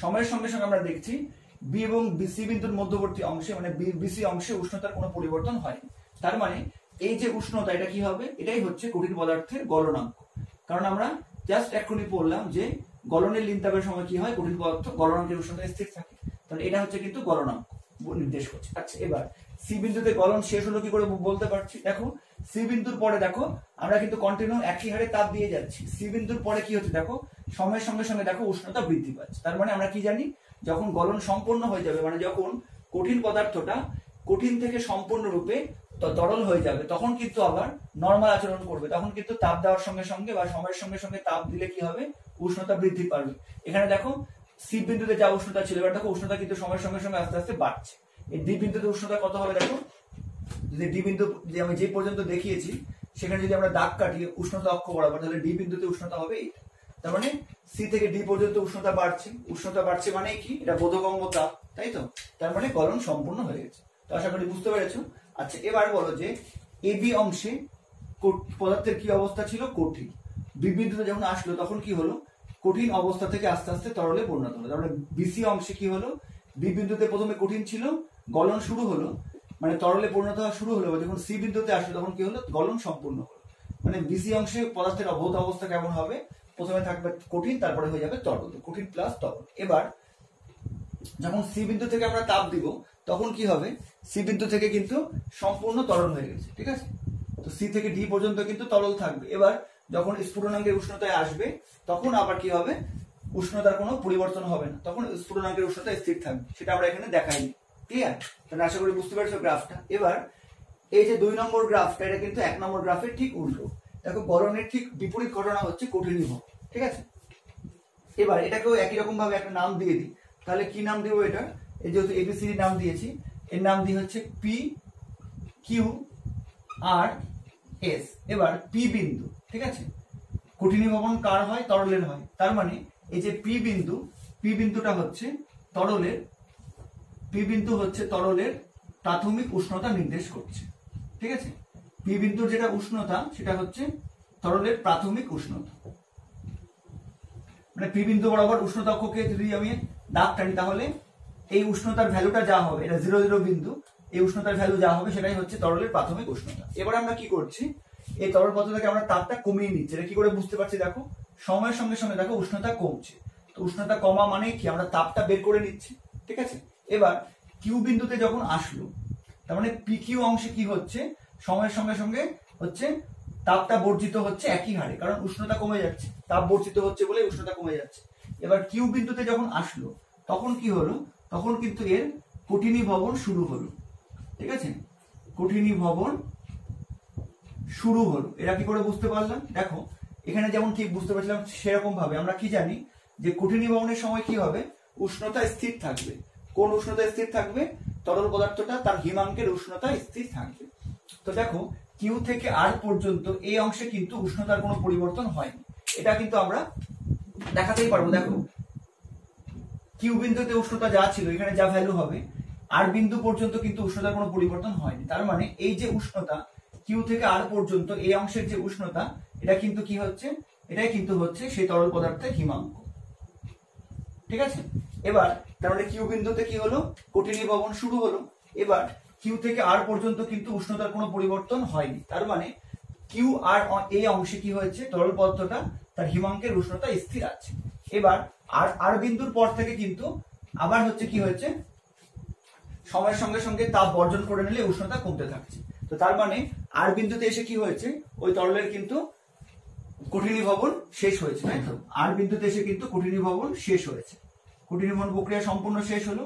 সময়ের সঙ্গে সঙ্গে আমরা দেখছি বি এবং সি বিন্দুর মধ্যবর্তী অংশে মানে বিসি অংশে উষ্ণতার কোনো পরিবর্তন হয়নি। তার মানে এই যে উষ্ণতা এটা কি হবে? এটাই হচ্ছে কঠিন পদার্থের গলনাঙ্ক। কারণ আমরা জাস্ট এক্ষুনি পড়লাম যে গলনের লিনতাপের সময় কি হয়? কঠিন পদার্থ গলনাঙ্কের উষ্ণতা স্থির থাকে। তাহলে এটা হচ্ছে কিন্তু গলনাঙ্ক নির্দেশ করছে। আচ্ছা, এবার সি বিন্দুতে গলন শেষ হলো কি করে বলতে পারছি? দেখো সি বিন্দুর পরে দেখো আমরা কিন্তু কন্টিনিউ একই হারে তাপ দিয়ে যাচ্ছি। সি বিন্দুর পরে কি হচ্ছে? দেখো সময়ের সঙ্গে সঙ্গে দেখো উষ্ণতা বৃদ্ধি পাচ্ছে। তার মানে আমরা কি জানি? যখন গলন সম্পূর্ণ হয়ে যাবে, মানে যখন কঠিন পদার্থটা কঠিন থেকে সম্পূর্ণরূপে তরল হয়ে যাবে, তখন কিন্তু আবার নর্মাল আচরণ করবে। তখন কিন্তু তাপ দেওয়ার সঙ্গে সঙ্গে বা সময়ের সঙ্গে সঙ্গে তাপ দিলে কি হবে, উষ্ণতা বৃদ্ধি পাবে। এখানে দেখো সি বিন্দুতে যা উষ্ণতা ছিল, এবার দেখো উষ্ণতা কিন্তু সময়ের সঙ্গে সঙ্গে আস্তে আস্তে বাড়ছে। এই ডি বিন্দুতে উষ্ণতা কত হবে দেখো, যদি ডি বিন্দু যে আমি যে পর্যন্ত দেখিয়েছি সেখানে যদি আমরা দাগ কাটি উষ্ণতা অক্ষ বরাবর, তাহলে ডি বিন্দুতে উষ্ণতা হবে এইটা। তার মানে সি থেকে ডি পর্যন্ত উষ্ণতা বাড়ছে। উষ্ণতা বাড়ছে মানে কি, এটা বোধগম্য তাপ, তাই তো? তার মানে গলন সম্পূর্ণ হয়ে গেছে। তো আশা করি বুঝতে পেরেছো। আচ্ছা, এবার বলো যে এ বি অংশে পদার্থের কি অবস্থা ছিল, কঠিন। বি বিন্দুতে যখন আসলো তখন কি হলো, কঠিন অবস্থা থেকে আস্তে আস্তে তরলে পরিণত হলো। তারপরে বিসি অংশে কি হলো, বি বিন্দুতে প্রথমে কঠিন ছিল, গলন শুরু হলো, মানে তরলে পরিণত হওয়া শুরু হলো। যখন সি বিন্দুতে আসলো তখন কি হলো, গলন সম্পূর্ণ হলো। মানে বিসি অংশে পদার্থের ভৌত অবস্থা কেমন হবে, প্রথমে থাকবে কঠিন, তারপরে হয়ে যাবে তরল, কঠিন প্লাস তরল। এবার যখন সি বিন্দু থেকে আমরা তাপ দিব তখন কি হবে, সি বিন্দু থেকে কিন্তু সম্পূর্ণ তরল হয়ে গেছে, ঠিক আছে? তো সি থেকে ডি পর্যন্ত কিন্তু তরল থাকবে। এবার যখন স্ফুটনাঙ্কের উষ্ণতায় আসবে তখন আবার কি হবে, উষ্ণতার কোনো পরিবর্তন হবে না, তখন স্ফুটনাঙ্কের উষ্ণতা স্থির থাকবে। সেটা আমরা এখানে দেখাইনি। ক্লিয়ার? তাহলে আশা করি বুঝতে পারছো গ্রাফটা। এবার এই যে 2 নম্বর গ্রাফটা, এটা কিন্তু 1 নম্বর গ্রাফের ঠিক উল্টো। দেখো গলনের ঠিক বিপরীত ঘটনা হচ্ছে কঠিনীভব, ঠিক আছে? এবার এটাকেও একই রকম ভাবে একটা নাম দিয়ে দিই। তাহলে কি নাম দেবো এটা, এই যেহেতু এবিসিডি নাম দিয়েছি, এর নাম দিয়ে হচ্ছে পি কিউ আর এস। এবার পি বিন্দু, ঠিক আছে? কঠিনীভবন কার হয়, তরলের হয়। তার মানে এই যে পি বিন্দু, পি বিন্দুটা হচ্ছে তরলের, পি বিন্দু হচ্ছে তরলের প্রাথমিক উষ্ণতা নির্দেশ করছে, ঠিক আছে? পি বিন্দুর যেটা উষ্ণতা সেটা হচ্ছে তরলের প্রাথমিক উষ্ণতা। মানে পি বিন্দু বরাবর উষ্ণতা অক্ষকে যদি আমি দাগ টানি তাহলে এই উষ্ণতার ভ্যালুটা যা হবে, এটা 0 0 বিন্দু, এই উষ্ণতার ভ্যালু যা হবে সেটাই হচ্ছে তরলের প্রাথমিক উষ্ণতা। এবার আমরা কি করছি, এই তরল পদার্থ থেকে আমরা তাপটা কমিয়ে নিচ্ছি। এটা কি করে বুঝতে পারছি, দেখো সময়ের সঙ্গে সঙ্গে দেখো উষ্ণতা কমছে। তো উষ্ণতা কমা মানে কি, আমরা তাপটা বের করে নিচ্ছি, ঠিক আছে? এবার কিউ বিন্দুতে যখন আসলো, তার মানে পি কিউ অংশে কি হচ্ছে, সময়ের সঙ্গে সঙ্গে হচ্ছে তাপটা বর্জিত হচ্ছে একই হারে, কারণ উষ্ণতা কমে যাচ্ছে, তাপ বর্জিত হচ্ছে বলে উষ্ণতা কমে যাচ্ছে। এবার কিউ বিন্দুতে যখন আসলো তখন কি হলো, তখন কিন্তু এর কঠিনীভবন শুরু হলো, ঠিক আছে? কঠিনীভবন শুরু হলো। এটা কি করে বুঝতে পারলাম, দেখো এখানে যেমন ঠিক বুঝতে পারছিলাম সেরকম ভাবে আমরা কি জানি যে কঠিনীভবনের সময় কি হবে, উষ্ণতা স্থির থাকবে। কোন উষ্ণতা স্থির থাকবে, তরল পদার্থটা তার হিমাঙ্কের উষ্ণতা স্থির থাকবে। তো দেখো কিউ থেকে আর পর্যন্ত এই অংশে কিন্তু উষ্ণতার কোনো পরিবর্তন হয়নি, এটা কিন্তু আমরা দেখাতেই পারবো। দেখো কিউ বিন্দুতে উষ্ণতা যা ছিল এখানে যা ভ্যালু হবে, আর বিন্দু পর্যন্ত কিন্তু উষ্ণতার কোনো পরিবর্তন হয়নি। তার মানে এই যে উষ্ণতা কিউ থেকে আর পর্যন্ত এই অংশের যে উষ্ণতা, এটা কিন্তু কি হচ্ছে, এটাই কিন্তু হচ্ছে সেই তরল পদার্থের হিমাঙ্ক, ঠিক আছে? এবার তার মানে কিউ বিন্দুতে কি হলো, কঠিনীভবন শুরু হলো। এবার কিউ থেকে আর পর্যন্ত কিন্তু উষ্ণতার কোনো পরিবর্তন হয়নি। তার মানে কিউ আর এই অংশে কি হয়েছে, তরল পদার্থটা তার হিমাঙ্কের উষ্ণতা স্থির আছে। এবার আর বিন্দুর পর থেকে কিন্তু আবার হচ্ছে কি হয়েছে, সময়ের সঙ্গে সঙ্গে তাপ বর্জন করে নিলে উষ্ণতা কমতে থাকছে। তো তার মানে আর বিন্দুতে এসে কি হয়েছে, ওই তরলের কিন্তু কঠিনীভবন শেষ হয়েছে, তাই তো? আর বিন্দুতে এসে কিন্তু কঠিনীভবন শেষ হয়েছে, কঠিনীভবন প্রক্রিয়া সম্পূর্ণ শেষ হলো।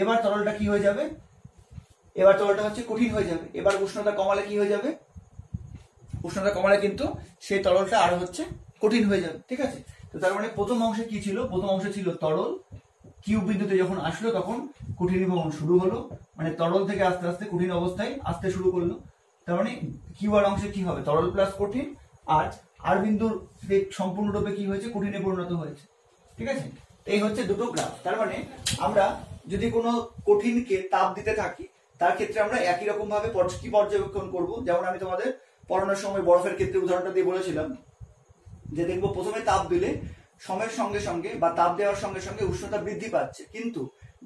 এবার তরলটা কি হয়ে যাবে, এবার তরলটা হচ্ছে কঠিন হয়ে যাবে। এবার উষ্ণতা কমালে কি হয়ে যাবে, উষ্ণতা কমালে কিন্তু সেই তরলটা আরো হচ্ছে কঠিন হয়ে যাবে, ঠিক আছে? তো তার মানে প্রথম অংশে কি ছিল, প্রথম অংশে ছিল তরল, কিউ বিন্দুতে যখন আসলো তখন কঠিনীভবন শুরু হলো, মানে তরল থেকে আস্তে আস্তে কঠিন অবস্থায় আসতে শুরু করলো। তার মানে কিউ আর অংশে কি হবে, তরল প্লাস কঠিন, আর বিন্দুর সম্পূর্ণরূপে কি হয়েছে, কঠিনে পরিণত হয়েছে, ঠিক আছে? এই হচ্ছে দুটো গ্রাফ। তার মানে আমরা যদি কোনো কঠিনকে তাপ দিতে থাকি তার ক্ষেত্রে আমরা একই রকম ভাবে কি পর্যবেক্ষণ করব, যেমন আমি তোমাদের পড়ানোর সময় বরফের ক্ষেত্রে উদাহরণটা দিয়ে বলেছিলাম যে দেখবো প্রথমে তাপ দিলে সময়ের সঙ্গে সঙ্গে বা তাপ দেওয়ার সঙ্গে সঙ্গে উষ্ণতা বৃদ্ধি পাচ্ছে, কিন্তু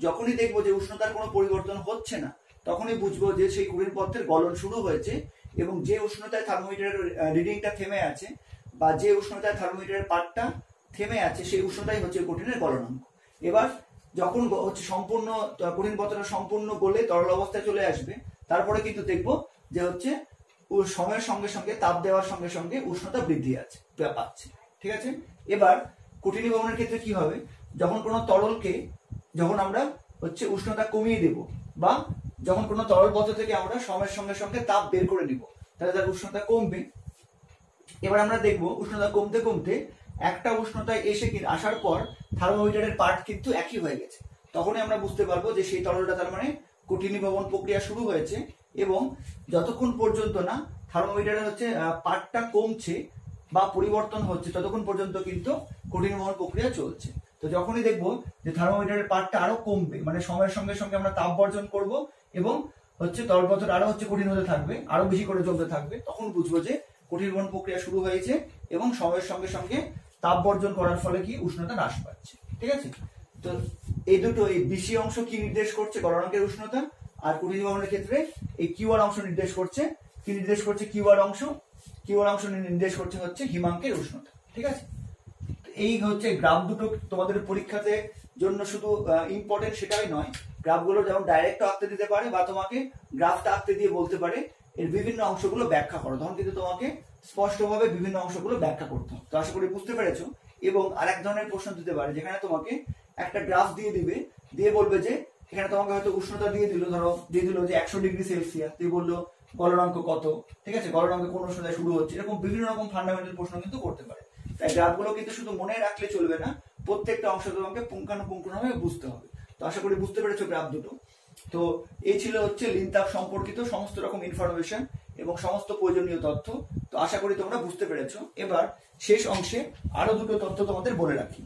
যখনই দেখবো যে উষ্ণতার কোনো পরিবর্তন হচ্ছে না তখনই বুঝবো যে সেই কঠিন পদার্থের গলন শুরু হয়েছে, এবং যে উষ্ণতায় থার্মোমিটারের রিডিংটা থেমে আছে বা যে উষ্ণতায় থার্মোমিটারের পাতটা থেমে আছে সেই উষ্ণতাই হচ্ছে কঠিনের গলনাঙ্ক। এবার যখন হচ্ছে সম্পূর্ণ কঠিন পদার্থটা সম্পূর্ণ গলে তরল অবস্থায় চলে আসবে, তারপরে কিন্তু দেখবো যে হচ্ছে সময়ের সঙ্গে সঙ্গে তাপ দেওয়ার সঙ্গে সঙ্গে উষ্ণতা বৃদ্ধি পাচ্ছে, ঠিক আছে? এবার কঠিনীভবনের ক্ষেত্রে কি হবে, যখন কোনো তরলকে যখন আমরা হচ্ছে উষ্ণতা কমিয়ে দেব, বা যখন কোনো তরল পদার্থ থেকে আমরা সময়ের সঙ্গে সঙ্গে তাপ বের করে নিব, তাহলে তার উষ্ণতা কমবে। এবার আমরা দেখবো উষ্ণতা কমতে কমতে একটা উষ্ণতায় এসে আসার পর থার্মোমিটারের পার্ট কিন্তু একই হয়ে গেছে। তখনই আমরা বুঝতে পারবো যে সেই তরলটা তার মানে কঠিনীভবন প্রক্রিয়া শুরু হয়েছে, এবং যতক্ষণ পর্যন্ত না থার্মোমিটারের পার্টটা কমছে বা পরিবর্তন হচ্ছে ততক্ষণ পর্যন্ত কিন্তু কঠিনীভবন প্রক্রিয়া চলছে। তো যখনই দেখবো যে থার্মোমিটারের পার্টটা আরো কমবে, মানে সময়ের সঙ্গে সঙ্গে আমরা তাপ বর্জন করব এবং তরল পদার্থ আরো কঠিন হতে থাকবে, আরো বেশি করে জমতে থাকবে, তখন বুঝবো যে কঠিনীভবন প্রক্রিয়া শুরু হয়েছে এবং সময়ের সঙ্গে সঙ্গে তাপ বর্জন করার ফলে কি উষ্ণতা হ্রাস পাচ্ছে। ঠিক আছে, তো এই দুটো, এই বিসি অংশ কি নির্দেশ করছে গলনাঙ্কের উষ্ণতা, আর কঠিনীভবনের ক্ষেত্রে এই কিউআর অংশ নির্দেশ করছে কি নির্দেশ করছে কিউআর অংশ নির্দেশ করছে হিমাঙ্কের উষ্ণতা। ঠিক আছে, এই গ্রাফ দুটো তোমাদের পরীক্ষাতে জন্য শুধু ইম্পর্টেন্ট সেটাই নয়, গ্রাফগুলো যেমন ডাইরেক্ট আঁকতে দিতে পারে বা তোমাকে গ্রাফটা আঁকতে দিয়ে বলতে পারে এর বিভিন্ন অংশগুলো ব্যাখ্যা করো, তখন কিন্তু তোমাকে স্পষ্টভাবে বিভিন্ন অংশগুলো ব্যাখ্যা করতে হবে। তো আশা করি বুঝতে পেরেছো। এবং আরেক ধরনের প্রশ্ন দিতে পারে যেখানে তোমাকে একটা গ্রাফ দিয়ে দিবে, দিয়ে বলবে যে এখানে তোমাকে হয়তো উষ্ণতা দিয়ে দিল, ধরো দিয়ে দিল যে 100 ডিগ্রি সেলসিয়াস, দিয়ে বললো গলনাঙ্ক কত, ঠিক আছে, গলনাঙ্ক কোন উষ্ণতায় শুরু হচ্ছে, এরকম বিভিন্ন রকম ফান্ডামেন্টাল প্রশ্ন কিন্তু করতে পারে। তাই গ্রাফগুলো কিন্তু শুধু মনে রাখলে চলবে না, প্রত্যেকটা অংশ তোমাকে পুঙ্খানুপুঙ্খভাবে বুঝতে হবে। তো আশা করি বুঝতে পেরেছো গ্রাফ দুটো। তো এই ছিল লিনতাপ সম্পর্কিত সমস্ত রকম ইনফরমেশন এবং সমস্ত প্রয়োজনীয় তথ্য। তো আশা করি তোমরা বুঝতে পেরেছো। এবার শেষ অংশে আরো দুটো তথ্য তোমাদের বলে রাখি,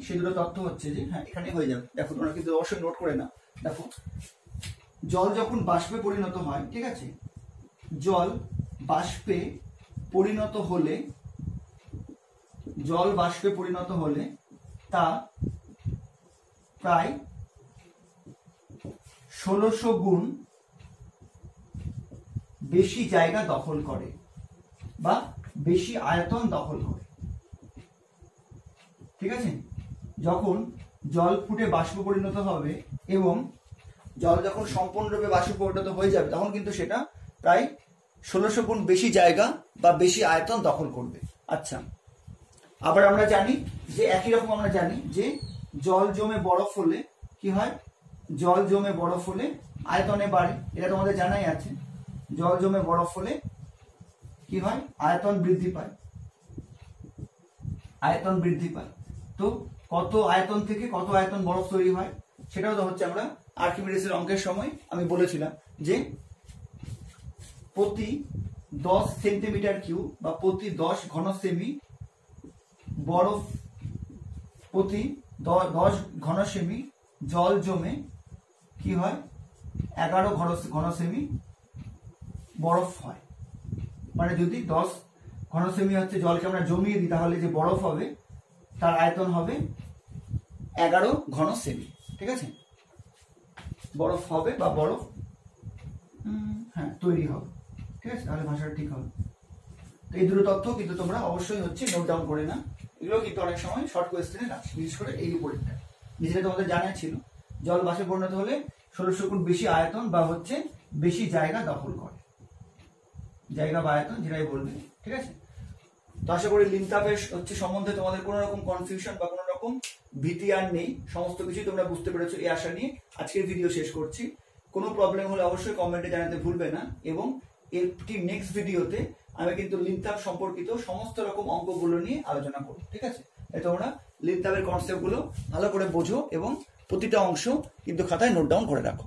সেই দুটো তথ্য হচ্ছে যে, হ্যাঁ এখানে হয়ে যাবে, দেখো তোমরা কিন্তু অবশ্যই নোট করে নাও। দেখো, জল যখন বাষ্পে পরিণত হয়, ঠিক আছে, জল বাষ্পে পরিণত হলে তা প্রায় 1600 গুণ বেশি জায়গা দখল করে বা বেশি আয়তন দখল করে। ঠিক আছে, যখন জল ফুটে বাষ্প পরিণত হবে এবং জল যখন সম্পূর্ণরূপে বাষ্প পরিণত হয়ে যাবে, তখন কিন্তু সেটা প্রায় 1600 গুণ বেশি জায়গা বা বেশি আয়তন দখল করবে। আচ্ছা, আবার আমরা জানি যে একই রকম আমরা জানি যে জল জমে বরফ হলে কি হয়, জল জমে বরফ হলে আয়তনে বাড়ে, এটা তোমাদের জানাই আছে। জল জমে বরফ হলে কি হয়, আয়তন বৃদ্ধি পায়, তো কত আয়তন থেকে কত আয়তন বরফ তৈরি হয় সেটাও তো আমরা আর্কিমিডিসের অঙ্কের সময় আমি বলেছিলাম যে প্রতি 10 সেন্টিমিটার কিউব বা প্রতি 10 ঘন সেমি বরফ, প্রতি 10 ঘন সেমি জল জমে কি হয়, 11 ঘন সেমি বরফ হয়। মানে যদি 10 ঘন সেমি জলকে আমরা জমিয়ে দিই, তাহলে যে বরফ হবে তার আয়তন হবে 11 ঘন সেমি। ঠিক আছে, বরফ হবে বা বরফ তৈরি হবে। ঠিক আছে, তাহলে ভাষাটা ঠিক হবে। এই দুটো তথ্য কিন্তু তোমরা অবশ্যই নোট ডাউন করে না, এগুলো কিন্তু অনেক সময় শর্ট কোয়েশ্চেনে আসে, বিশেষ করে এই পরীক্ষা। নিজেরা তোমাদের জানা ছিল জল বাষ্পে পরিণত হলে 1600 গুণ বেশি আয়তন বা বেশি জায়গা দখল করে, জায়গা বা আয়তন যেটাই বলবে। ঠিক আছে, তো আশা করি লিনতাপের সম্বন্ধে তোমাদের কোনো রকম কনফিউশন বা কোনো রকম ভীতি আর নেই, সমস্ত কিছুই তোমরা বুঝতে পেরেছো। এই আশা নিয়ে আজকের ভিডিও শেষ করছি। কোনো প্রবলেম হলে অবশ্যই কমেন্টে জানাতে ভুলবে না, এবং এর নেক্সট ভিডিওতে আমি কিন্তু লিনতাপ সম্পর্কিত সমস্ত রকম অঙ্কগুলো নিয়ে আলোচনা করব। ঠিক আছে, তাই তোমরা লিনতাপের কনসেপ্টগুলো ভালো করে বোঝো এবং প্রতিটা অংশ কিন্তু খাতায় নোট ডাউন করে রাখো।